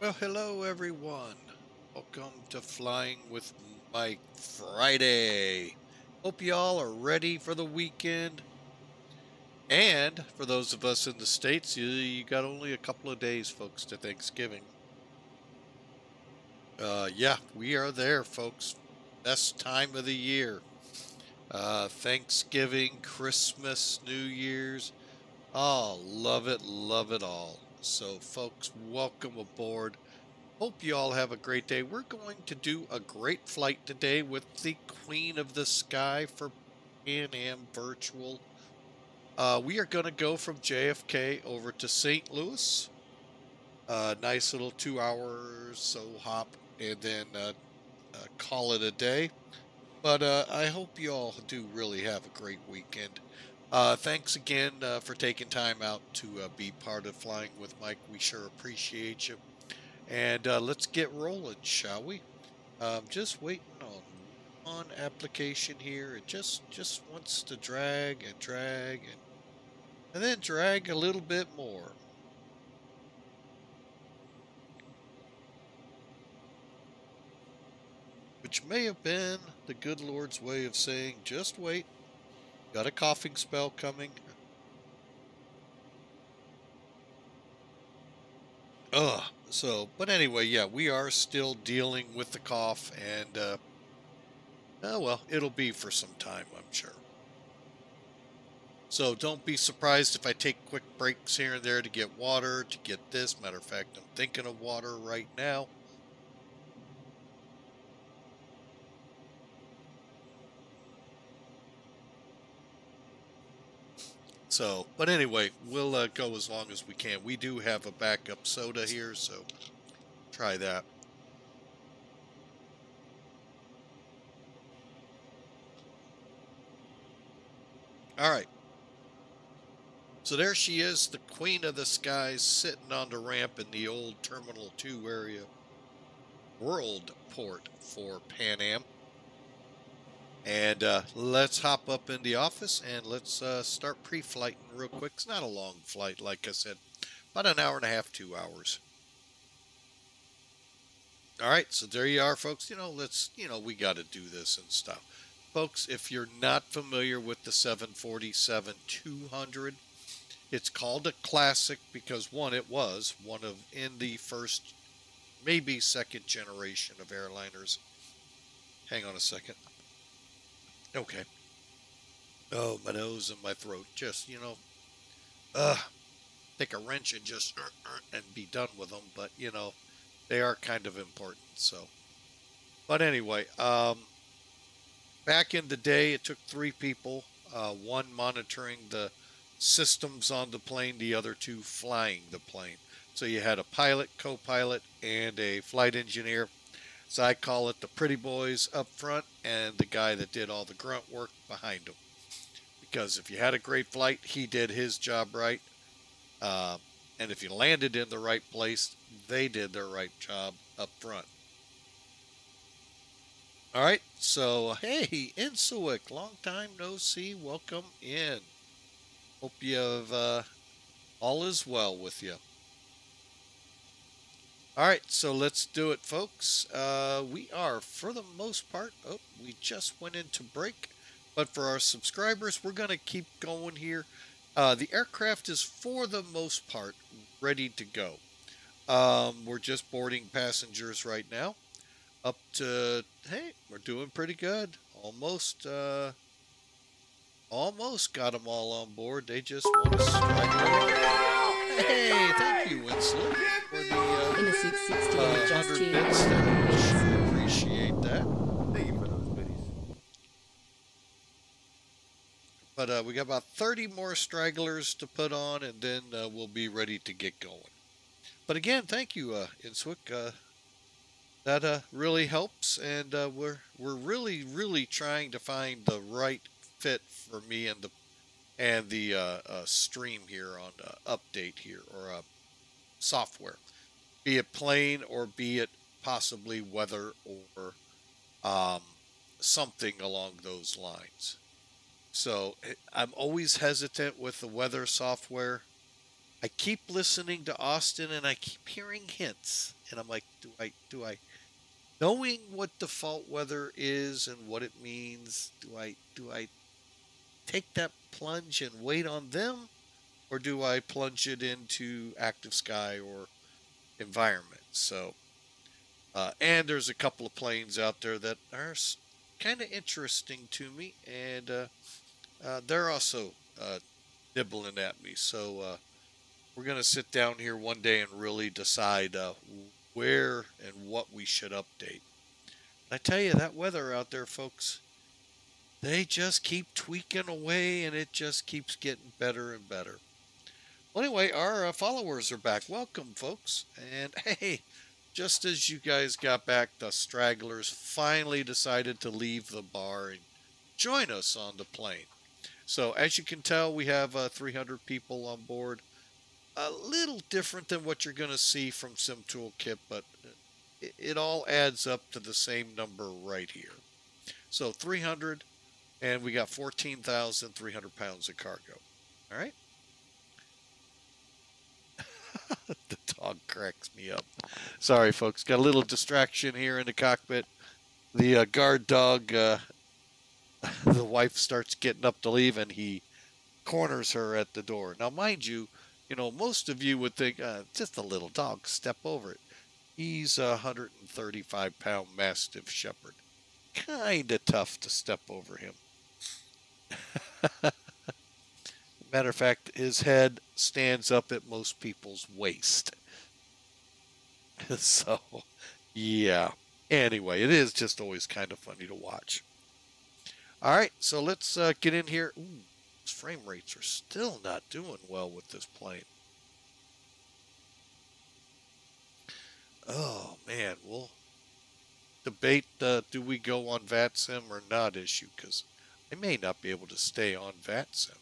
Well, hello everyone. Welcome to Flying with Mike Friday. Hope y'all are ready for the weekend. And for those of us in the States, you got only a couple of days, folks, to Thanksgiving. Yeah, we are there, folks. Best time of the year. Thanksgiving, Christmas, New Year's. Oh, love it all. So, folks, welcome aboard. Hope you all have a great day. We're going to do a great flight today with the Queen of the Sky for Pan Am Virtual. We are going to go from JFK over to St. Louis. Nice little 2 hours so hop, and then call it a day. But I hope you all do really have a great weekend. Thanks again for taking time out to be part of Flying with Mike. We sure appreciate you. And let's get rolling, shall we? Just waiting on one application here. It just wants to drag and drag and then drag a little bit more. Which may have been the good Lord's way of saying, just wait. Got a coughing spell coming. But anyway, yeah, we are still dealing with the cough, and oh well, it'll be for some time, I'm sure. So don't be surprised if I take quick breaks here and there to get water, to get this. Matter of fact, I'm thinking of water right now. So, but anyway, we'll go as long as we can. We do have a backup soda here, so try that. All right. So there she is, the Queen of the Skies, sitting on the ramp in the old Terminal 2 area. World port for Pan Am. And let's hop up in the office and let's start pre-flighting real quick. It's not a long flight, like I said, about an hour and a half, 2 hours. All right, so there you are, folks. We got to do this and stuff. Folks, if you're not familiar with the 747-200, it's called a classic because, one, it was one of in the first, maybe second generation of airliners. Hang on a second. Okay. Oh, my nose and my throat. Just, take a wrench and just and be done with them. But, they are kind of important. So, but anyway, back in the day, it took 3 people, one monitoring the systems on the plane, the other 2 flying the plane. So you had a pilot, co-pilot, and a flight engineer. So I call it the pretty boys up front and the guy that did all the grunt work behind them. Because if you had a great flight, he did his job right. And if you landed in the right place, they did their right job up front. All right, so hey, Int'l, long time no see. Welcome in. Hope you have all is well with you. All right, so let's do it, folks. We are, for the most part, we just went into break. But for our subscribers, we're going to keep going here. The aircraft is, for the most part, ready to go. We're just boarding passengers right now. Up to, hey, we're doing pretty good. Almost got them all on board. They just want to strike. Hey, thank you, Winslow, for the 100 bits. Sure appreciate that. Thank you for those goodies. But we got about 30 more stragglers to put on, and then we'll be ready to get going. But again, thank you, Inswick. That really helps, and we're really trying to find the right fit for me and the stream here on update here or software, be it plane or be it possibly weather or um, something along those lines. So I'm always hesitant with the weather software. I keep listening to Austin and I keep hearing hints, and I'm like, do I knowing what default weather is and what it means, do I take that plunge and wait on them, or do I plunge it into active sky or environment? So, and there's a couple of planes out there that are kind of interesting to me, and they're also nibbling at me. So we're gonna sit down here one day and really decide where and what we should update. I tell you, that weather out there, folks, they just keep tweaking away and it just keeps getting better and better. Well, anyway, our followers are back. Welcome, folks. And hey, just as you guys got back, the stragglers finally decided to leave the bar and join us on the plane. So as you can tell, we have 300 people on board. A little different than what you're going to see from Sim Toolkit, but it all adds up to the same number right here. So 300, and we got 14,300 pounds of cargo. All right. The dog cracks me up. Sorry, folks. Got a little distraction here in the cockpit. The guard dog, the wife starts getting up to leave, and he corners her at the door. Now, mind you, most of you would think, just a little dog, step over it. He's a 135-pound Mastiff Shepherd. Kind of tough to step over him. Matter of fact, his head stands up at most people's waist. So, yeah. Anyway, it is just always kind of funny to watch. All right, so let's get in here. Ooh, these frame rates are still not doing well with this plane. Oh, man, we'll debate do we go on VATSIM or not issue, because I may not be able to stay on VATSIM.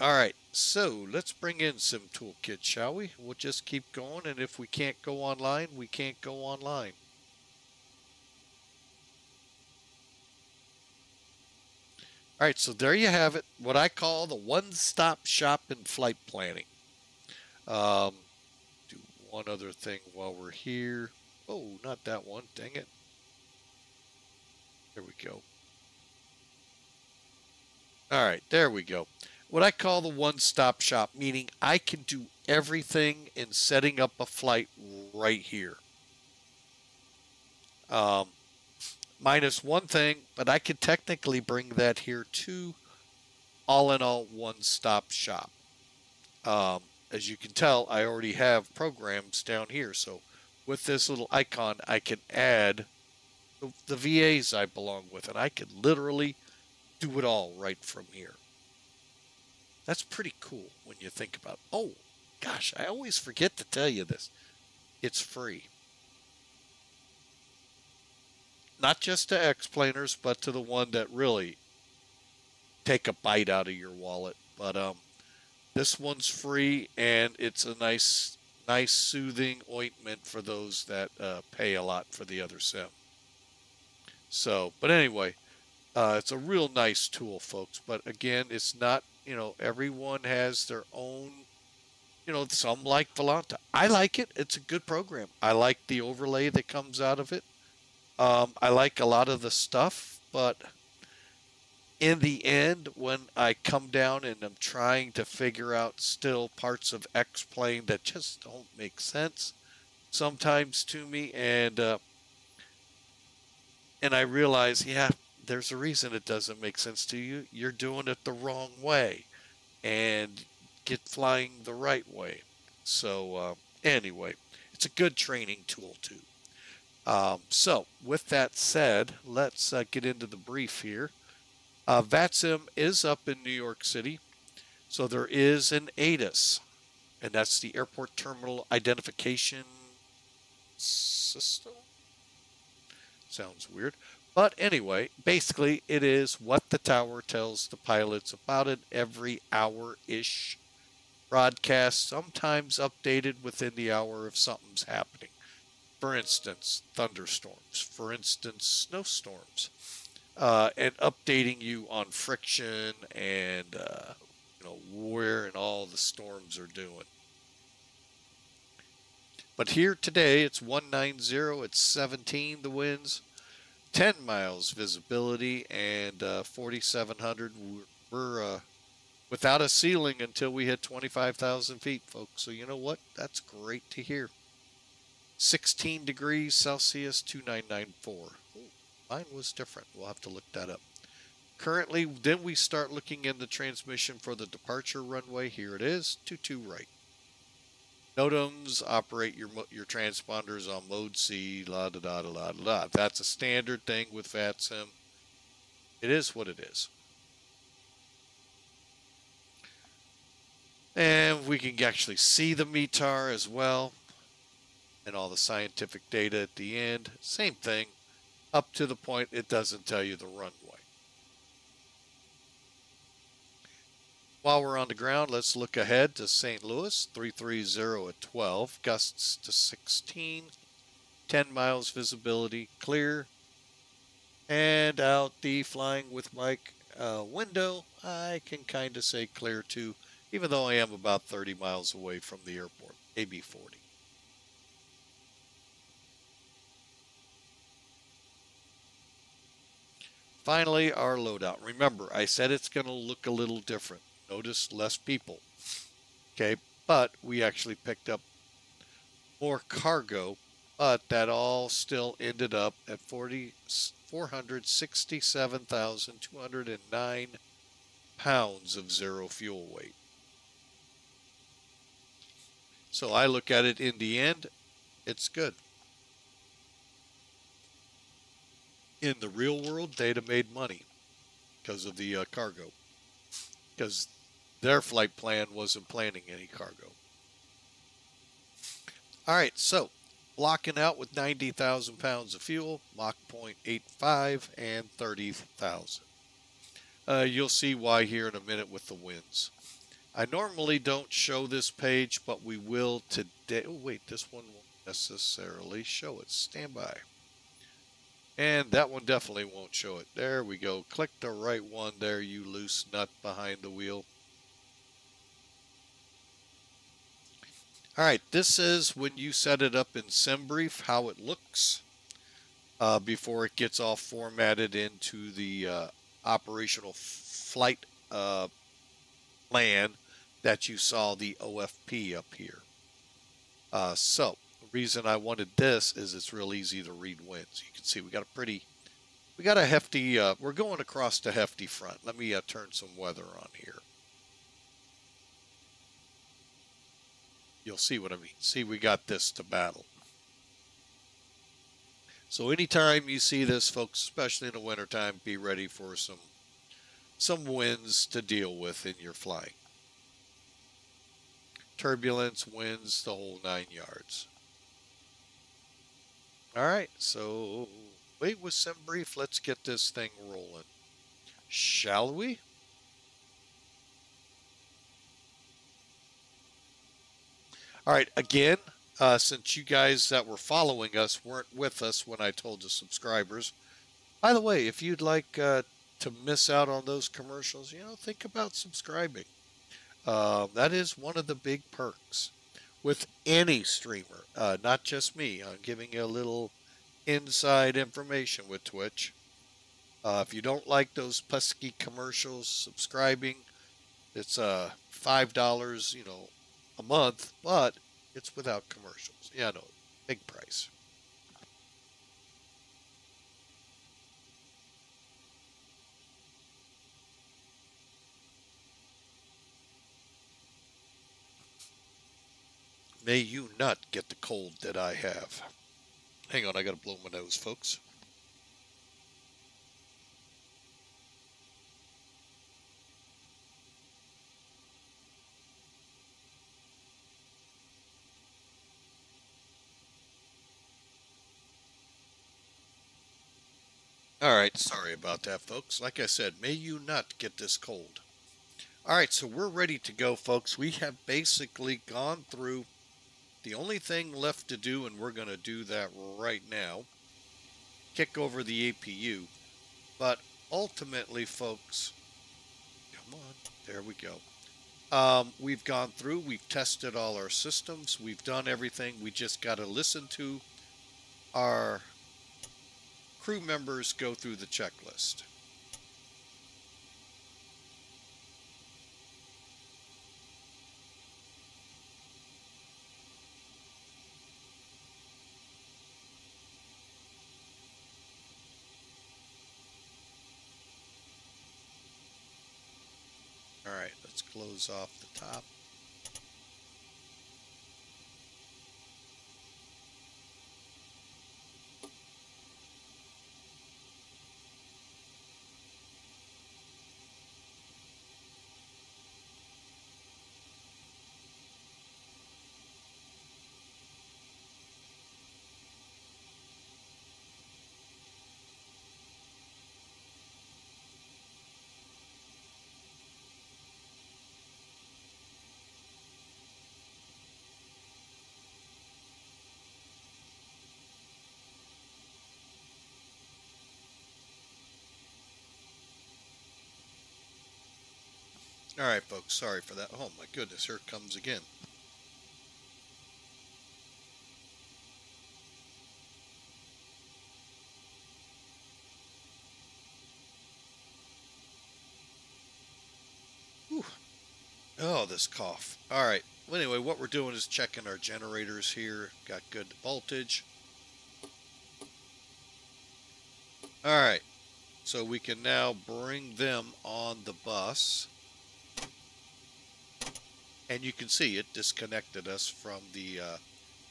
All right, so let's bring in Sim Toolkit, shall we? We'll just keep going, and if we can't go online, we can't go online. All right, so there you have it, what I call the one-stop shop in flight planning. Do one other thing while we're here. Oh, not that one, dang it. There we go. All right, there we go. What I call the one-stop shop, meaning I can do everything in setting up a flight right here. Minus one thing, but I could technically bring that here too. All in all, one-stop shop. As you can tell, I already have programs down here. So with this little icon, I can add the VAs I belong with, and I can literally do it all right from here. That's pretty cool when you think about it. Oh, gosh, I always forget to tell you this. It's free. Not just to X-planers, but to the one that really take a bite out of your wallet. But this one's free, and it's a nice soothing ointment for those that pay a lot for the other sim. So, but anyway, it's a real nice tool, folks. But again, it's not, everyone has their own, some like Volanta. I like it. It's a good program. I like the overlay that comes out of it. I like a lot of the stuff, but in the end, when I come down and I'm trying to figure out still parts of X-Plane that just don't make sense sometimes to me, and I realize, yeah, there's a reason it doesn't make sense to you. You're doing it the wrong way, and get flying the right way. So anyway, it's a good training tool too. So with that said, let's get into the brief here. VATSIM is up in New York City, so there is an ATIS. and that's the airport terminal identification system. Sounds weird. But anyway, basically it is what the tower tells the pilots about an every hour-ish broadcast, sometimes updated within the hour if something's happening. For instance, thunderstorms. For instance, snowstorms. And updating you on friction and where and all the storms are doing. But here today, it's 190, it's 17 the winds, 10 miles visibility, and 4,700. We're without a ceiling until we hit 25,000 feet, folks. So you know what? That's great to hear. 16 degrees Celsius, 2994. Ooh, mine was different. We'll have to look that up. Currently, then we start looking in the transmission for the departure runway. Here it is, 22 right. NOTAMs operate your transponders on mode C, la da da da da da. That's a standard thing with VATSIM. It is what it is. And we can actually see the METAR as well. And all the scientific data at the end. Same thing. Up to the point it doesn't tell you the runway. While we're on the ground, let's look ahead to St. Louis, 330 at 12, gusts to 16, 10 miles visibility, clear. And out the flying with Mike window, I can kind of say clear too, even though I am about 30 miles away from the airport, maybe 40. Finally, our loadout. Remember, I said it's going to look a little different. Notice less people. Okay, but we actually picked up more cargo, but that all still ended up at 467,209 pounds of zero fuel weight. So I look at it in the end, it's good. In the real world, they'd have made money because of the cargo. Because their flight plan wasn't planning any cargo. All right, so blocking out with 90,000 pounds of fuel, Mach 0.85 and 30,000. You'll see why here in a minute with the winds. I normally don't show this page, but we will today. Oh, wait, this one won't necessarily show it. Stand by. And that one definitely won't show it. There we go. Click the right one there, you loose nut behind the wheel. All right, this is when you set it up in SimBrief, how it looks before it gets all formatted into the operational flight plan that you saw the OFP up here. So the reason I wanted this is it's real easy to read winds. You can see we got a hefty, we're going across a hefty front. Let me turn some weather on here. You'll see what I mean. See, we got this to battle. So anytime you see this, folks, especially in the wintertime, be ready for some winds to deal with in your flying. Turbulence, winds, the whole 9 yards. All right, so wait with SimBrief. Let's get this thing rolling. Shall we? All right, again, since you guys that were following us weren't with us when I told the subscribers, by the way, if you'd like to miss out on those commercials, think about subscribing. That is one of the big perks with any streamer, not just me. I'm giving you a little inside information with Twitch. If you don't like those pesky commercials, subscribing, it's $5, a month, but it's without commercials. Yeah, no, big price. May you not get the cold that I have. Hang on, I gotta blow my nose, folks. All right, sorry about that, folks. Like I said, may you not get this cold. All right, so we're ready to go, folks. We have basically gone through the only thing left to do, and we're going to do that right now. Kick over the APU. But ultimately, folks, come on, there we go. We've gone through, we've tested all our systems, we've done everything. We just got to listen to our crew members go through the checklist. All right, let's close off the top. All right, folks, sorry for that. Oh my goodness, here it comes again. Whew. Oh, this cough. All right. Well, anyway, what we're doing is checking our generators here. Got good voltage. All right. So we can now bring them on the bus. And you can see it disconnected us from the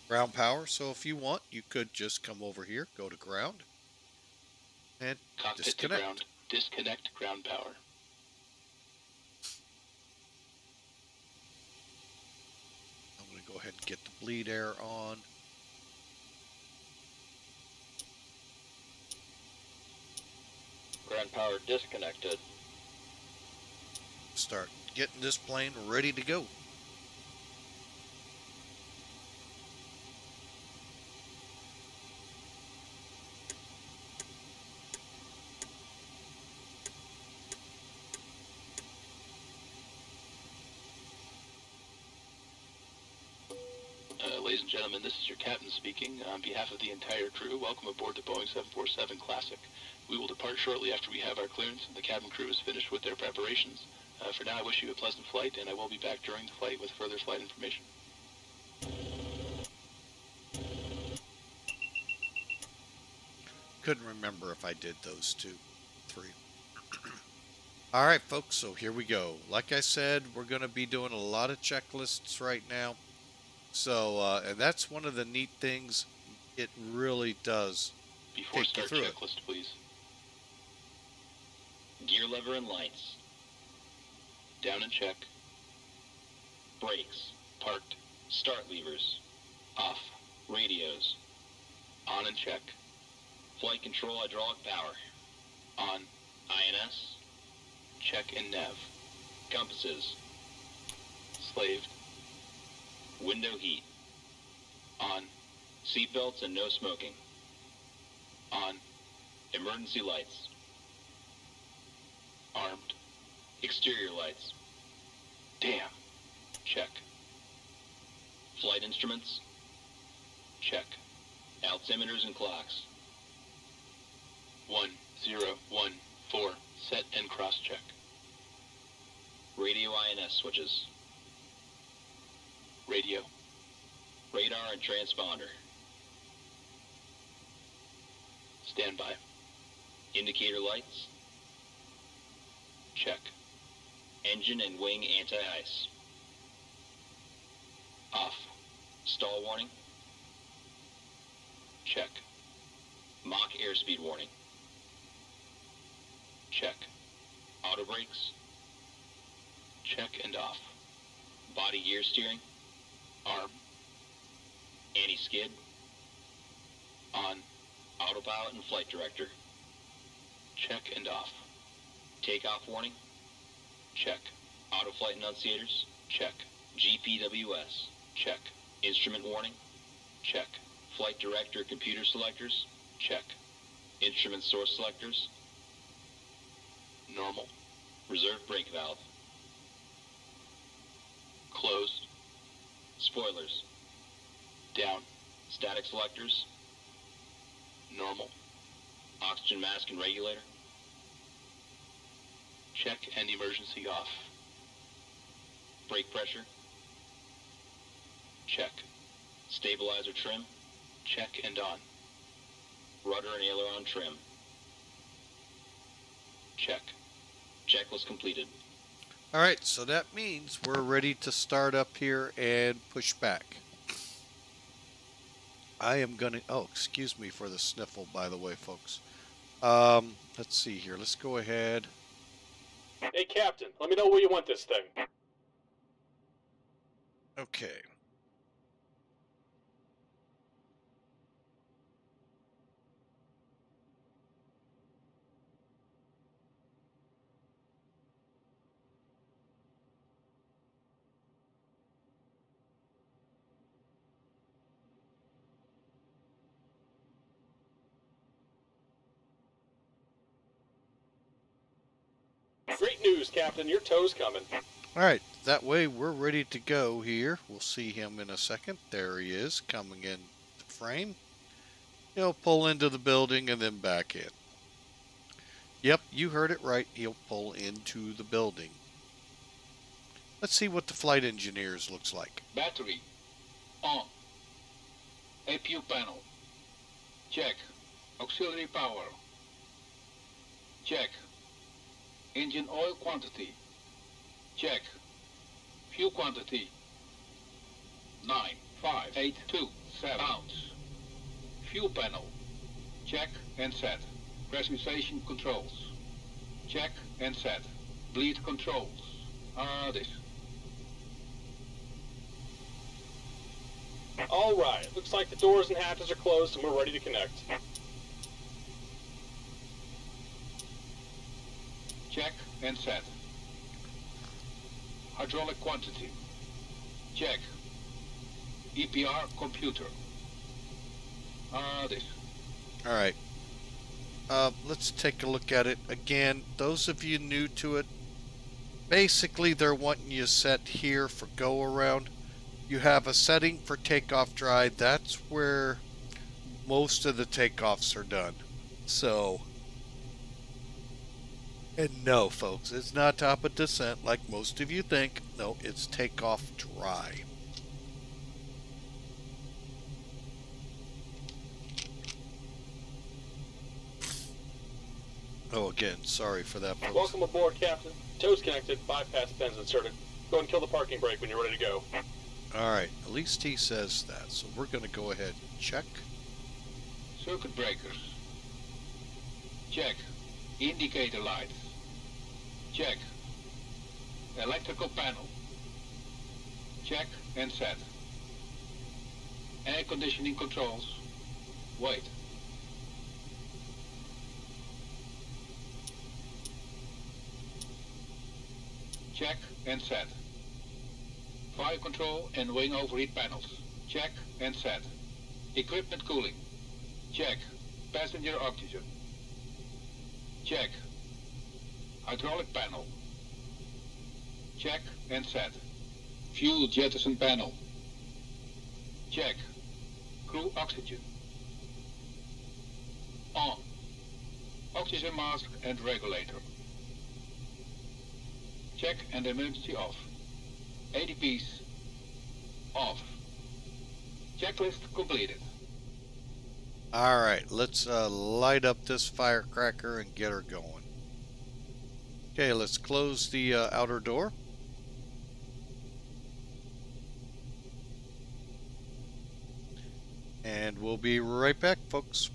ground power. So if you want, you could just come over here, go to ground, and Cockpit disconnect. To ground. Disconnect ground power. I'm going to go ahead and get the bleed air on. Ground power disconnected. Start getting this plane ready to go. Ladies and gentlemen, this is your captain speaking. On behalf of the entire crew, welcome aboard the Boeing 747 Classic. We will depart shortly after we have our clearance and the cabin crew is finished with their preparations. For now, I wish you a pleasant flight, and I will be back during the flight with further flight information. Couldn't remember if I did those 2, 3. All right, folks, so here we go. Like I said, we're going to be doing a lot of checklists right now. So, and that's one of the neat things. It really does Before take you start through checklist, please. Gear lever and lights. Down and check. Brakes. Parked. Start levers. Off. Radios. On and check. Flight control hydraulic power. On. INS. Check and nav. Compasses. Slaved. Window heat. On. Seatbelts and no smoking. On. Emergency lights. Armed. Exterior lights. Damn. Check. Flight instruments. Check. Altimeters and clocks. 1014. Set and cross check. Radio INS switches. Radio. Radar and transponder. Standby. Indicator lights. Check. Engine and wing anti-ice. Off. Stall warning. Check. Mach airspeed warning. Check. Auto brakes. Check and off. Body gear steering. Arm. Anti-skid. On. Autopilot and flight director. Check and off. Takeoff warning. Check. Auto-flight enunciators. Check. GPWS. Check. Instrument warning. Check. Flight director computer selectors. Check. Instrument source selectors. Normal. Reserve brake valve. Closed. Spoilers. Down. Static selectors. Normal. Oxygen mask and regulator. Check and emergency off. Brake pressure. Check. Stabilizer trim. Check and on. Rudder and aileron trim. Check. Checklist completed. All right, so that means we're ready to start up here and push back. I am gonna, oh, excuse me for the sniffle, by the way, folks. Let's see here. Let's go ahead. Hey, Captain, let me know where you want this thing. Okay. Great news, Captain. Your tow's coming. All right, that way we're ready to go here. We'll see him in a second. There he is, coming in the frame. He'll pull into the building and then back in. Yep, you heard it right. He'll pull into the building. Let's see what the flight engineers looks like. Battery. On. APU panel. Check. Auxiliary power. Check. Engine oil quantity. Check. Fuel quantity. 9,582 pounds. Fuel panel. Check and set. Pressurization controls. Check and set. Bleed controls. This. All right. Looks like the doors and hatches are closed and we're ready to connect. Check and set. Hydraulic quantity. Check. EPR computer. This. All right. Let's take a look at it again. Those of you new to it, basically they're wanting you set here for go around. You have a setting for takeoff dry. That's where most of the takeoffs are done. So, and no, folks, it's not top of descent like most of you think. No, it's takeoff dry. Oh, again, sorry for that, folks. Welcome aboard, Captain. Tow's connected, bypass pins inserted. Go ahead and kill the parking brake when you're ready to go. All right, at least he says that. So we're going to go ahead and check. Circuit breakers. Check. Indicator lights. Check. Electrical panel. Check and set. Air conditioning controls. Wait. Check and set. Fire control and wing overheat panels. Check and set. Equipment cooling. Check. Passenger oxygen. Check. Hydraulic panel. Check and set. Fuel jettison panel. Check. Crew oxygen. On. Oxygen mask and regulator. Check and emergency off. ADPs off. Checklist completed. All right, let's light up this firecracker and get her going. Okay, let's close the outer door. And we'll be right back, folks.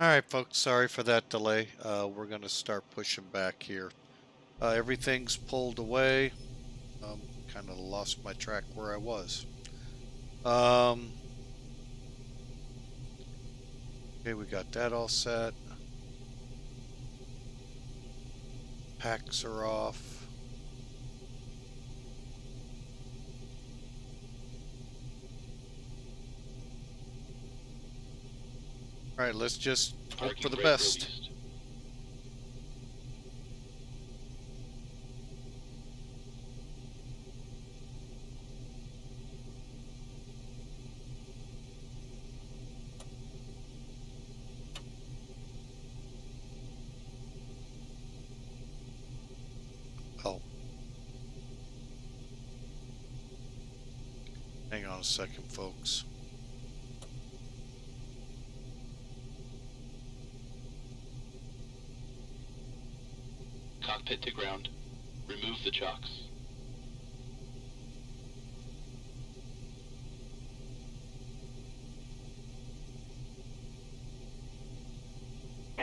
All right, folks, sorry for that delay. We're going to start pushing back here. Everything's pulled away. Kind of lost my track where I was. Okay, we got that all set. Packs are off. All right, let's just hope for the best. Released. Oh. Hang on a second, folks. Cockpit to ground. Remove the chocks.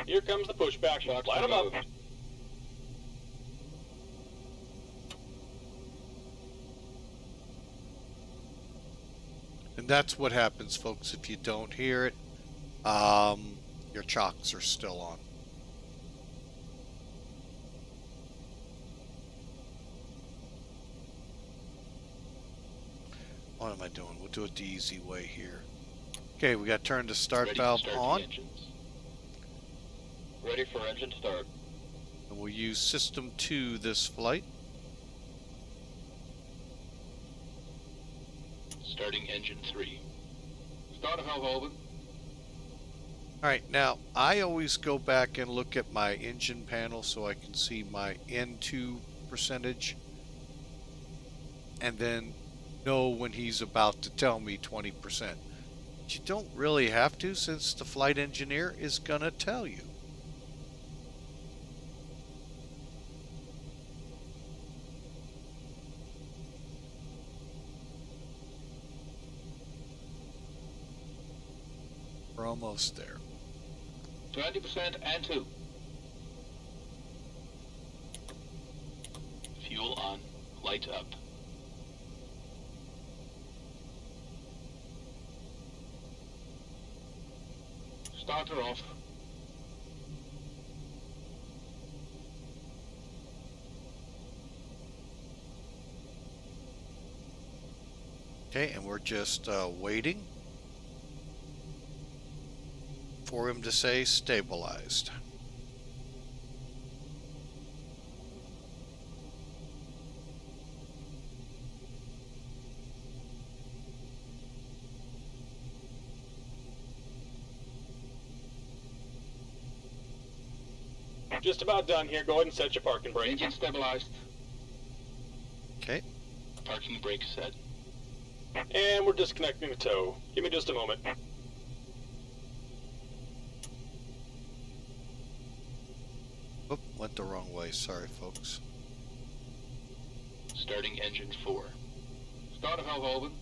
Here comes the pushback. Line them up. And that's what happens, folks, if you don't hear it. Your chocks are still on. What am I doing? We'll do it the easy way here. Okay, we got to turn the start Ready valve to start on. the engines. Ready for engine start. And we'll use System 2 this flight. Starting engine 3. Starter valve open. Alright, now I always go back and look at my engine panel so I can see my N2 percentage. And then know when he's about to tell me 20%. But you don't really have to, since the flight engineer is gonna tell you. We're almost there. 20% and 2. Fuel on. Lights up. Starter off. Okay, and we're just waiting for him to say stabilized. Just about done here. Go ahead and set your parking brake. Engine stabilized. Okay, Parking brake set. And we're disconnecting the tow. Give me just a moment. oop, went the wrong way. Sorry, folks. Starting engine 4. Starter valve open.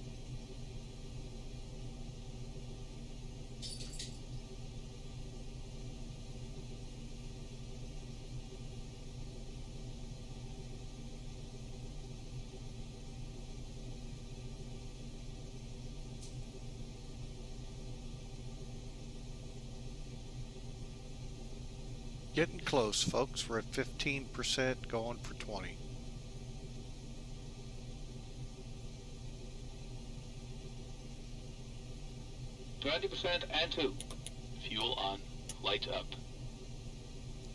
Getting close, folks. We're at 15%, going for 20. 20% and 2. Fuel on. Lights up.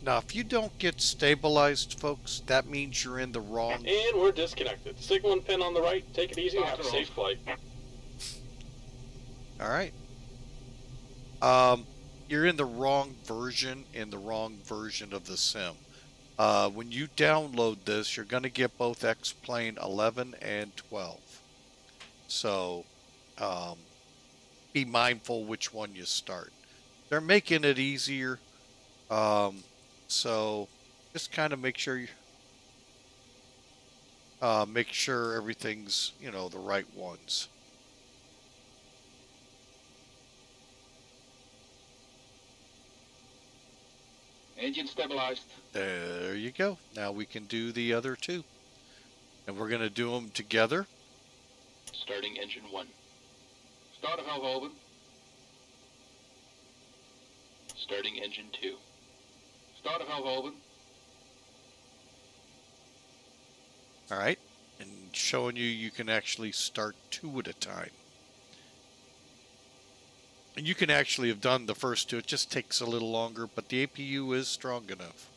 Now, if you don't get stabilized, folks, that means you're in the wrong... And we're disconnected. Signal and pin on the right. Take it easy and have a safe flight. All right. You're in the wrong version, of the sim. When you download this, you're going to get both X-Plane 11 and 12. So, be mindful which one you start. They're making it easier. So, just kind of make sure everything's, the right ones. Engine stabilized. There you go. Now we can do the other two. And we're going to do them together. Starting engine 1. Starter valve open. Starting engine 2. Starter valve open. All right. And showing you can actually start two at a time. And you can actually have done the first two. It just takes a little longer, but the APU is strong enough.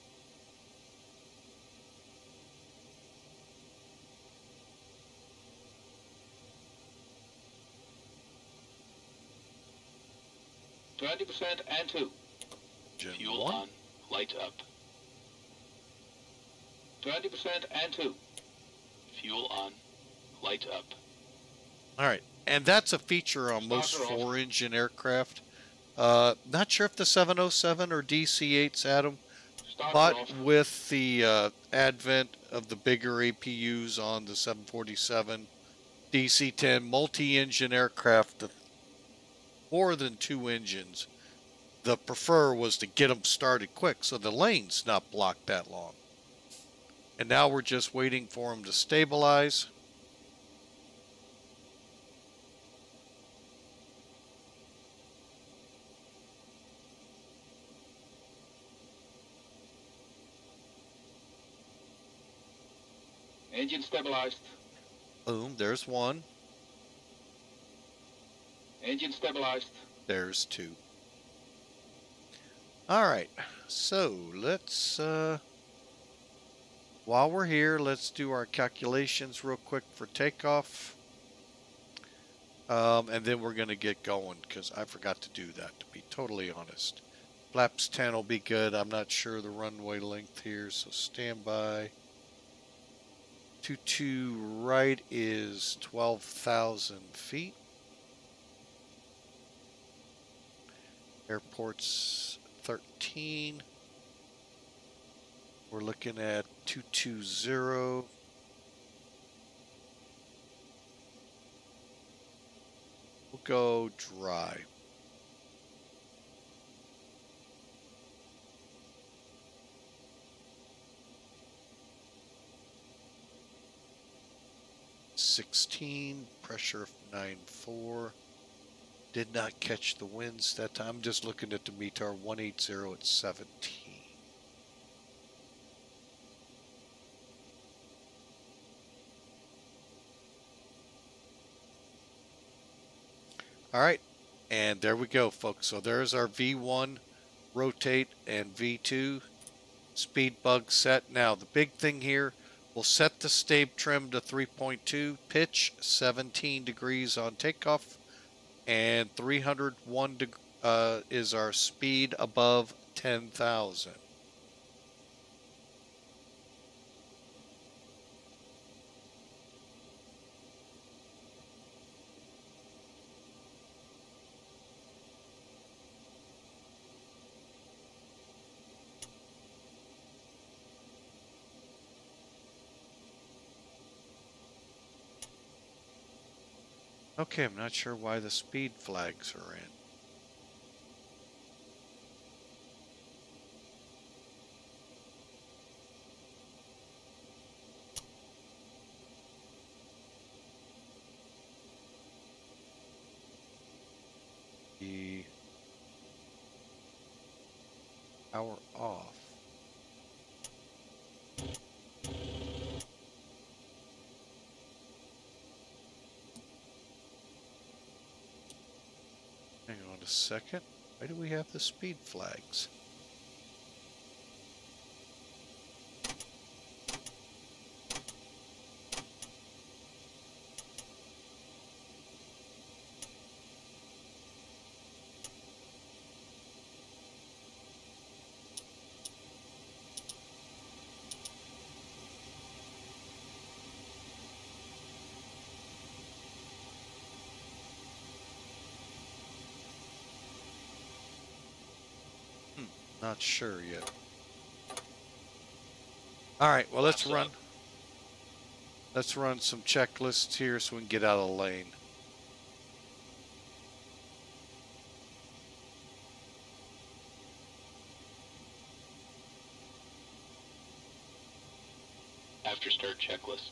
%, and 2. Gen Fuel 1. on. Lights up. 20% and 2. Fuel on. Lights up. All right. And that's a feature on most Starter off. 4-engine aircraft. Not sure if the 707 or DC-8s had them, Starter but off. with the advent of the bigger APUs on the 747, DC-10, multi-engine aircraft, the more than 2 engines, the prefer was to get them started quick so the lane's not blocked that long. And now we're just waiting for them to stabilize. Engine stabilized. Boom, there's one. Engine stabilized. There's 2. All right, so let's, while we're here, let's do our calculations real quick for takeoff. And then we're going to get going because I forgot to do that, to be totally honest. Flaps 10 will be good. I'm not sure the runway length here, so stand by. 22 right is 12,000 feet. Airport's 13. We're looking at 220. We'll go dry. Pressure of 9.4. Did not catch the winds that time. I'm just looking at the METAR 180 at 17. All right, and there we go, folks. So there's our V1 rotate and V2 speed bug set. Now the big thing here, we'll set the stab trim to 3.2, pitch 17 degrees on takeoff, and 301 is our speed above 10,000. Okay, I'm not sure why the speed flags are in. The power off. Hang on a second. Why do we have the speed flags? Not sure yet. All right, well, let's run some checklists here so we can get out of the lane. After start checklist.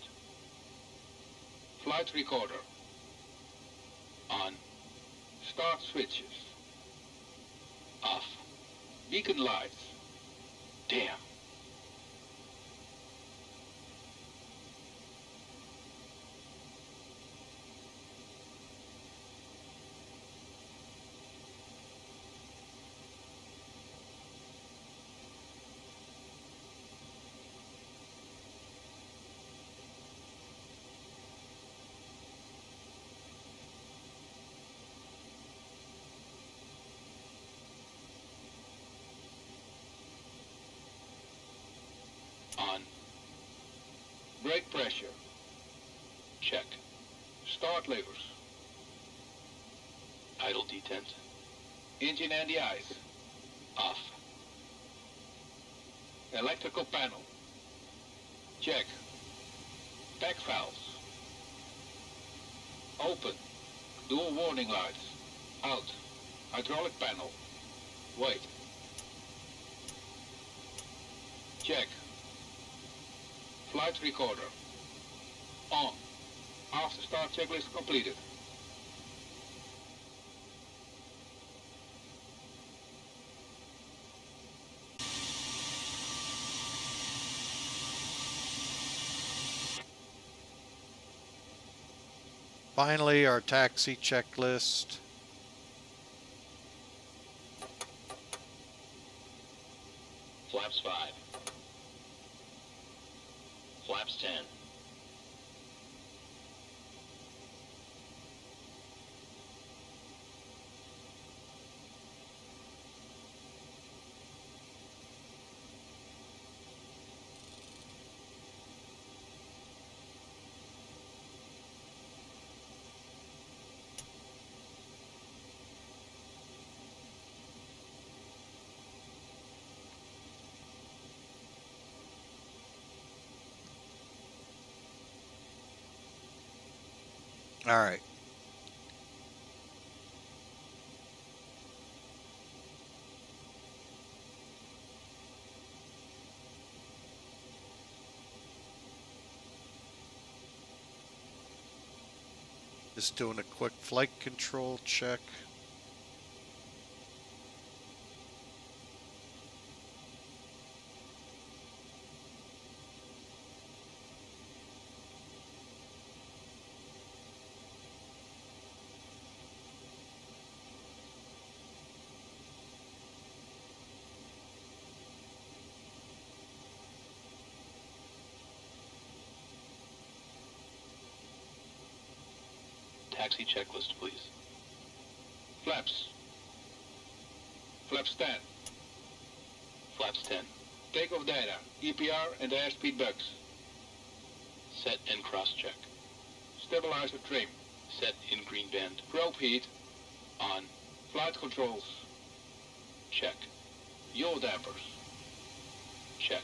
Flight recorder. On. Start switches. Off. Beacon lights. Damn. On. Brake pressure. Check. Start levers. Idle detent. Engine and the ice. Off. Electrical panel. Check. Pack valves. Open. Dual warning lights. Out. Hydraulic panel. Wait. Check. Flight recorder. On. After start checklist completed. Finally, our taxi checklist. Flaps 5. Flaps 10. All right. Just doing a quick flight control check. Taxi checklist, please. Flaps. Flaps 10. Flaps 10. Takeoff data. EPR and airspeed bugs. Set and cross-check. Stabilizer trim. Set in green band. Probe heat. On. Flight controls. Check. Yaw dampers. Check.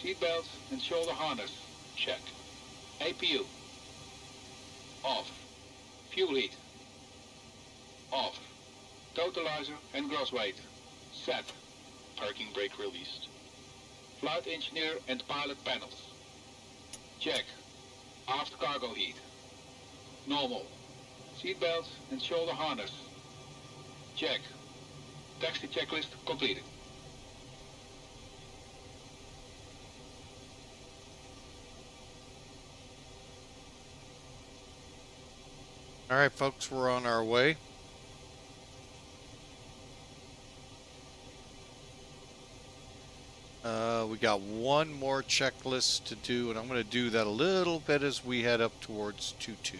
Seat belts and shoulder harness. Check. APU. Off. Fuel heat. Off. Totalizer and gross weight. Set. Parking brake released. Flight engineer and pilot panels. Check. Aft cargo heat. Normal. Seat belts and shoulder harness. Check. Taxi checklist completed. All right, folks, we're on our way. We got one more checklist to do, and I'm going to do that a little bit as we head up towards 2-2.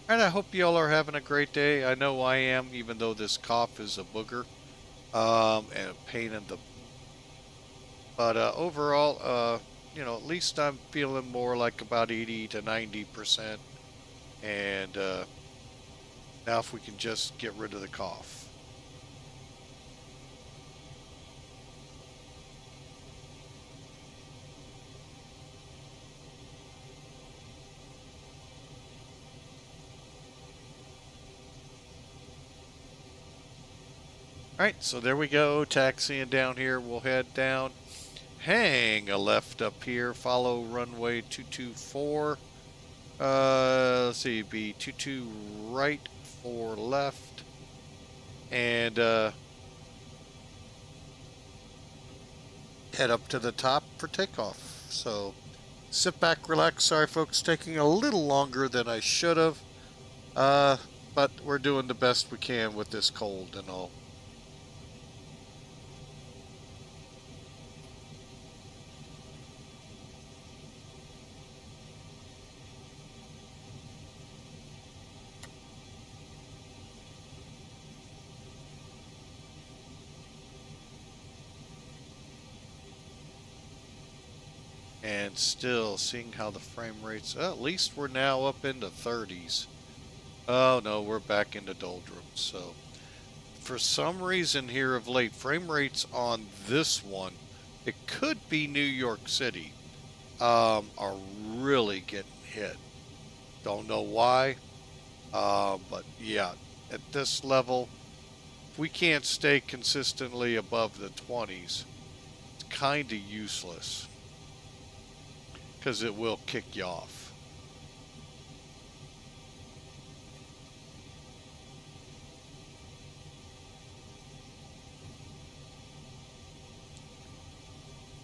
And I hope y'all are having a great day. I know I am, even though this cough is a booger and a pain in the. But overall, you know, at least I'm feeling more like about 80 to 90%. And now, if we can just get rid of the cough. Alright, so there we go, taxiing down here. We'll head down, hang a left up here, follow runway 224. Let's see, be 22 right, 4 left, and head up to the top for takeoff. So sit back, relax. Sorry folks, taking a little longer than I should have, but we're doing the best we can with this cold and all. And still seeing how the frame rates, at least we're now up into 30s. Oh no, we're back into doldrums. So for some reason here of late, frame rates on this one, it could be New York City, are really getting hit. Don't know why, but yeah, at this level, if we can't stay consistently above the 20s, it's kind of useless, because it will kick you off.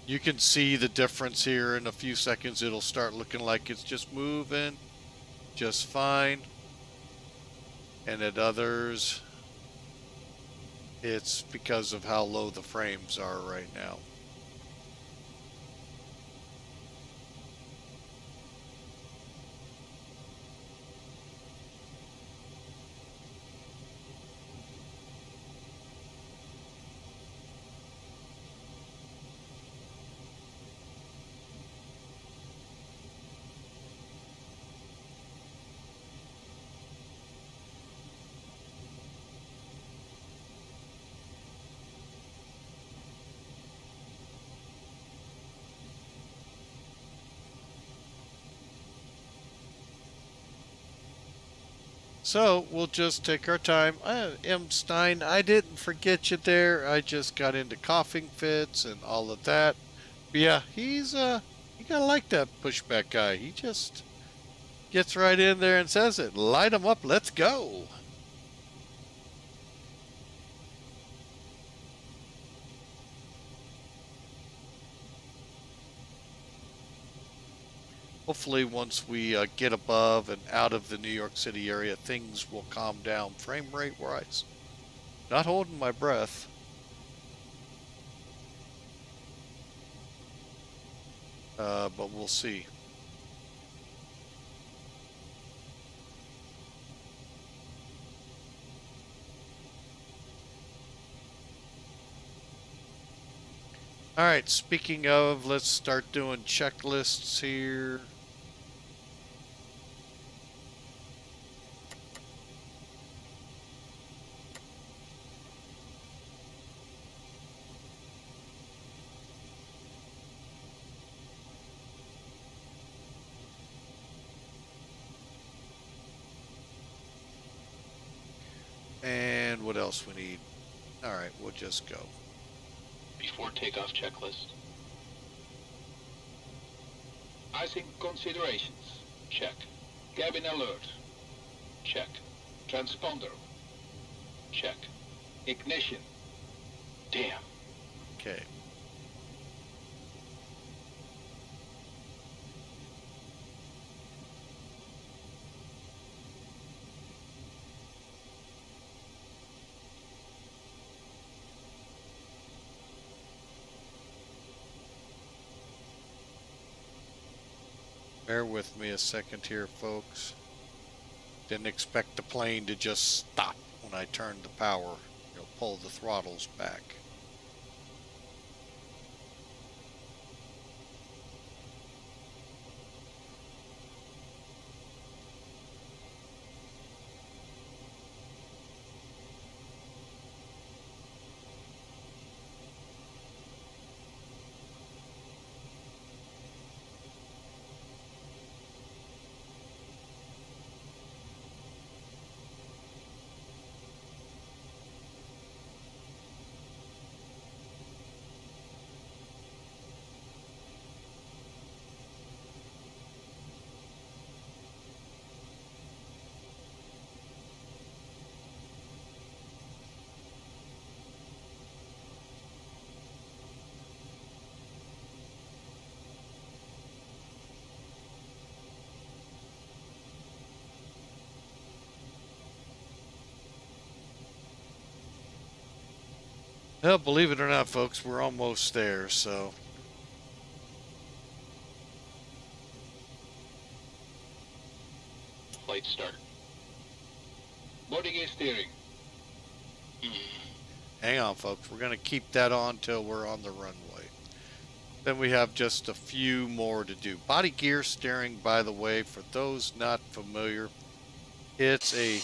You can see the difference here in a few seconds. It'll start looking like it's just moving just fine. And at others, it's because of how low the frames are right now. So we'll just take our time. M. Stein, I didn't forget you there. I just got into coughing fits and all of that. But yeah, you gotta like that pushback guy. He just gets right in there and says it. Light him up. Let's go. Hopefully once we get above and out of the New York City area, things will calm down frame rate wise. Not holding my breath. But we'll see. All right, speaking of, let's start doing checklists here. And what else we need? All right, we'll just go. Before takeoff checklist. Icing considerations. Check. Cabin alert. Check. Transponder. Check. Ignition. Damn. Okay. Bear with me a second here, folks. Didn't expect the plane to just stop when I turned the power, pull the throttles back. Well, believe it or not, folks, we're almost there, so. Flight start. Boarding is steering. Hang on, folks. We're going to keep that on till we're on the runway. Then we have just a few more to do. Body gear steering, by the way, for those not familiar, it's a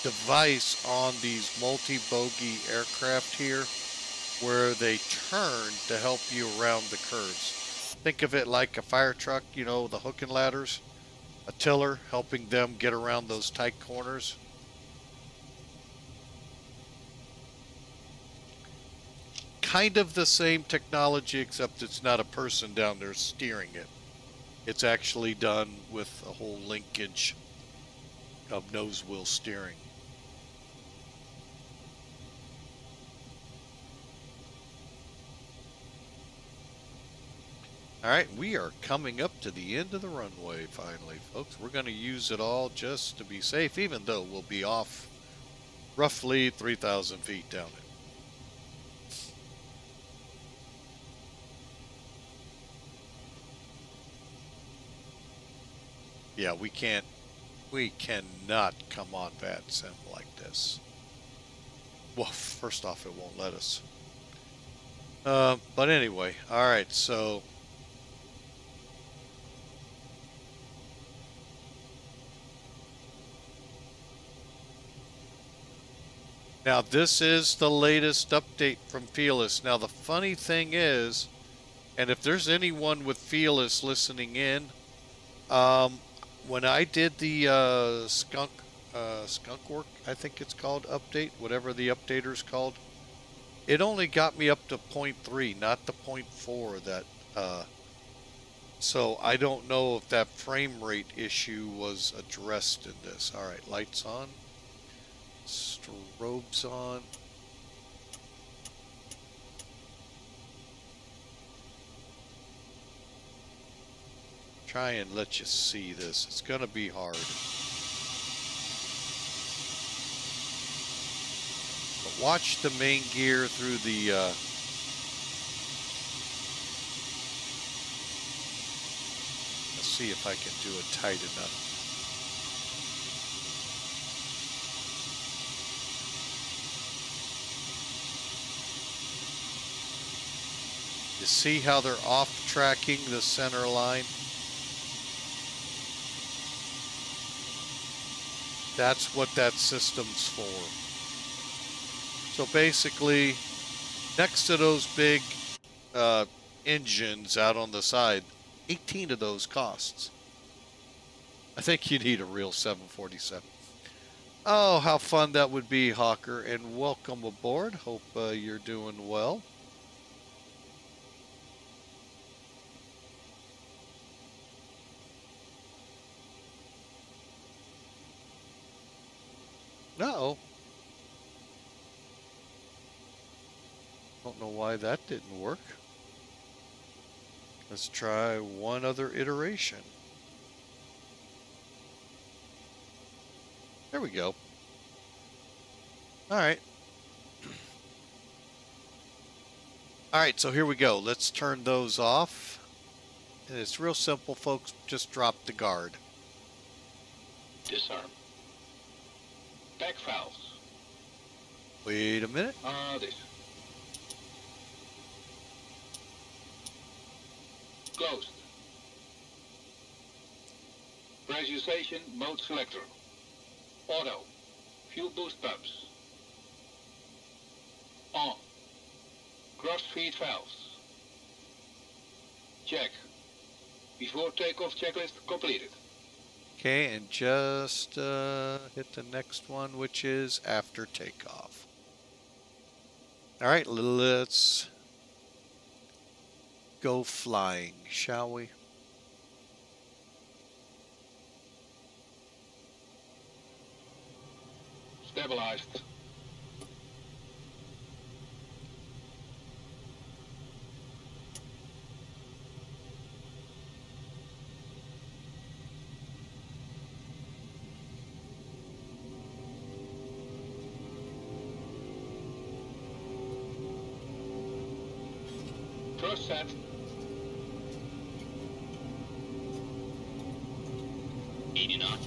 device on these multi-bogey aircraft here where they turn to help you around the curves. Think of it like a fire truck, you know, the hook and ladders, a tiller helping them get around those tight corners. Kind of the same technology, except it's not a person down there steering it. It's actually done with a whole linkage of nose wheel steering. Alright, we are coming up to the end of the runway finally, folks. We're going to use it all just to be safe, even though we'll be off roughly 3,000 feet down it. Yeah, we cannot come on VATSIM like this. Well, first off, it won't let us. But anyway, alright, so now this is the latest update from Felis. Now the funny thing is, and if there's anyone with Felis listening in, when I did the skunk work, I think it's called, update, whatever the updater's called, it only got me up to 0.3, not the 0.4 that, so I don't know if that frame rate issue was addressed in this. All right, lights on, strobes on. Try and let you see this. It's going to be hard. But watch the main gear through the let's see if I can do it tight enough. You see how they're off tracking the center line? That's what that system's for. So basically, next to those big engines out on the side, 18 of those costs. I think you need a real 747. Oh, how fun that would be, Hawker, and welcome aboard. Hope you're doing well. Uh-oh. Don't know why that didn't work. Let's try one other iteration. There we go. All right. All right, so here we go. Let's turn those off. And it's real simple, folks. Just drop the guard. Disarm. Back valves. Wait a minute. This. Closed. Pressurization mode selector. Auto. Fuel boost pumps. On. Cross feed valves. Check. Before takeoff checklist completed. Okay, and just hit the next one, which is after takeoff. All right, let's go flying, shall we? Stabilized. Tow set. Eighty knots.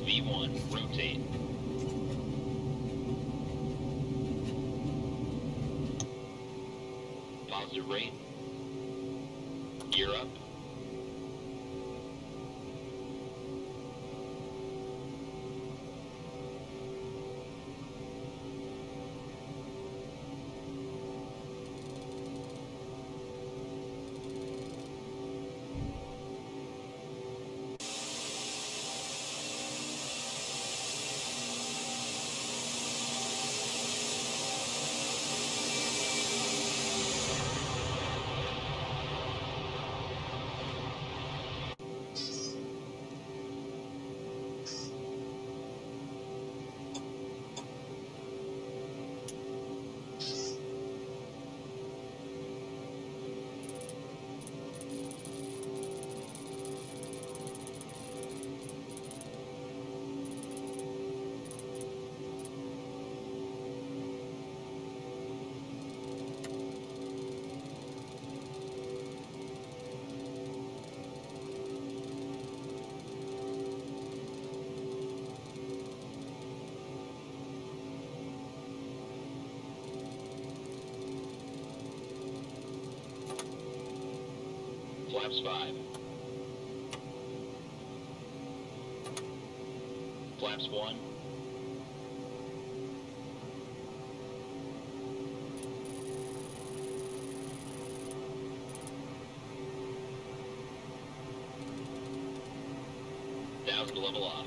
V1, rotate. Positive rate. Gear up. Flaps 5. Flaps 1. Down to level off.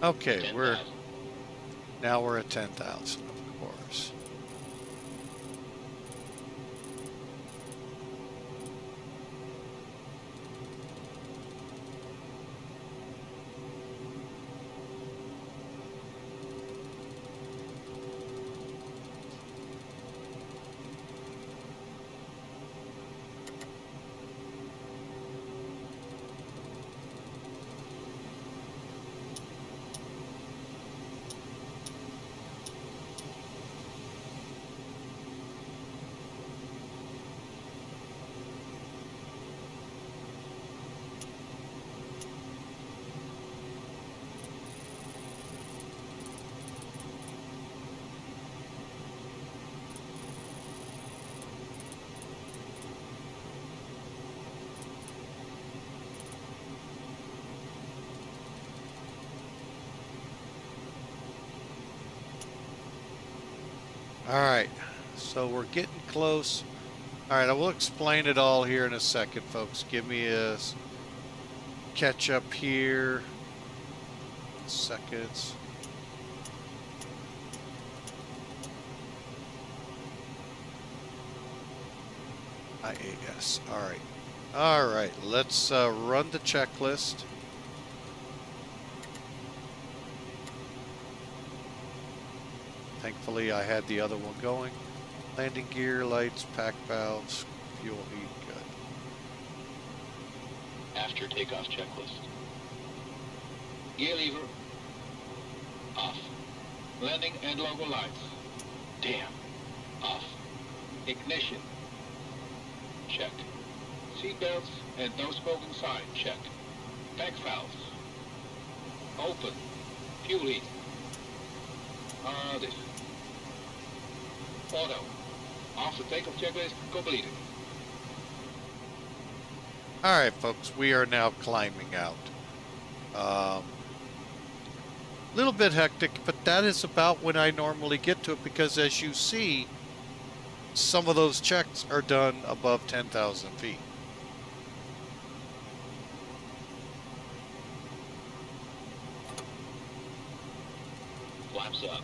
Okay, 10,000. we're at 10,000, of course. All right, so we're getting close. All right, I will explain it all here in a second, folks. Give me a catch up here. Seconds. IAS. All right. All right, let's run the checklist. Thankfully, I had the other one going. Landing gear, lights, pack valves, fuel heat, good. After takeoff checklist. Gear lever. Off. Landing and logo lights. Damn. Off. Ignition. Check. Seatbelts and no smoking sign. Check. Pack valves. Open. Fuel heat. This. Auto. After takeoff checklist completed. All right, folks, we are now climbing out. Little bit hectic, but that is about when I normally get to it, because as you see, some of those checks are done above 10,000 feet. Flaps up.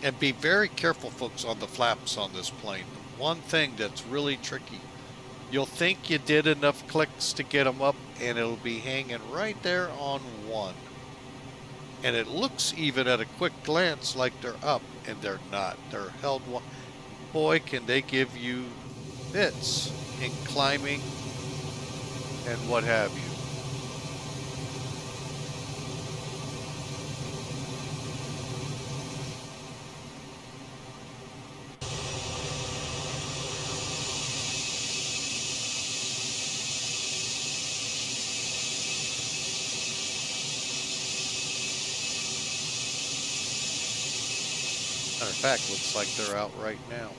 And be very careful, folks, on the flaps on this plane. One thing that's really tricky, you'll think you did enough clicks to get them up, and it'll be hanging right there on one. And it looks, even at a quick glance, like they're up, and they're not. They're held one. Boy, can they give you fits in climbing and what have you. Matter of fact, looks like they're out right now.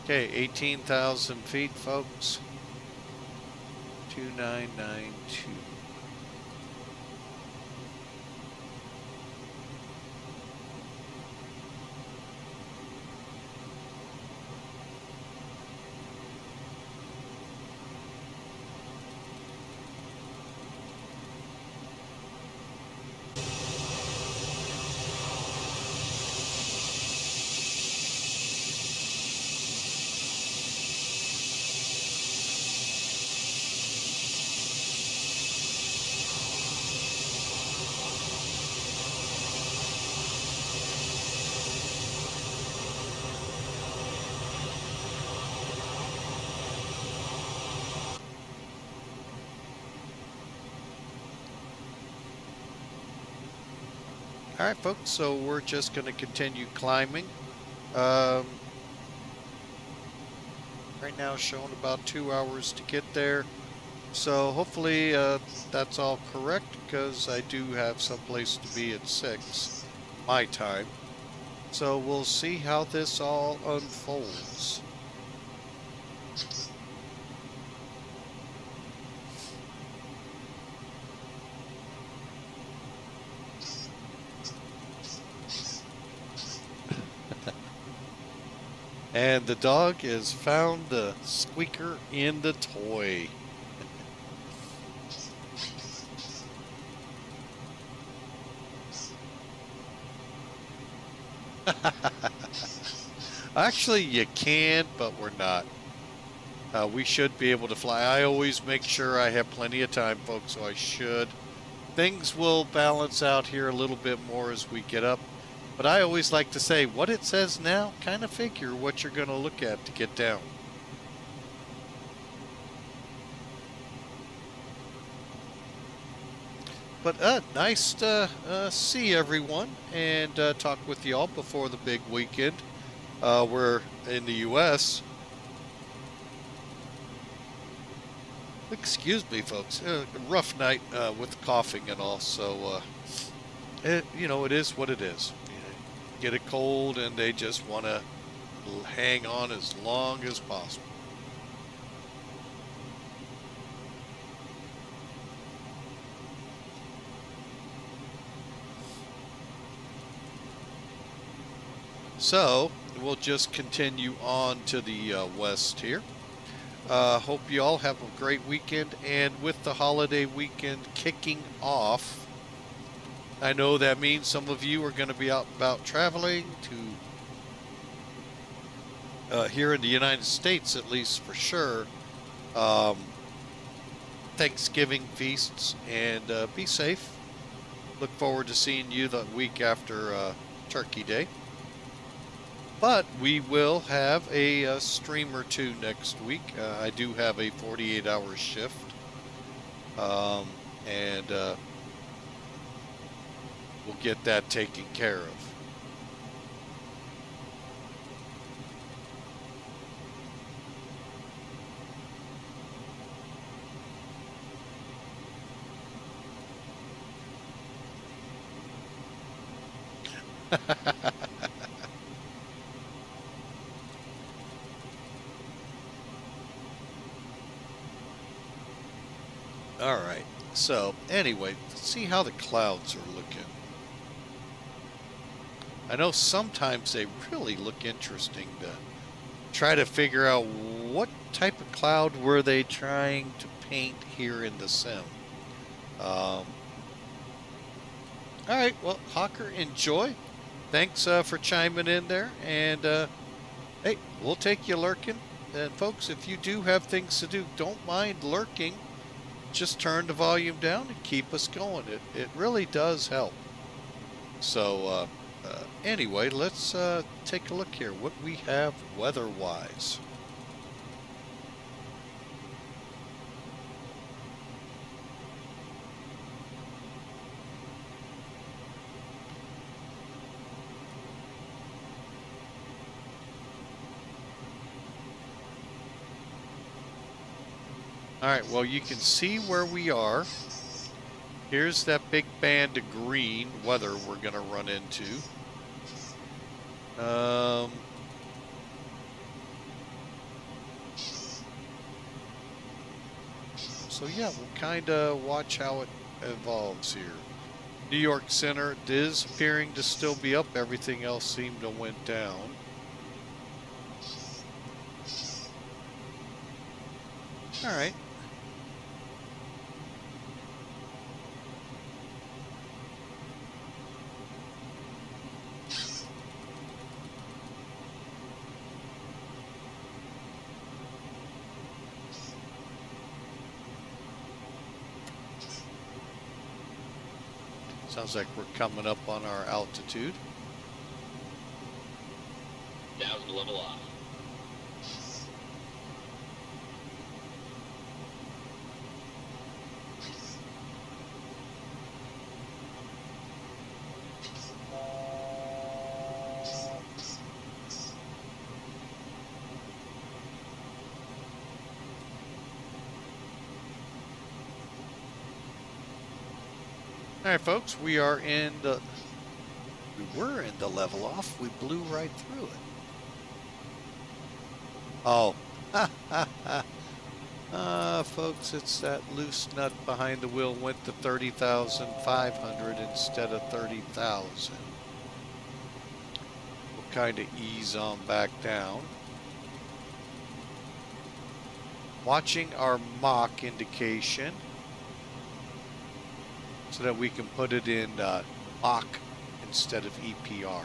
Okay, 18,000 feet, folks. 2992. All right, folks, so we're just going to continue climbing. Right now showing about 2 hours to get there. So hopefully that's all correct, because I do have someplace to be at 6 my time. So we'll see how this all unfolds. And the dog has found the squeaker in the toy. Actually, you can, but we're not. We should be able to fly. I always make sure I have plenty of time, folks, so I should. Things will balance out here a little bit more as we get up. But I always like to say, what it says now, kind of figure what you're going to look at to get down. But nice to see everyone and talk with y'all before the big weekend. We're in the U.S. Excuse me, folks. Rough night with coughing and all, so you know, it is what it is. Get a cold and they just want to hang on as long as possible. So we'll just continue on to the west here. Hope you all have a great weekend, and with the holiday weekend kicking off, I know that means some of you are going to be out about traveling to here in the United States, at least for sure, Thanksgiving feasts, and be safe. Look forward to seeing you the week after Turkey Day. But we will have a stream or two next week. I do have a 48-hour shift. And we'll get that taken care of. All right. So anyway, let's see how the clouds are looking. I know sometimes they really look interesting to try to figure out what type of cloud were they trying to paint here in the sim. All right, well, Hawker, enjoy. Thanks for chiming in there, and hey, we'll take you lurking. And folks, if you do have things to do, don't mind lurking. Just turn the volume down and keep us going. It really does help. So anyway, let's take a look here. What we have weather-wise. All right, well, you can see where we are. Here's that big band of green weather we're going to run into. So yeah, we'll kind of watch how it evolves here. New York Center is appearing to still be up. Everything else seemed to went down. All right. Sounds like we're coming up on our altitude. Now's the level off. All right, folks, we were in the level off. We blew right through it. Oh, folks, it's that loose nut behind the wheel went to 30,500 instead of 30,000. We'll kind of ease on back down. Watching our Mach indication, so that we can put it in Mach instead of EPR.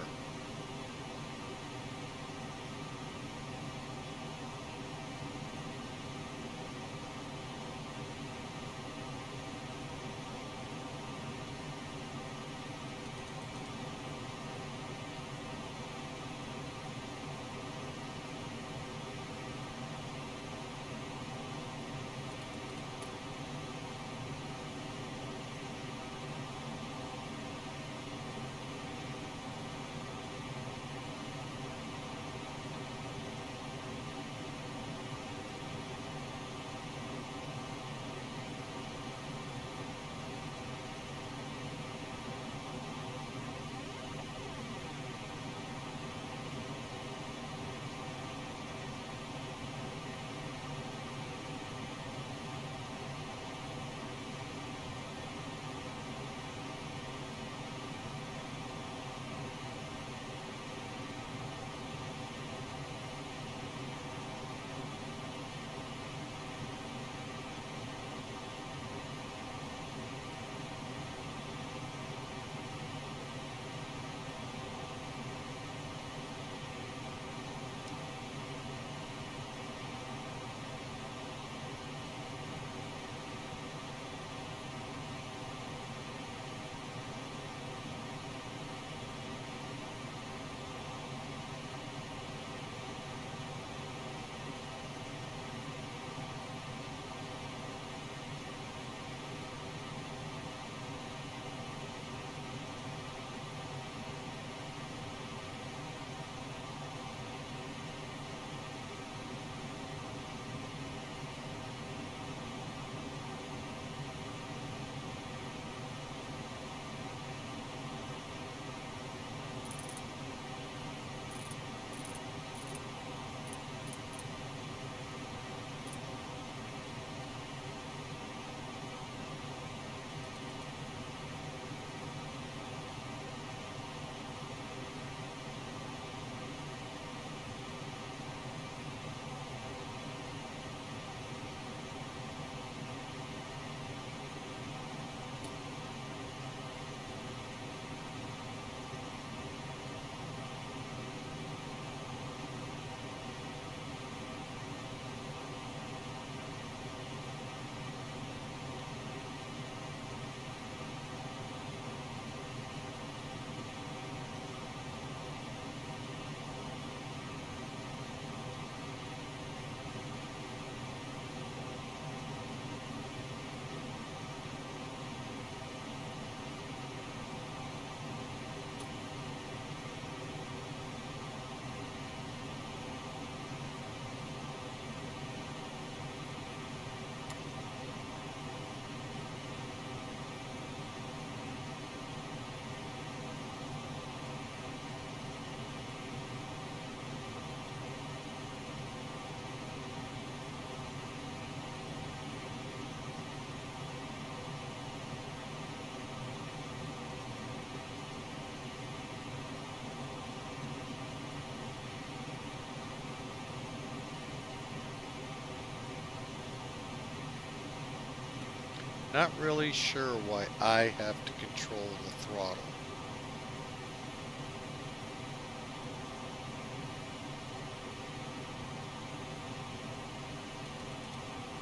Not really sure why I have to control the throttle.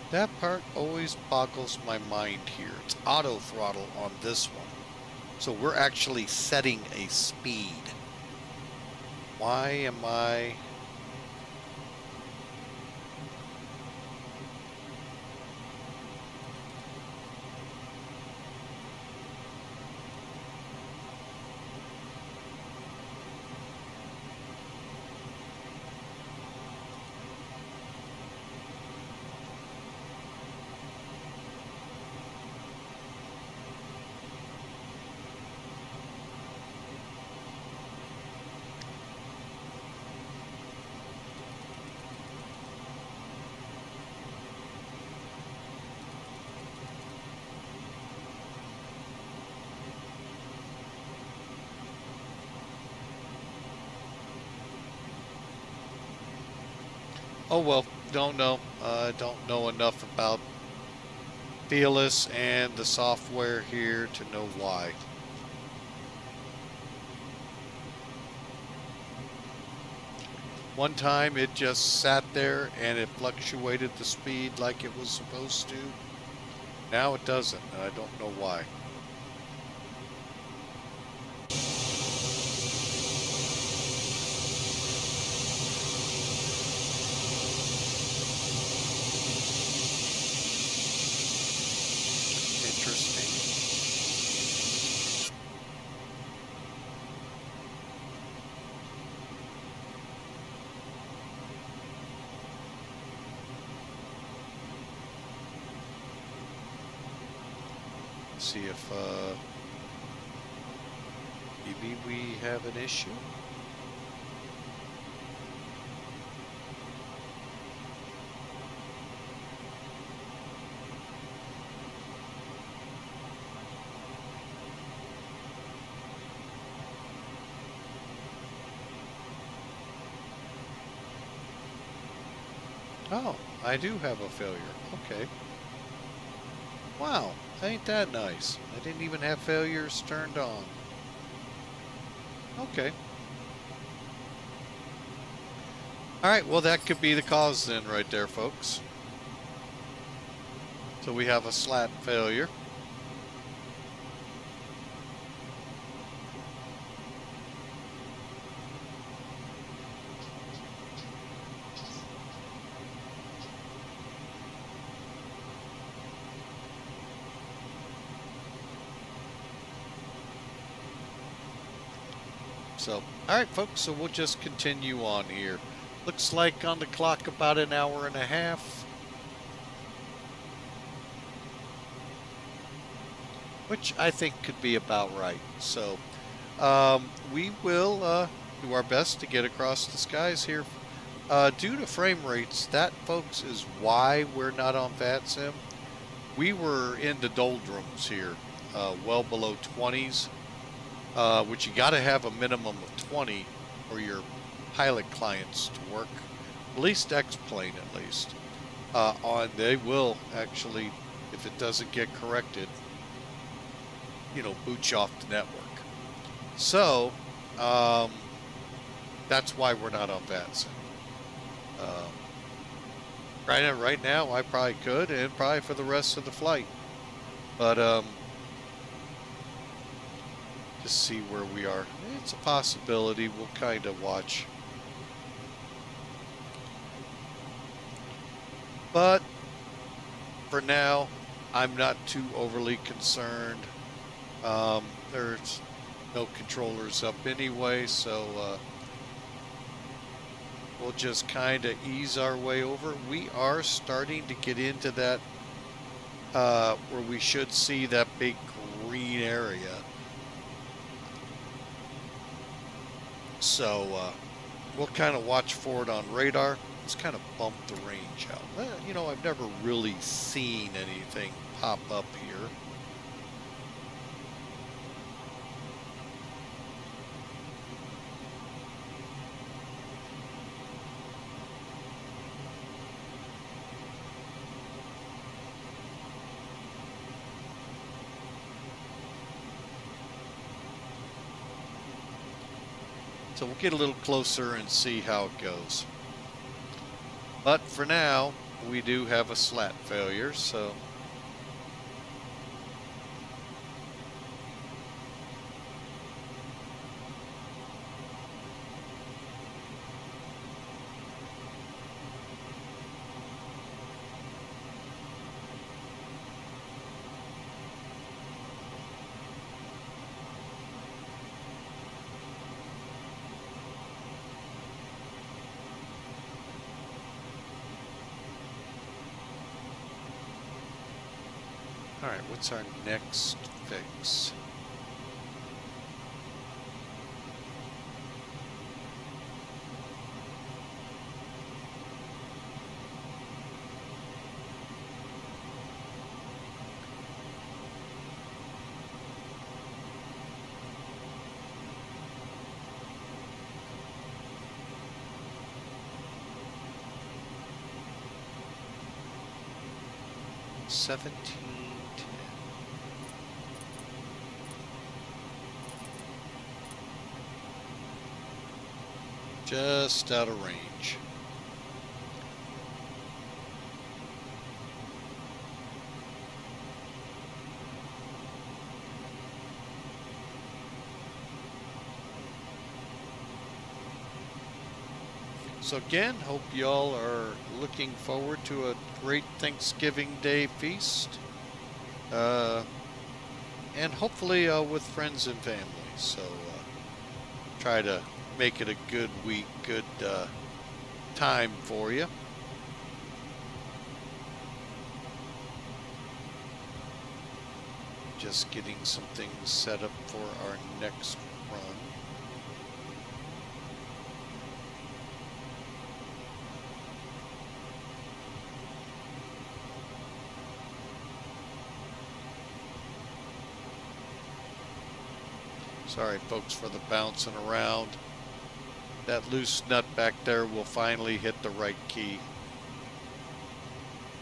That part always boggles my mind here. It's auto throttle on this one. So we're actually setting a speed. Why am I... Oh well, don't know. Don't know enough about Felis and the software here to know why. One time it just sat there and it fluctuated the speed like it was supposed to. Now it doesn't, and I don't know why. See if maybe we have an issue. Oh, I do have a failure. Okay. Wow. Ain't that nice? I didn't even have failures turned on. Okay. Alright, well that could be the cause then right there, folks. So we have a slat failure. So, alright folks, so we'll just continue on here. Looks like on the clock about an hour and a half. Which I think could be about right. So, we will do our best to get across the skies here. Due to frame rates, that folks is why we're not on VATSIM. We were in the doldrums here, well below 20s. Which you got to have a minimum of 20 for your pilot clients to work, at least X-plane at least. They will actually, if it doesn't get corrected, you know, boot you off the network. So that's why we're not on VATSIM. Right now, I probably could, and probably for the rest of the flight, but just see where we are. It's a possibility. We'll kind of watch. But for now, I'm not too overly concerned. There's no controllers up anyway, so we'll just kind of ease our way over. We are starting to get into that where we should see that big green area. So we'll kind of watch for it on radar. Let's kind of bump the range out. You know, I've never really seen anything pop up here. So we'll get a little closer and see how it goes. But for now, we do have a slat failure, so all right, what's our next fix? Just out of range. So again, hope y'all are looking forward to a great Thanksgiving Day feast. And hopefully with friends and family. So try to make it a good week, good time for you. Just getting some things set up for our next run. Sorry folks for the bouncing around. That loose nut back there will finally hit the right key.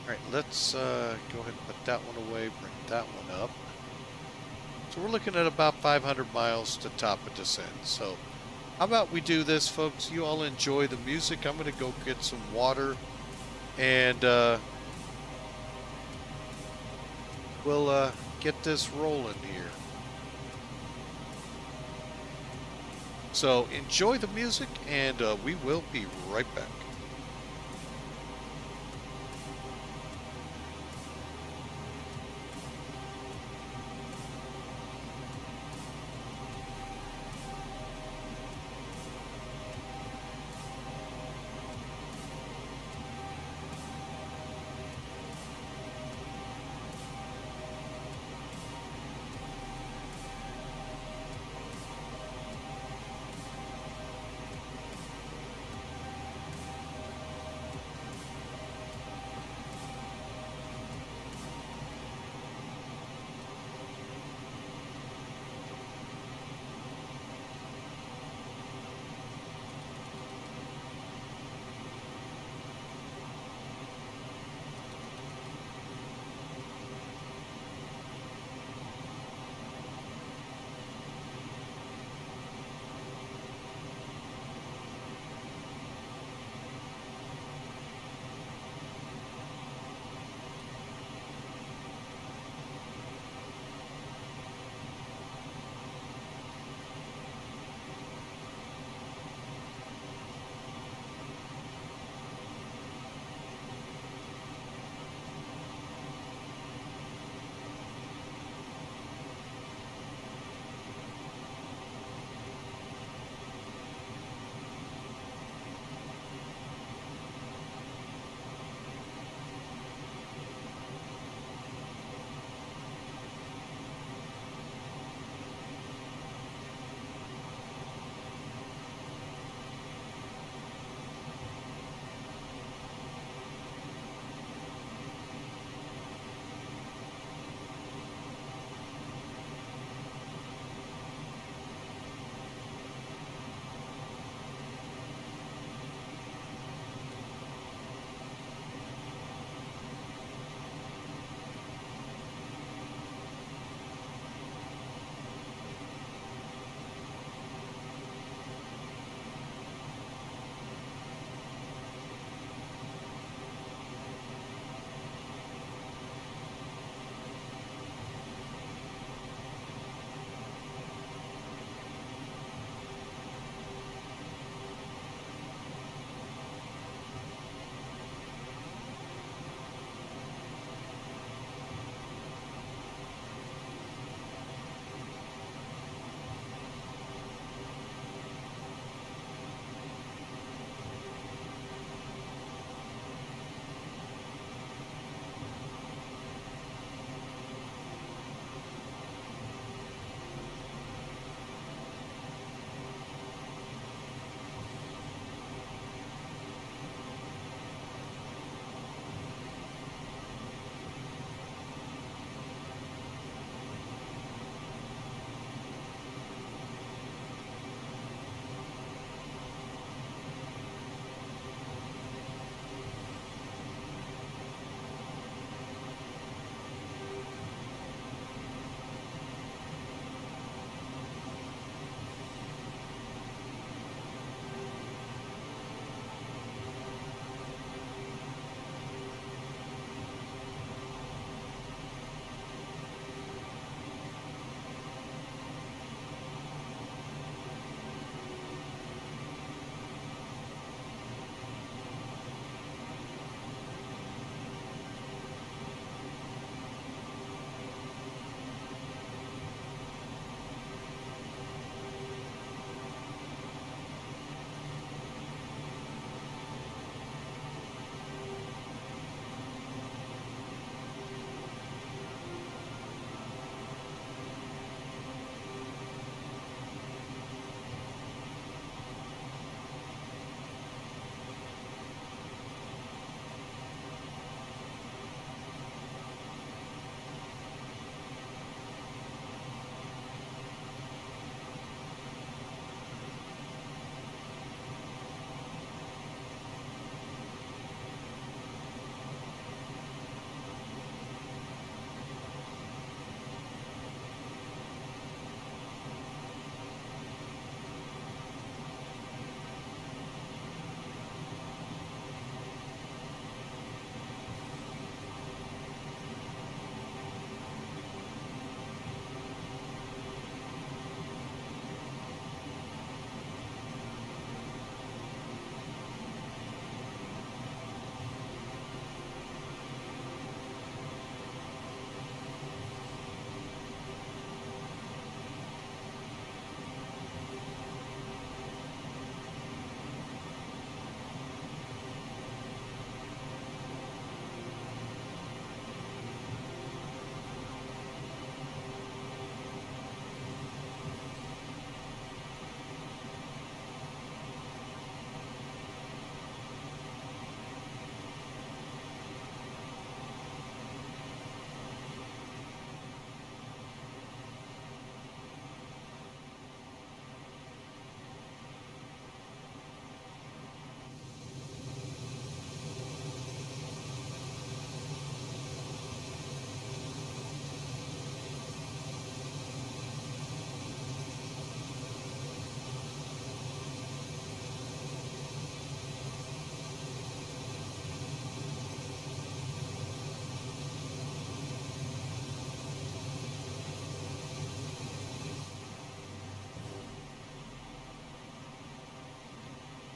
Alright, let's go ahead and put that one away, bring that one up. So we're looking at about 500 miles to top of descent. So how about we do this, folks? You all enjoy the music. I'm going to go get some water, and we'll get this rolling here. So enjoy the music, and we will be right back.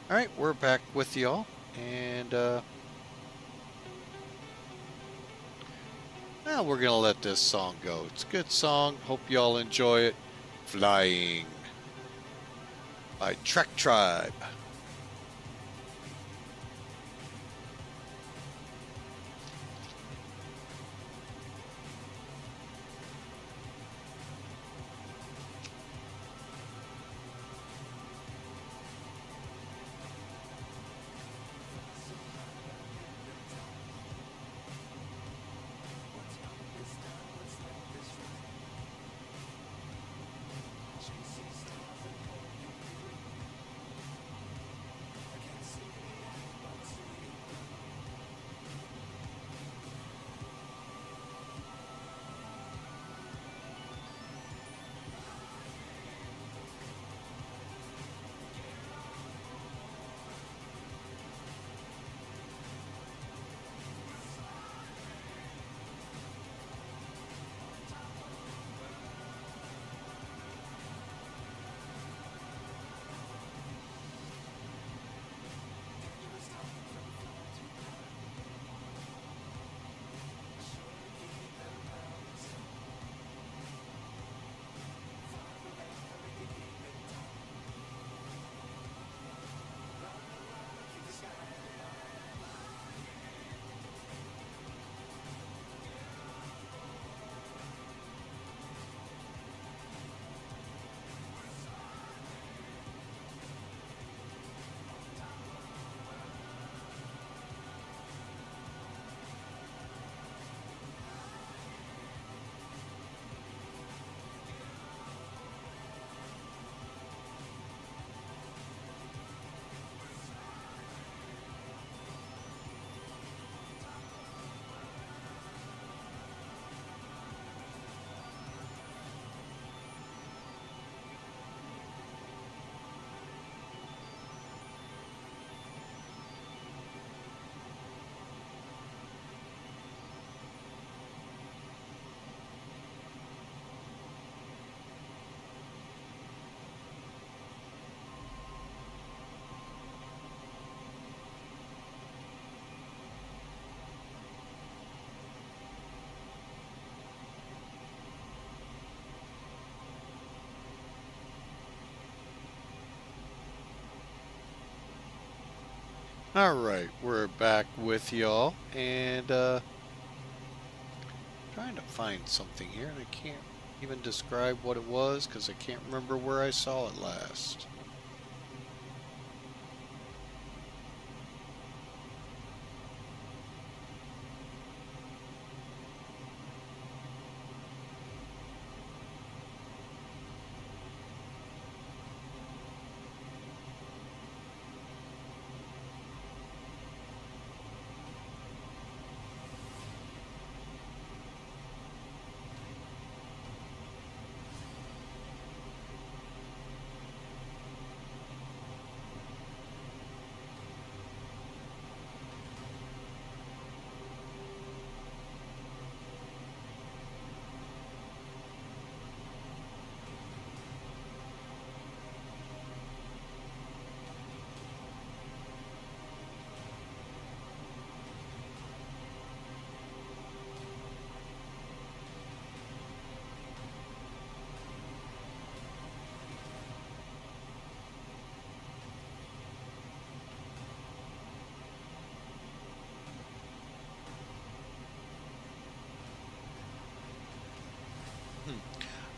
All right, we're back with y'all, and now we're gonna let this song go. It's a good song. Hope y'all enjoy it. Flying by Track Tribe. All right, we're back with y'all, and trying to find something here, and I can't even describe what it was because I can't remember where I saw it last.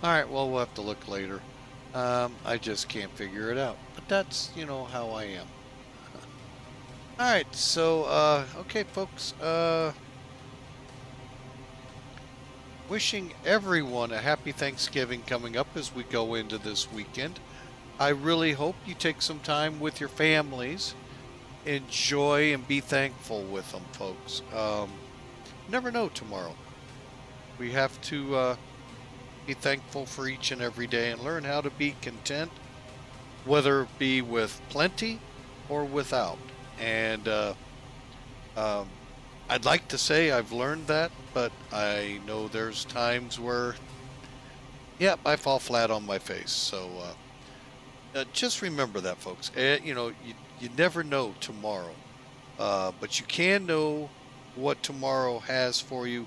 All right, well, we'll have to look later. I just can't figure it out, but that's, you know, how I am. All right, so, okay, folks, wishing everyone a happy Thanksgiving coming up as we go into this weekend. I really hope you take some time with your families, enjoy and be thankful with them, folks. Never know tomorrow. We have to be thankful for each and every day and learn how to be content, whether it be with plenty or without. And I'd like to say I've learned that, but I know there's times where, yep, I fall flat on my face. So just remember that, folks. You know, You never know tomorrow. But you can know what tomorrow has for you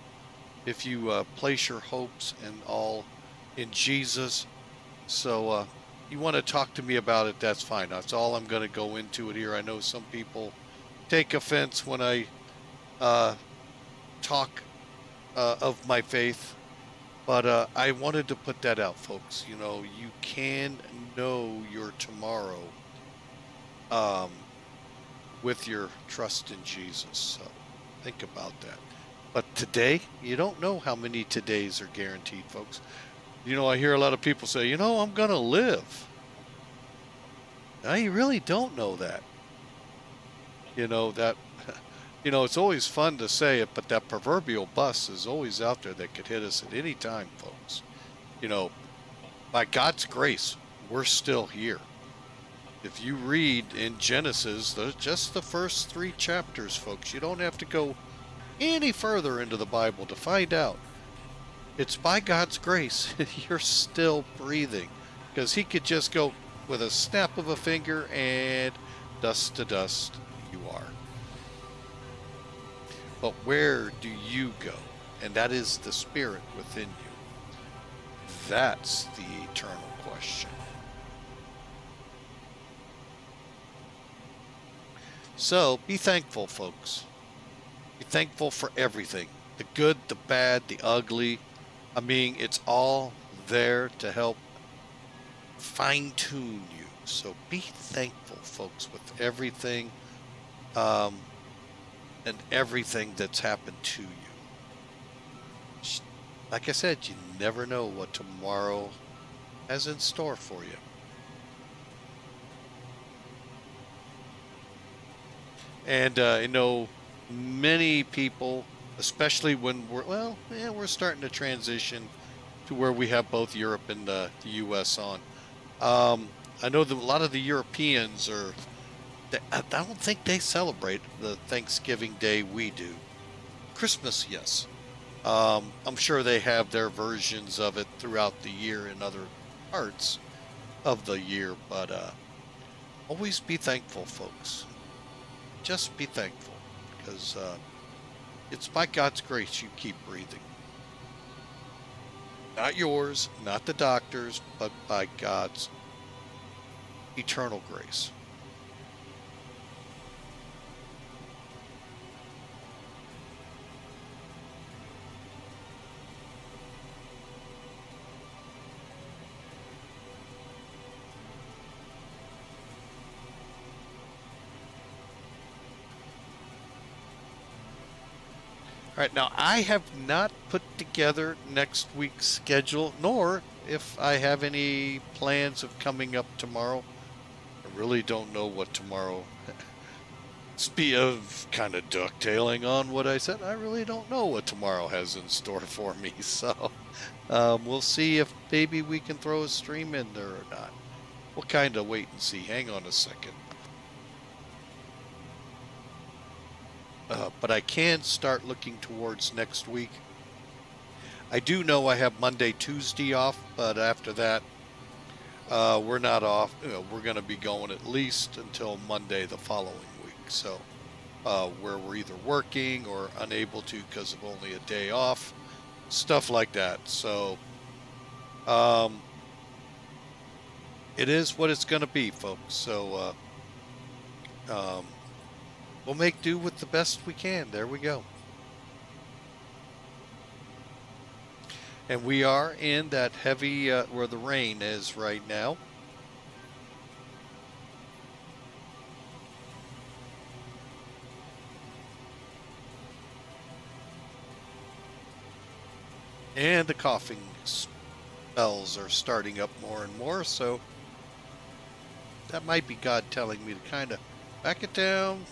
if you place your hopes and all in Jesus. So you want to talk to me about it, that's fine. That's all I'm going to go into it here. I know some people take offense when I talk of my faith, but I wanted to put that out, folks. You know, you can know your tomorrow with your trust in Jesus. So think about that. But today, you don't know how many todays are guaranteed, folks. You know, I hear a lot of people say, you know, I'm going to live. Now, you really don't know that. You know, that, you know, it's always fun to say it, but that proverbial bus is always out there that could hit us at any time, folks. You know, by God's grace, we're still here. If you read in Genesis, just the first 3 chapters, folks, you don't have to go any further into the Bible to find out. It's by God's grace you're still breathing, because he could just go with a snap of a finger and dust to dust you are. But where do you go? And that is the spirit within you. That's the eternal question. So be thankful, folks. Be thankful for everything. The good, the bad, the ugly. I mean, it's all there to help fine-tune you. So be thankful, folks, with everything and everything that's happened to you. Like I said, you never know what tomorrow has in store for you. And I know many people, especially when we're starting to transition to where we have both Europe and the U.S. on. I know that a lot of the Europeans I don't think they celebrate the Thanksgiving Day we do. Christmas, yes. I'm sure they have their versions of it throughout the year in other parts of the year, but always be thankful, folks. Just be thankful, because it's by God's grace you keep breathing. Not yours, not the doctor's, but by God's eternal grace. All right, now I have not put together next week's schedule, nor if I have any plans of coming up tomorrow. I really don't know what tomorrow. Of kind of ducktailing on what I said, I really don't know what tomorrow has in store for me. So we'll see if maybe we can throw a stream in there or not. We'll kind of wait and see. Hang on a second. But I can start looking towards next week. I do know I have Monday, Tuesday off, but after that, we're not off. We're going to be going at least until Monday the following week. So where we're either working or unable to because of only a day off, stuff like that. So it is what it's going to be, folks. So we'll make do with the best we can. There we go. And we are in that heavy, where the rain is right now. And the coughing spells are starting up more and more, so that might be God telling me to kind of back it down,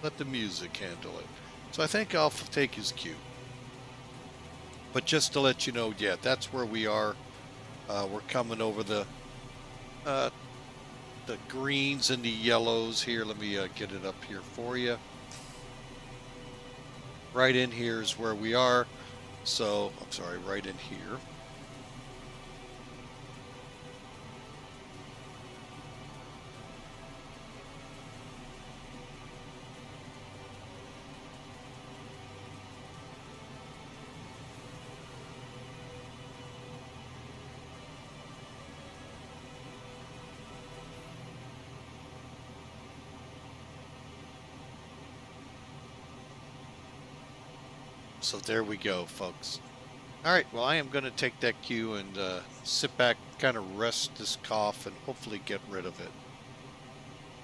let the music handle it. So I think I'll take his cue. But just to let you know, yeah, that's where we are. We're coming over the greens and the yellows here. Let me get it up here for you. Right in here is where we are. So, I'm sorry, right in here. So there we go, folks. All right, well, I am going to take that cue and sit back, kind of rest this cough, and hopefully get rid of it.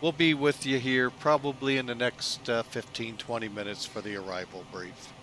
We'll be with you here probably in the next 15-20 minutes for the arrival brief.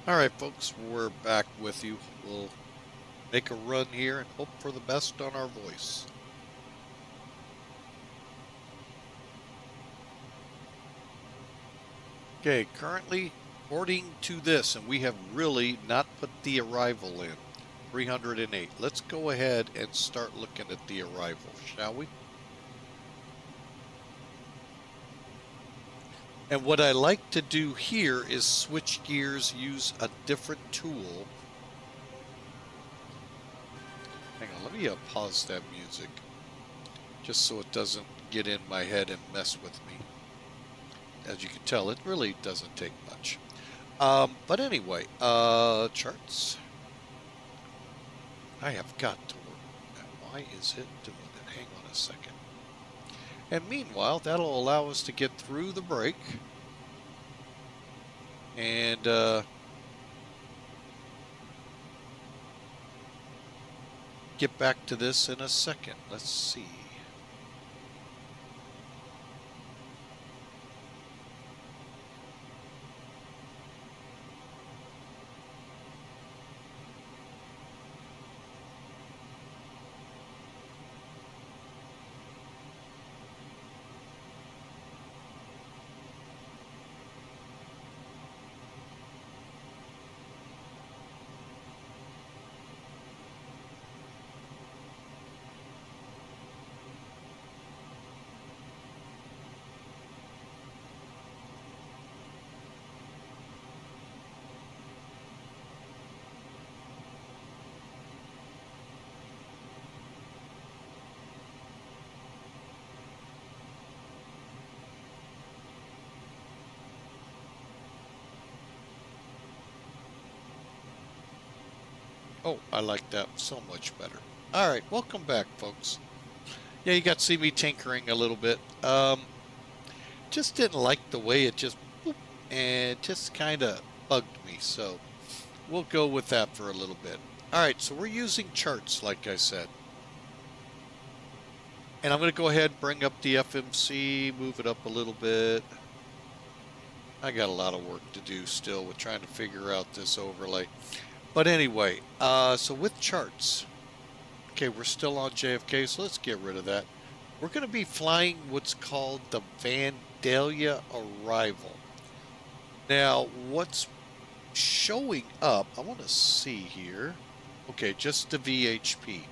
All right, folks, we're back with you. We'll make a run here and hope for the best on our voice. Okay, currently according to this, and we have really not put the arrival in, 308. Let's go ahead and start looking at the arrival, shall we? And what I like to do here is switch gears, use a different tool. Hang on, let me pause that music, just so it doesn't get in my head and mess with me. As you can tell, it really doesn't take much. But anyway, charts. I have got to work on that. Why is it doing it? Hang on a second. And meanwhile, that'll allow us to get through the break. And get back to this in a second. Let's see. Oh, I like that so much better. All right, welcome back, folks. Yeah, you got to see me tinkering a little bit. Just didn't like the way it just boop, and just kind of bugged me, so we'll go with that for a little bit. All right, so we're using charts, like I said. And I'm going to go ahead and bring up the FMC, move it up a little bit. I got a lot of work to do still with trying to figure out this overlay. But anyway, so with charts, okay, we're still on JFK, so let's get rid of that. We're going to be flying what's called the Vandalia arrival. Now, what's showing up, I want to see here. Okay, just the VHP.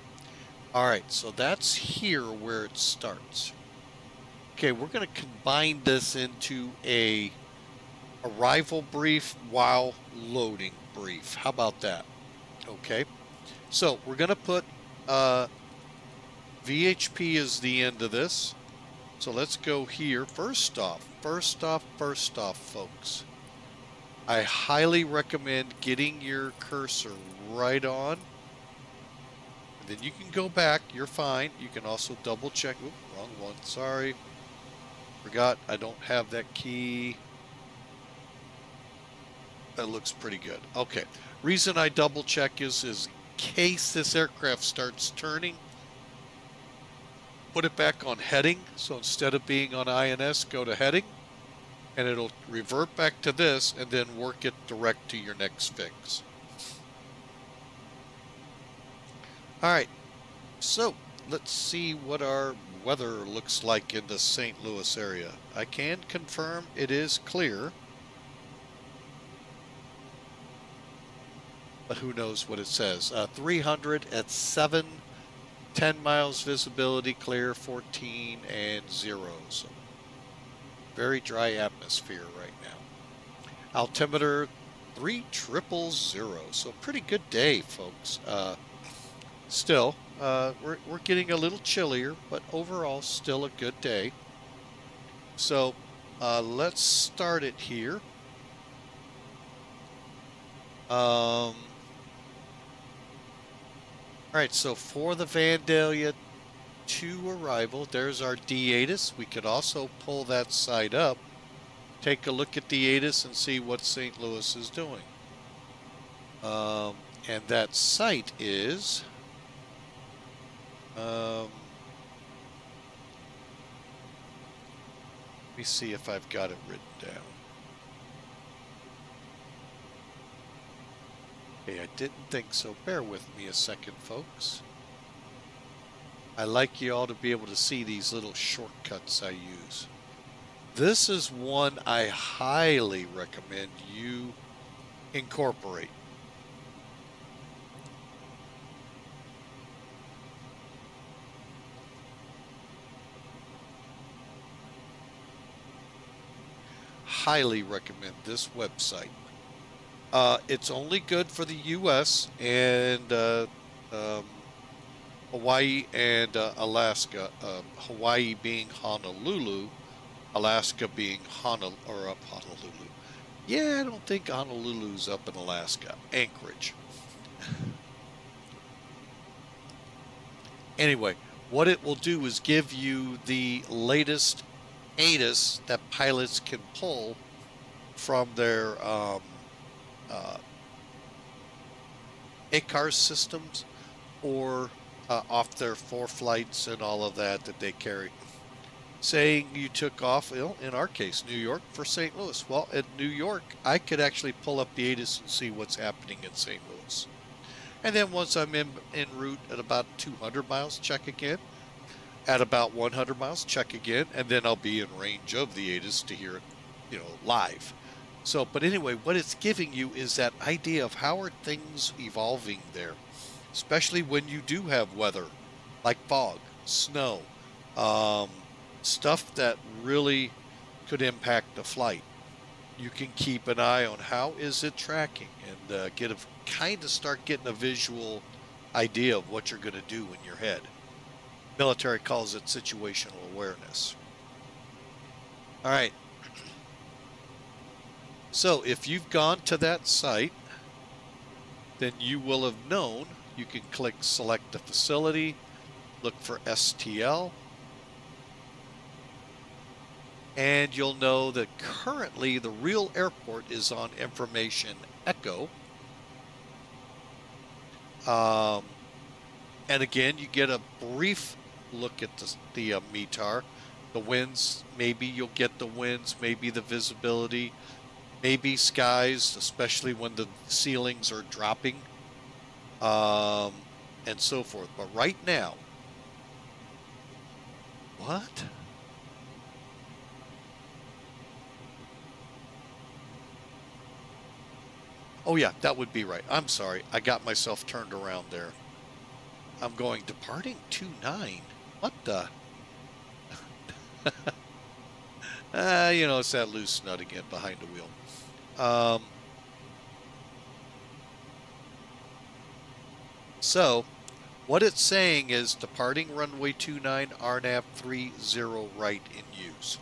All right, so that's here where it starts. Okay, we're going to combine this into a arrival brief while loading brief. How about that? Okay, so we're going to put VHP is the end of this. So let's go here. First off, folks, I highly recommend getting your cursor right on. And then you can go back. You're fine. You can also double check. Oop, wrong one. Sorry. Forgot I don't have that key. That looks pretty good. Okay. Reason I double check is in case this aircraft starts turning, put it back on heading. So instead of being on INS, go to heading, and it'll revert back to this and then work it direct to your next fix. All right. So let's see what our weather looks like in the St. Louis area. I can confirm it is clear, but who knows what it says. 300 at 7, 10 miles visibility, clear, 14 and 0. So very dry atmosphere right now. Altimeter 3000. So pretty good day, folks. Still, we're getting a little chillier, but overall still a good day. So let's start it here. All right, so for the Vandalia to arrival, there's our D-ATIS. We could also pull that side up, take a look at the ATIS and see what St. Louis is doing. And that site is let me see if I've got it written down. Okay, I didn't think so. Bear with me a second, folks. I like you all to be able to see these little shortcuts I use. This is one I highly recommend you incorporate. Highly recommend this website. It's only good for the U.S. and Hawaii and Alaska. Hawaii being Honolulu, Alaska being Honolulu. Yeah, I don't think Honolulu's up in Alaska. Anchorage. Anyway, what it will do is give you the latest ATIS that pilots can pull from their ACARS systems or off their 4 flights and all of that they carry. Saying you took off, in our case, New York for St. Louis. Well, at New York, I could actually pull up the ATIS and see what's happening in St. Louis. And then once I'm en route at about 200 miles, check again. At about 100 miles, check again. And then I'll be in range of the ATIS to hear it, live. So, but anyway, what it's giving you is that idea of how are things evolving there, especially when you do have weather like fog, snow, stuff that really could impact the flight. You can keep an eye on how is it tracking and start getting a visual idea of what you're going to do in your head. Military calls it situational awareness. All right. So if you've gone to that site, then you will have known you can click select the facility, look for STL, and you'll know that currently the real airport is on information Echo. And again, you get a brief look at the METAR, the winds. Maybe you'll get the winds, maybe the visibility, maybe skies, especially when the ceilings are dropping, and so forth. But right now, what? Oh yeah, that would be right. I'm sorry. I got myself turned around there. I'm going departing 29. What the? It's that loose nut again behind the wheel. So what it's saying is departing runway 29, RNAV 30 right in use.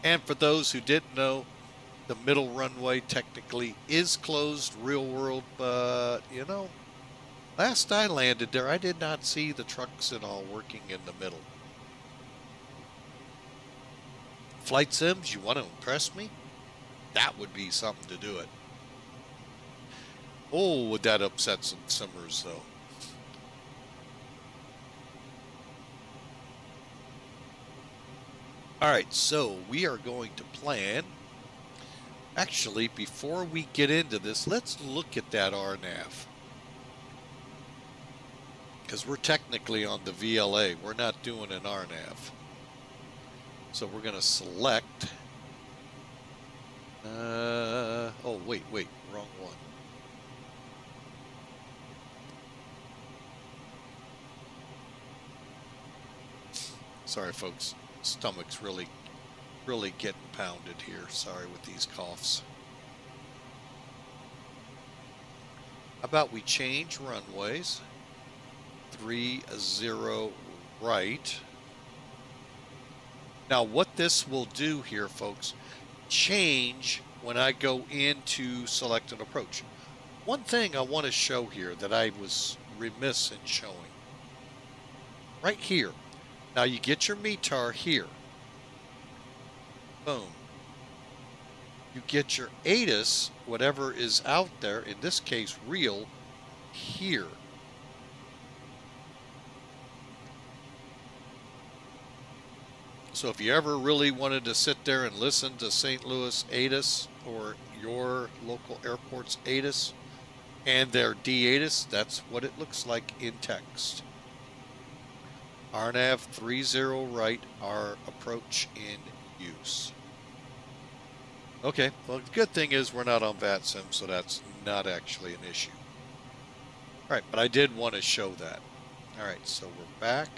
And for those who didn't know, the middle runway technically is closed, real world, but last I landed there, I did not see the trucks and all working in the middle. Flight sims, you want to impress me? That would be something to do it. Oh, would that upset some simmers, though. All right, so we are going to plan. Actually, before we get into this, let's look at that RNAV. Because we're technically on the VLA. We're not doing an RNAV. So we're going to select. Oh, wait, wrong one. Sorry, folks. Stomach's really getting pounded here. Sorry with these coughs. How about we change runways? 30 right. Now what this will do here, folks, change when I go into select an approach. One thing I want to show here that I was remiss in showing. Right here. Now you get your METAR here. Boom. You get your ATIS, whatever is out there, in this case real, here. So if you ever really wanted to sit there and listen to St. Louis ATIS or your local airport's ATIS and their D-ATIS, that's what it looks like in text. RNAV 30 right, our approach in use. Okay, well, the good thing is we're not on VATSIM, so that's not actually an issue. All right, but I did want to show that. All right, so we're back.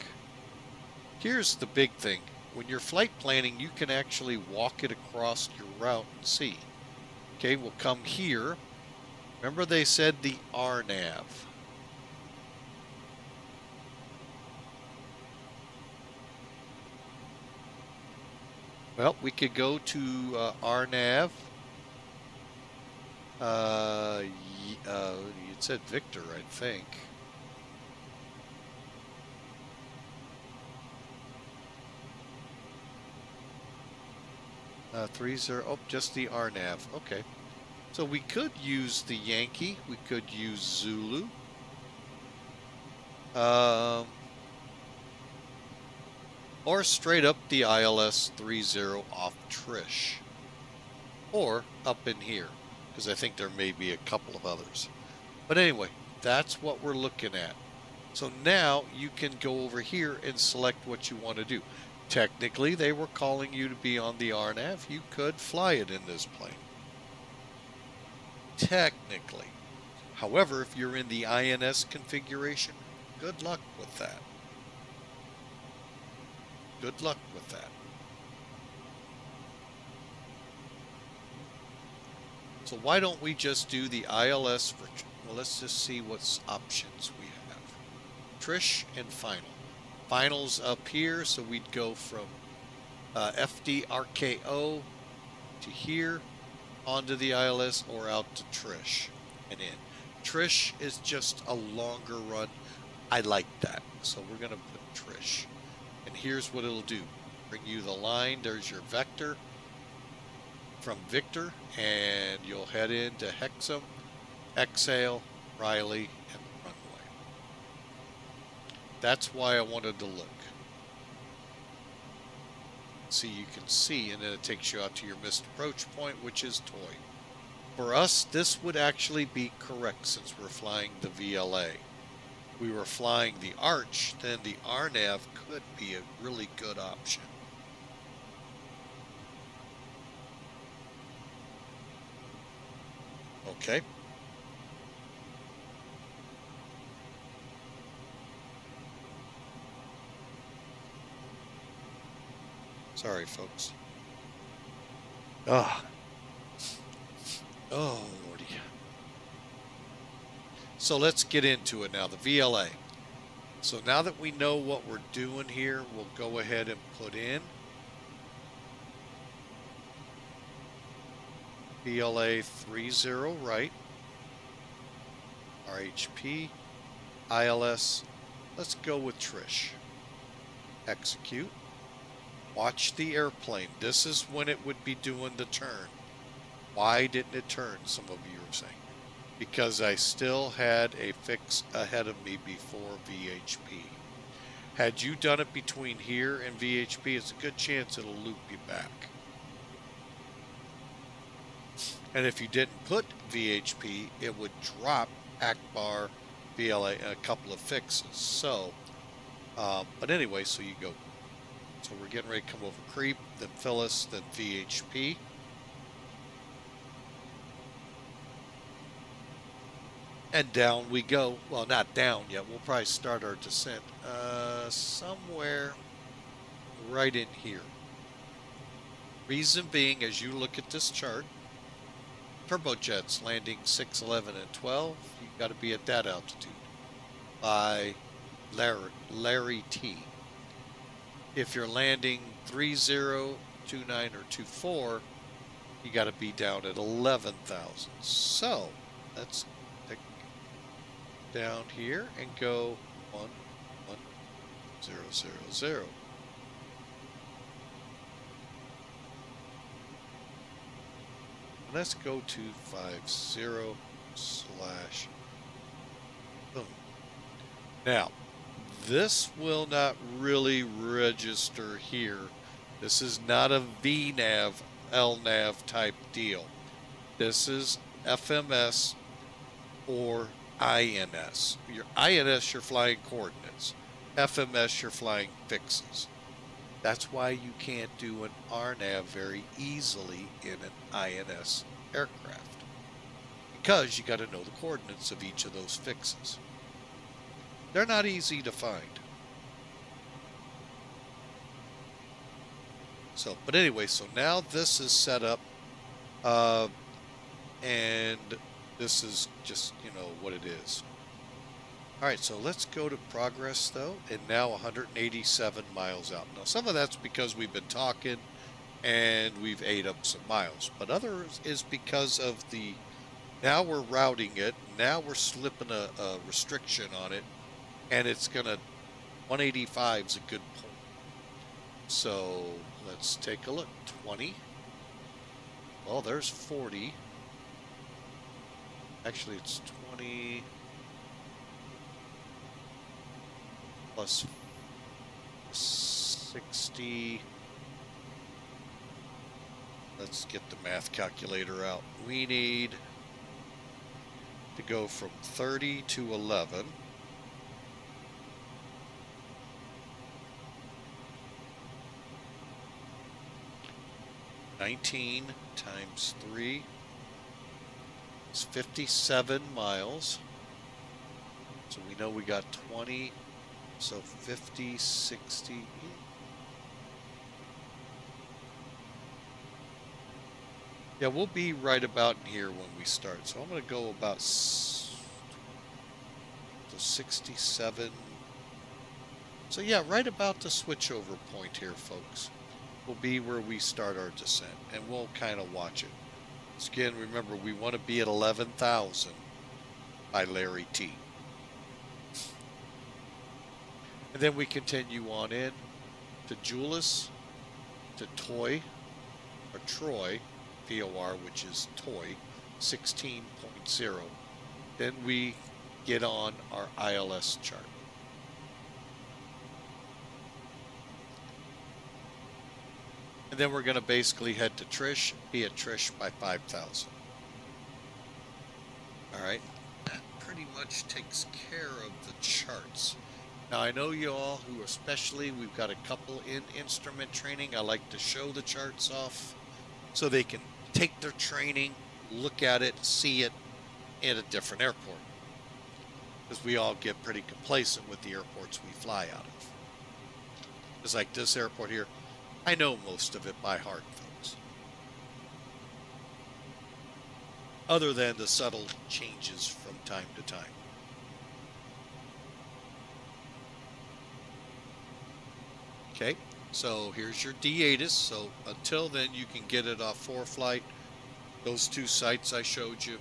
Here's the big thing. When you're flight planning, you can actually walk it across your route and see. Okay, we'll come here. Remember they said the RNAV. Well, we could go to RNAV. It said Victor, I think. Oh, just the RNAV. Okay. So we could use the Yankee. We could use Zulu. Or straight up the ILS 30 off Trish. Or up in here, because I think there may be a couple of others. But anyway, that's what we're looking at. So now you can go over here and select what you want to do. Technically, they were calling you to be on the RNAV. You could fly it in this plane. Technically. However, if you're in the INS configuration, good luck with that. Good luck with that. So why don't we just do the ILS for, well, let's just see what options we have. Trish and final. Final's up here, so we'd go from FDRKO to here, onto the ILS, or out to Trish and in. Trish is just a longer run. I like that, so we're going to put Trish. And here's what it'll do. Bring you the line. There's your vector from Victor, and you'll head into Hexham, exhale, Riley, and the runway. That's why I wanted to look. See, you can see, and then it takes you out to your missed approach point, which is Toy. For us, this would actually be correct since we're flying the VLA. If we were flying the Arch, then the RNAV could be a really good option. Okay. Sorry, folks. Oh, Lordy. So let's get into it now, the VLA. So now that we know what we're doing here, we'll go ahead and put in VLA 30 right, RHP, ILS. Let's go with Trish. Execute. Watch the airplane. This is when it would be doing the turn. Why didn't it turn, some of you are saying? Because I still had a fix ahead of me before VHP. Had you done it between here and VHP, it's a good chance it'll loop you back. And if you didn't put VHP, it would drop Akbar, VLA, and a couple of fixes. So, but anyway, so you go. So we're getting ready to come over creep, then Felis, then VHP. And down we go. Well, not down yet. We'll probably start our descent somewhere right in here. Reason being, as you look at this chart, turbojets landing 6, 11, and 12, you've got to be at that altitude by Larry T. If you're landing 30, 29, or 24, you got to be down at 11,000. So let's pick down here and go 1, 1, 0, 0, 0. Let's go to 50 slash boom. Now, this will not really register here This is not a VNAV, LNAV type deal. This is FMS or INS. Your INS, you're flying coordinates. FMS, you're flying fixes. That's why you can't do an RNAV very easily in an INS aircraft, because you got to know the coordinates of each of those fixes. They're not easy to find. So, but anyway, so now this is set up, and this is just, you know, what it is. All right, so let's go to progress, though, and now 187 miles out. Now, some of that's because we've been talking and we've ate up some miles, but others is because of the, now we're routing it, now we're slipping a restriction on it, and it's going to, 185 is a good point. So let's take a look. 20. Well, there's 40. Actually, it's 20 plus 60. Let's get the math calculator out. We need to go from 30 to 11. $19 times 3 is 57 miles. So we know we got 20, so 50, 60. Yeah, we'll be right about in here when we start. So I'm going to go about 67. So yeah, right about the switchover point here, folks, will be where we start our descent, and we'll kind of watch it. So again, remember, we want to be at 11,000 by Larry T. And then we continue on in to Julis, to Toy, or Troy, VOR, which is Toy, 16.0. Then we get on our ILS chart. And then we're going to basically head to Trish, be at Trish by 5,000. All right, that pretty much takes care of the charts. Now, I know you all who especially, we've got a couple in instrument training. I like to show the charts off so they can take their training, look at it, see it in a different airport. Because we all get pretty complacent with the airports we fly out of. It's like this airport here. I know most of it by heart, folks. Other than the subtle changes from time to time. Okay, so here's your D-ATIS. So until then, you can get it off 4-flight. Those two sites I showed you.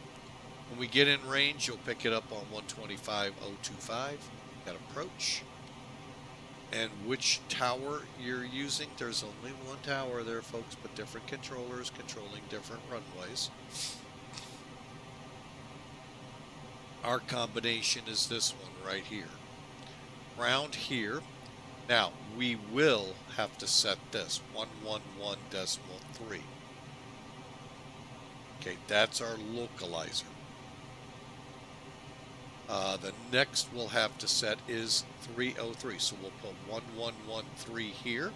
When we get in range, you'll pick it up on 125.025. Got approach. And which tower you're using, there's only one tower there, folks, but different controllers controlling different runways. Our combination is this one right here. Round here. Now, we will have to set this 111.3. Okay, that's our localizer. The next we'll have to set is 303. So we'll put 1113 here.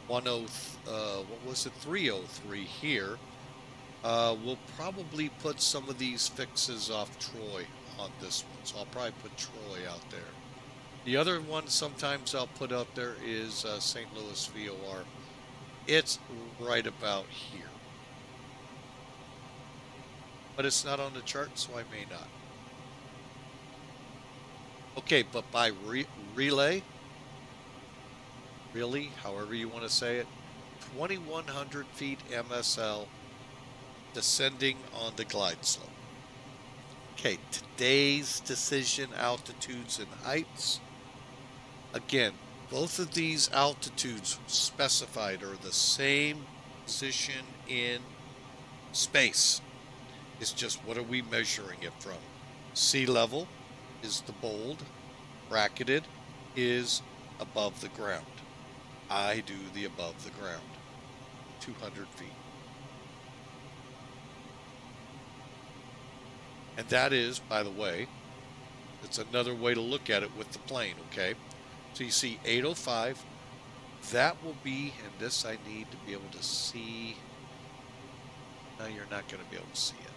303 here. We'll probably put some of these fixes off Troy on this one. So I'll probably put Troy out there. The other one sometimes I'll put out there is St. Louis VOR. It's right about here. But it's not on the chart, so I may not. Okay, but by relay, really, however you want to say it, 2,100 feet MSL, descending on the glide slope. Okay, today's decision altitudes and heights. Again, both of these altitudes specified are the same position in space. It's just what are we measuring it from? Sea level is the bold, bracketed is above the ground. I do the above the ground, 200 feet. And that is, by the way, it's another way to look at it with the plane, okay? So you see 805, that will be, and this I need to be able to see. No, you're not going to be able to see it.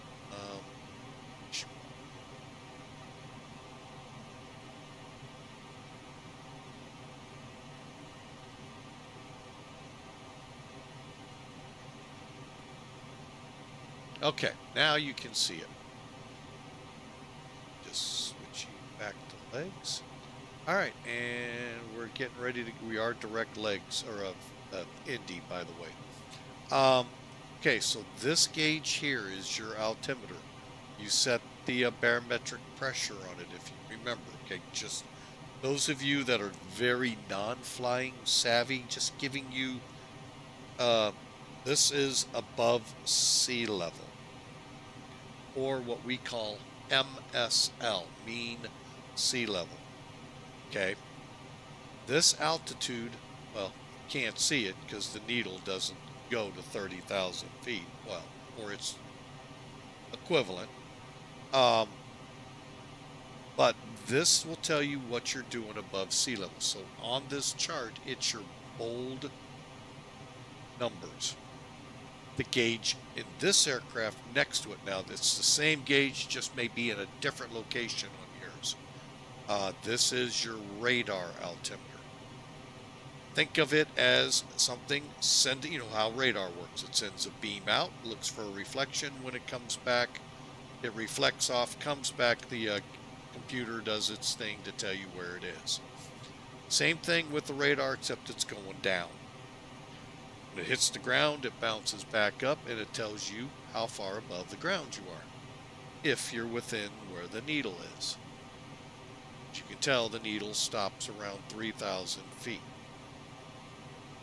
Okay, now you can see it. Just switch you back to legs. All right, and we're getting ready to. We are direct legs, or of Indy, by the way. Okay, so this gauge here is your altimeter. You set the barometric pressure on it, if you remember. Okay, just those of you that are very non-flying savvy, just giving you. This is above sea level, or what we call MSL, mean sea level. Okay, this altitude, well, you can't see it because the needle doesn't go to 30,000 feet, well, or its equivalent. But this will tell you what you're doing above sea level. So on this chart, it's your bold numbers. The gauge in this aircraft next to it now, it's the same gauge, just may be in a different location on yours. This is your radar altimeter. Think of it as something sending, you know how radar works. It sends a beam out, looks for a reflection. When it comes back, it reflects off, comes back, the computer does its thing to tell you where it is. Same thing with the radar, except it's going down. When it hits the ground, it bounces back up, and it tells you how far above the ground you are, if you're within where the needle is. As you can tell, the needle stops around 3,000 feet.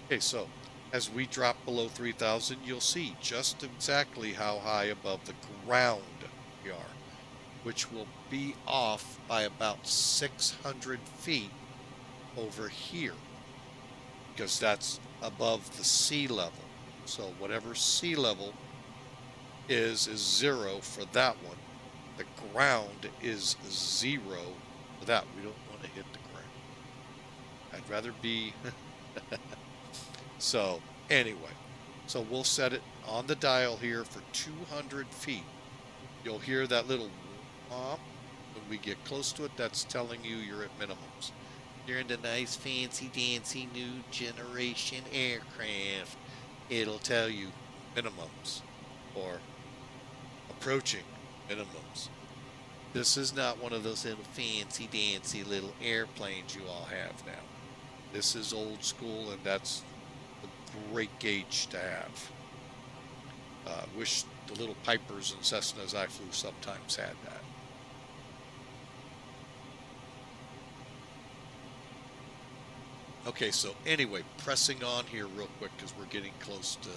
Okay, so as we drop below 3,000, you'll see just exactly how high above the ground we are, which will be off by about 600 feet over here, because that's above the sea level. So whatever sea level is zero for that one. The ground is zero for that. We don't want to hit the ground. I'd rather be... So anyway, so we'll set it on the dial here for 200 feet. You'll hear that little womp. When we get close to it, that's telling you you're at minimums. You're in the nice fancy dancy new generation aircraft. It'll tell you minimums or approaching minimums. This is not one of those little fancy dancy little airplanes you all have now. This is old school, and that's a great gauge to have. Wish the little Pipers and Cessnas I flew sometimes had that. Okay, so anyway, pressing on here real quick because we're getting close to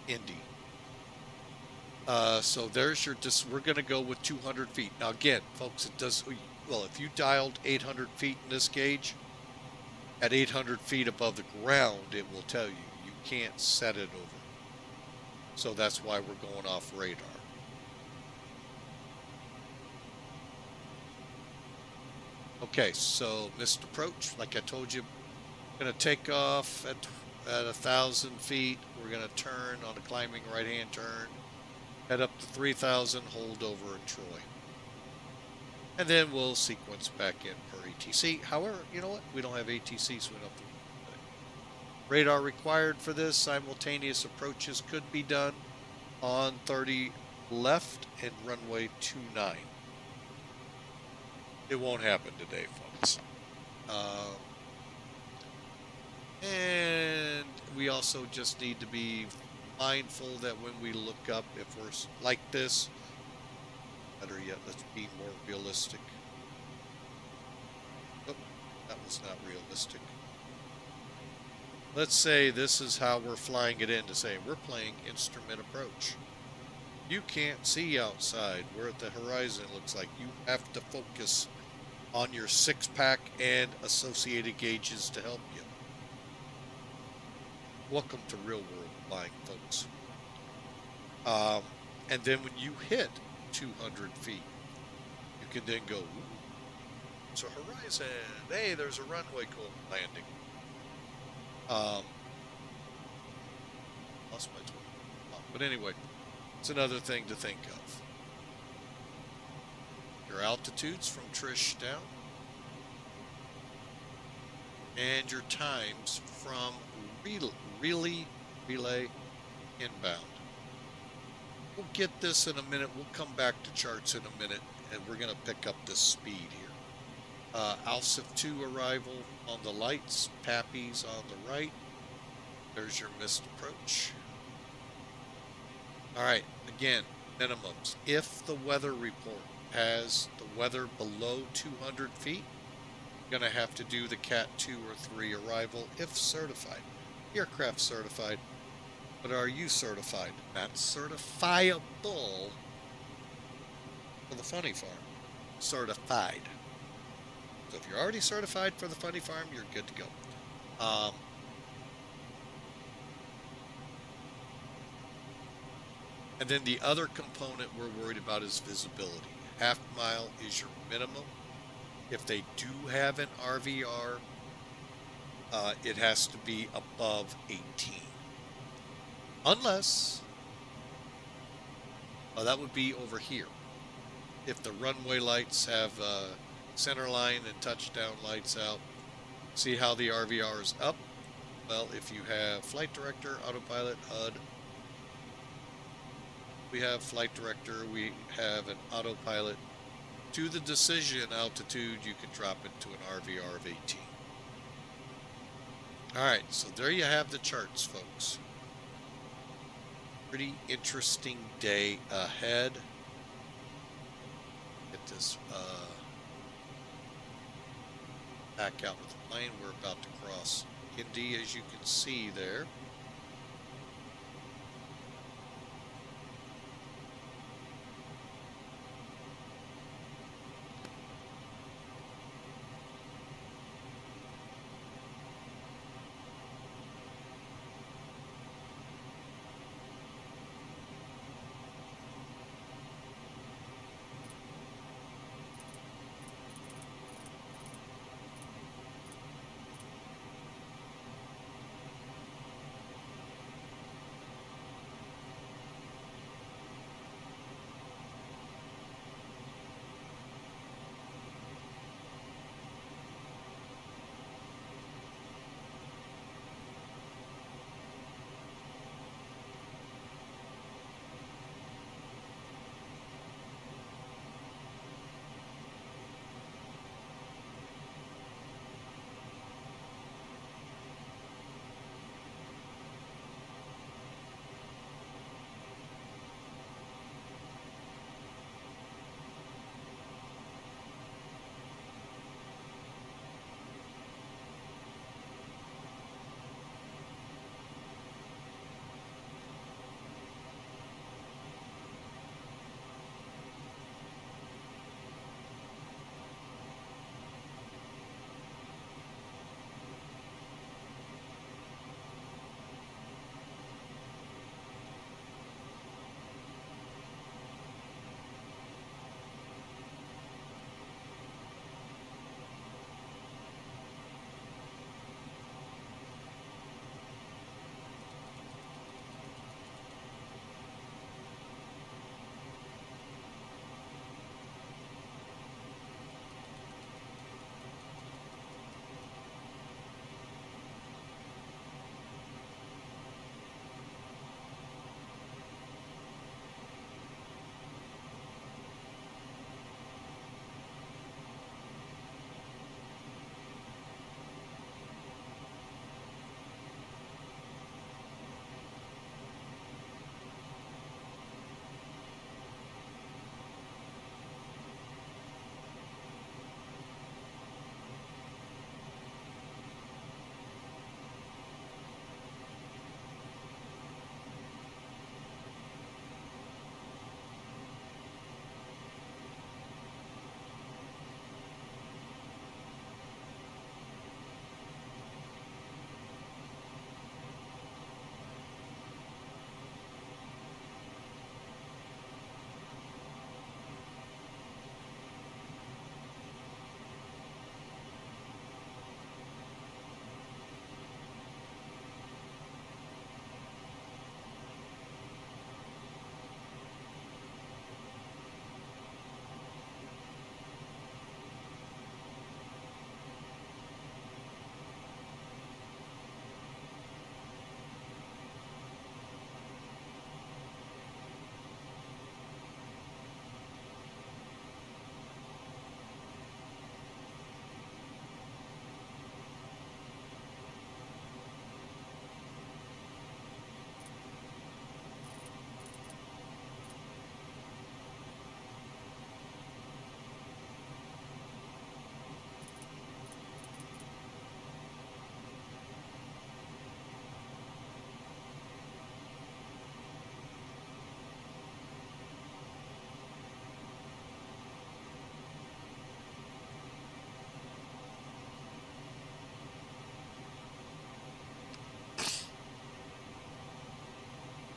Indy. So there's your, we're going to go with 200 feet. Now again, folks, it does, well, if you dialed 800 feet in this gauge, at 800 feet above the ground, it will tell you. You can't set it over. So that's why we're going off radar. Okay, so missed approach. Like I told you, going to take off at 1,000 feet. We're going to turn on a climbing right-hand turn. Head up to 3,000, hold over in Troy. And then we'll sequence back in per ATC. However, you know what? We don't have ATC, so we don't have to. Radar required for this. Simultaneous approaches could be done on 30 left and runway 29. It won't happen today, folks. And we also just need to be mindful that when we look up, if we're like this, better yet, let's be more realistic. Oh, that was not realistic. Let's say this is how we're flying it in, to say we're playing instrument approach. You can't see outside where at the horizon it looks like. You have to focus on your 6-pack and associated gauges to help you. Welcome to real world flying, folks. And then when you hit 200 feet, you can then go, ooh, it's a horizon. Hey, there's a runway, cool landing. Lost my 20. But anyway, it's another thing to think of. Your altitudes from Trish down. And your times from relay inbound. We'll get this in a minute. We'll come back to charts in a minute, and we're going to pick up this speed here. ALSIF 2 arrival on the lights, Pappy's on the right. There's your missed approach. All right, again, minimums. If the weather report has the weather below 200 feet, you're going to have to do the Cat 2 or 3 arrival if certified. Aircraft certified, but are you certified? Not certifiable for the funny farm. Certified. So if you're already certified for the funny farm, you're good to go. And then the other component we're worried about is visibility. Half mile is your minimum. If they do have an RVR, it has to be above 18. Unless, that would be over here. If the runway lights have center line and touchdown lights out, see how the RVR is up? Well, if you have flight director, autopilot, HUD, we have flight director, we have an autopilot. To the decision altitude, you can drop it to an RVR of 18. Alright, so there you have the charts, folks. Pretty interesting day ahead. Get this back out with the plane. We're about to cross Indy, as you can see there.